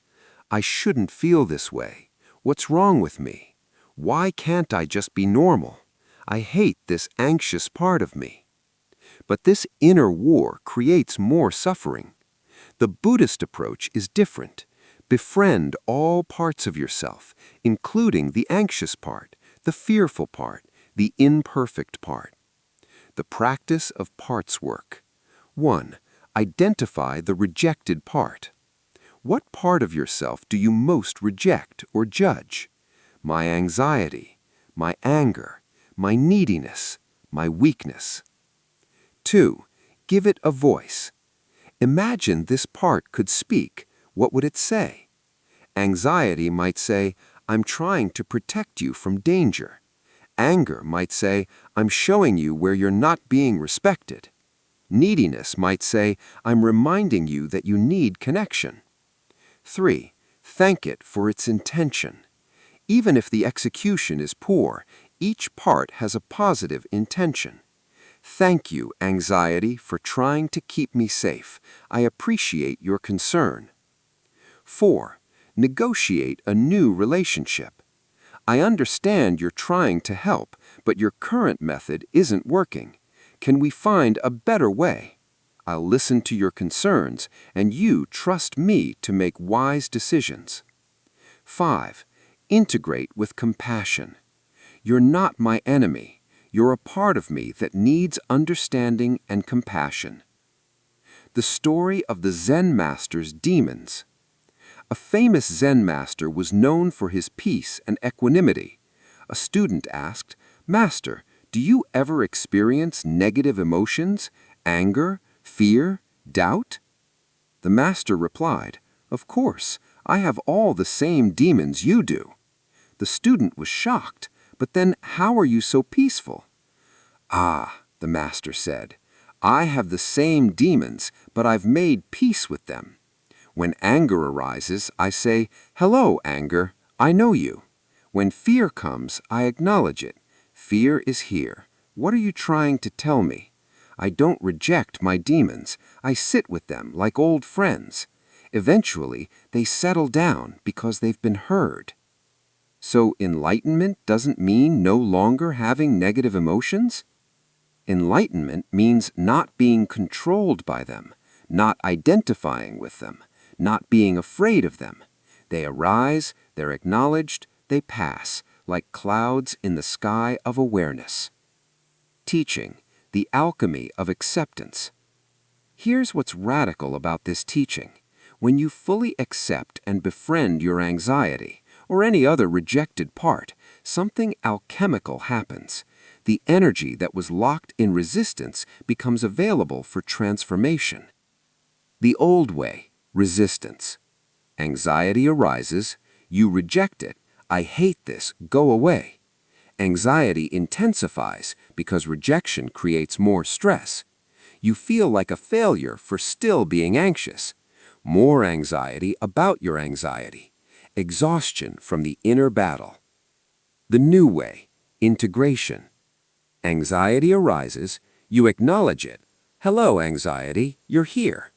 I shouldn't feel this way. What's wrong with me? Why can't I just be normal? I hate this anxious part of me. But this inner war creates more suffering. The Buddhist approach is different. Befriend all parts of yourself, including the anxious part, the fearful part, the imperfect part. The practice of parts work. 1. Identify the rejected part. What part of yourself do you most reject or judge? My anxiety, my anger, my neediness, my weakness. 2. Give it a voice. Imagine this part could speak. What would it say? Anxiety might say, "I'm trying to protect you from danger." Anger might say, "I'm showing you where you're not being respected." Neediness might say, "I'm reminding you that you need connection." 3. Thank it for its intention. Even if the execution is poor, each part has a positive intention. Thank you, anxiety, for trying to keep me safe. I appreciate your concern. 4. Negotiate a new relationship. I understand you're trying to help, but your current method isn't working. Can we find a better way? I'll listen to your concerns, and you trust me to make wise decisions. 5. Integrate with compassion. You're not my enemy. You're a part of me that needs understanding and compassion. The story of the Zen master's demons. A famous Zen master was known for his peace and equanimity. A student asked, "Master, do you ever experience negative emotions, anger, fear, doubt?" The master replied, "Of course, I have all the same demons you do." The student was shocked, "But then how are you so peaceful?" "Ah," the master said, "I have the same demons, but I've made peace with them. When anger arises, I say, 'Hello, anger, I know you.' When fear comes, I acknowledge it. 'Fear is here. What are you trying to tell me?' I don't reject my demons. I sit with them like old friends. Eventually, they settle down because they've been heard." So enlightenment doesn't mean no longer having negative emotions? Enlightenment means not being controlled by them, not identifying with them, not being afraid of them. They arise, they're acknowledged, they pass, like clouds in the sky of awareness. Teaching, the alchemy of acceptance. Here's what's radical about this teaching. When you fully accept and befriend your anxiety, or any other rejected part, something alchemical happens. The energy that was locked in resistance becomes available for transformation. The old way, resistance. Anxiety arises, you reject it, "I hate this, go away." Anxiety intensifies because rejection creates more stress. You feel like a failure for still being anxious. More anxiety about your anxiety. Exhaustion from the inner battle. The new way, integration. Anxiety arises, you acknowledge it. "Hello, anxiety, you're here."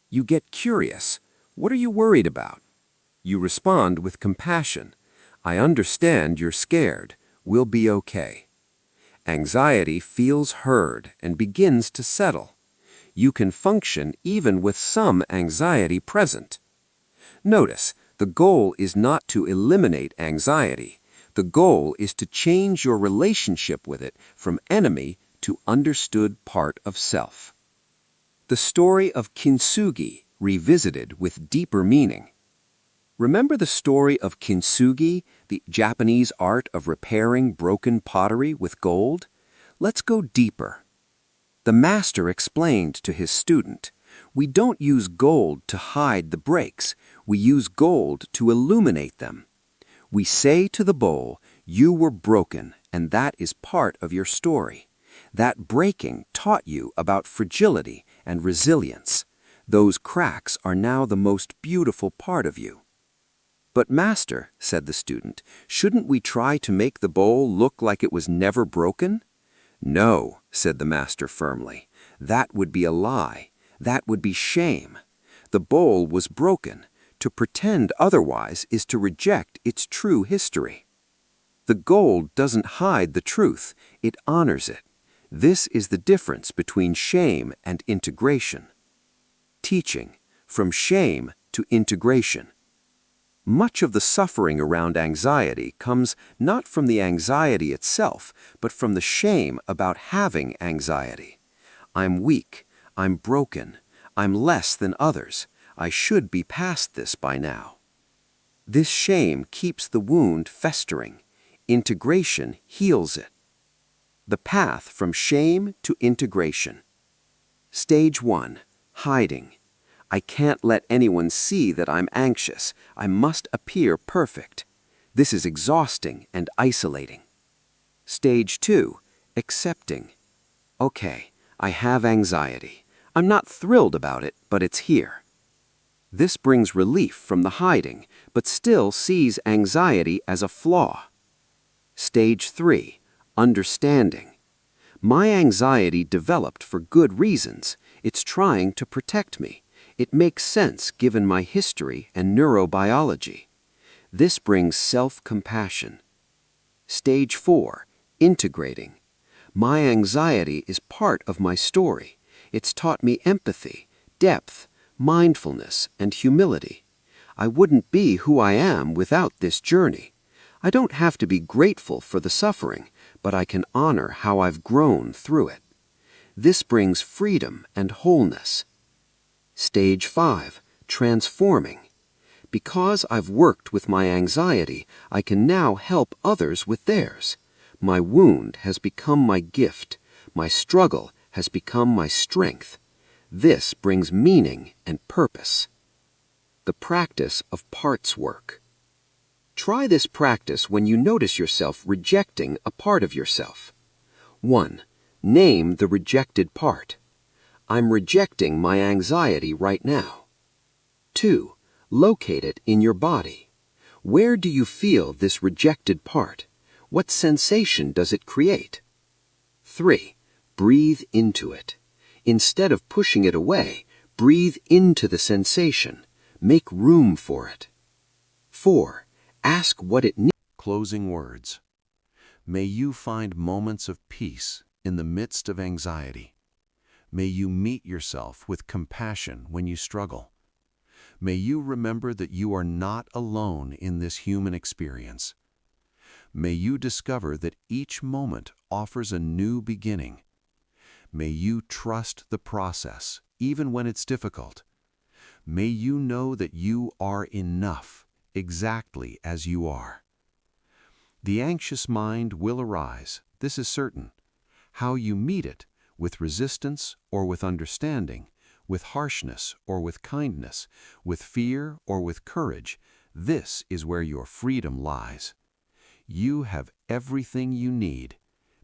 You get curious. What are you worried about? You respond with compassion. "I understand you're scared. We'll be okay." Anxiety feels heard and begins to settle. You can function even with some anxiety present. Notice, the goal is not to eliminate anxiety. The goal is to change your relationship with it from enemy to understood part of self. The story of Kintsugi revisited with deeper meaning. Remember the story of Kintsugi, the Japanese art of repairing broken pottery with gold? Let's go deeper. The master explained to his student, "We don't use gold to hide the breaks. We use gold to illuminate them. We say to the bowl, 'You were broken, and that is part of your story. That breaking taught you about fragility and resilience. Those cracks are now the most beautiful part of you.'" "But master," said the student, "shouldn't we try to make the bowl look like it was never broken?" "No," said the master firmly. "That would be a lie. That would be shame. The bowl was broken. To pretend otherwise is to reject its true history. The gold doesn't hide the truth, it honors it. This is the difference between shame and integration." Teaching, from shame to integration. Much of the suffering around anxiety comes not from the anxiety itself, but from the shame about having anxiety. "I'm weak, I'm broken, I'm less than others. I should be past this by now." This shame keeps the wound festering. Integration heals it. The path from shame to integration. Stage 1. Hiding. I can't let anyone see that I'm anxious. I must appear perfect. This is exhausting and isolating. Stage 2. Accepting. Okay, I have anxiety. I'm not thrilled about it, but it's here. This brings relief from the hiding, but still sees anxiety as a flaw. Stage 3. Understanding. My anxiety developed for good reasons. It's trying to protect me. It makes sense given my history and neurobiology. This brings self-compassion. Stage 4, integrating. My anxiety is part of my story. It's taught me empathy, depth, mindfulness, and humility. I wouldn't be who I am without this journey. I don't have to be grateful for the suffering, but I can honor how I've grown through it. This brings freedom and wholeness. Stage 5, transforming. Because I've worked with my anxiety, I can now help others with theirs. My wound has become my gift. My struggle has become my strength. This brings meaning and purpose. The practice of parts work. Try this practice when you notice yourself rejecting a part of yourself. 1. Name the rejected part. I'm rejecting my anxiety right now. 2. Locate it in your body. Where do you feel this rejected part? What sensation does it create? 3. Breathe into it. Instead of pushing it away, breathe into the sensation. Make room for it. 4. Ask what it needs. Closing words. May you find moments of peace in the midst of anxiety. May you meet yourself with compassion when you struggle. May you remember that you are not alone in this human experience. May you discover that each moment offers a new beginning. May you trust the process, even when it's difficult. May you know that you are enough, exactly as you are. The anxious mind will arise, this is certain. How you meet it, with resistance or with understanding, with harshness or with kindness, with fear or with courage, this is where your freedom lies. You have everything you need.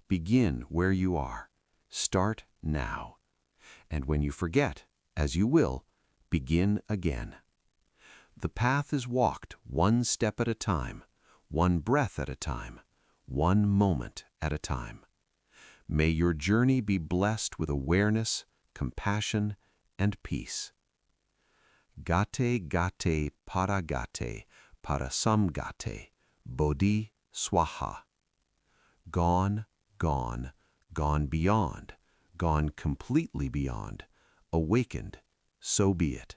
Begin where you are. Start now. And when you forget, as you will, begin again. The path is walked one step at a time, one breath at a time, one moment at a time. May your journey be blessed with awareness, compassion, and peace. Gate gate para samgate, bodhi swaha. Gone, gone, gone beyond, gone completely beyond, awakened, so be it.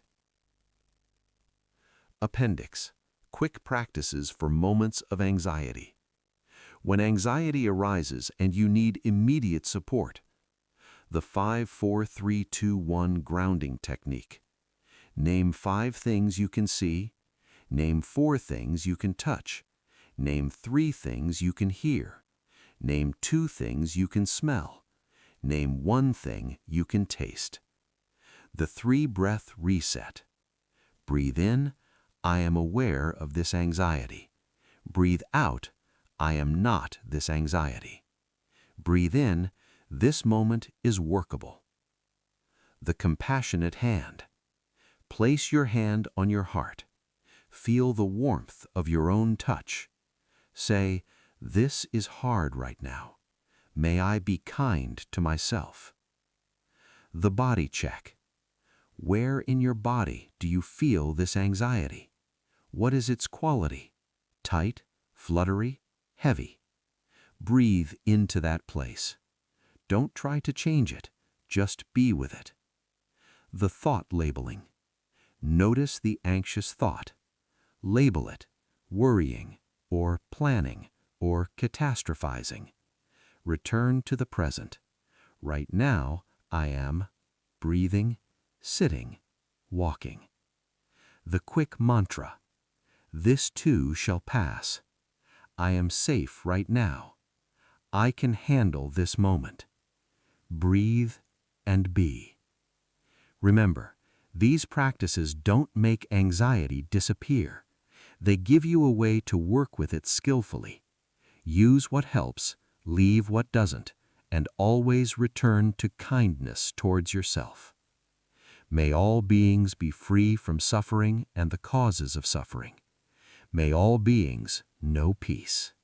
Appendix. Quick practices for moments of anxiety. When anxiety arises and you need immediate support. The 5-4-3-2-1 grounding technique. Name 5 things you can see. Name 4 things you can touch. Name 3 things you can hear. Name 2 things you can smell. Name 1 thing you can taste. The 3-breath reset. Breathe in, I am aware of this anxiety. Breathe out, I am not this anxiety. Breathe in, this moment is workable. The compassionate hand. Place your hand on your heart. Feel the warmth of your own touch. Say, this is hard right now. May I be kind to myself. The body check. Where in your body do you feel this anxiety? What is its quality? Tight, fluttery, heavy. Breathe into that place. Don't try to change it, just be with it. The thought labeling. Notice the anxious thought. Label it, worrying, or planning, or catastrophizing. Return to the present. Right now, I am breathing, sitting, walking. The quick mantra. This too shall pass. I am safe right now. I can handle this moment. Breathe and be. Remember, these practices don't make anxiety disappear. They give you a way to work with it skillfully. Use what helps, leave what doesn't, and always return to kindness towards yourself. May all beings be free from suffering and the causes of suffering. May all beings know peace.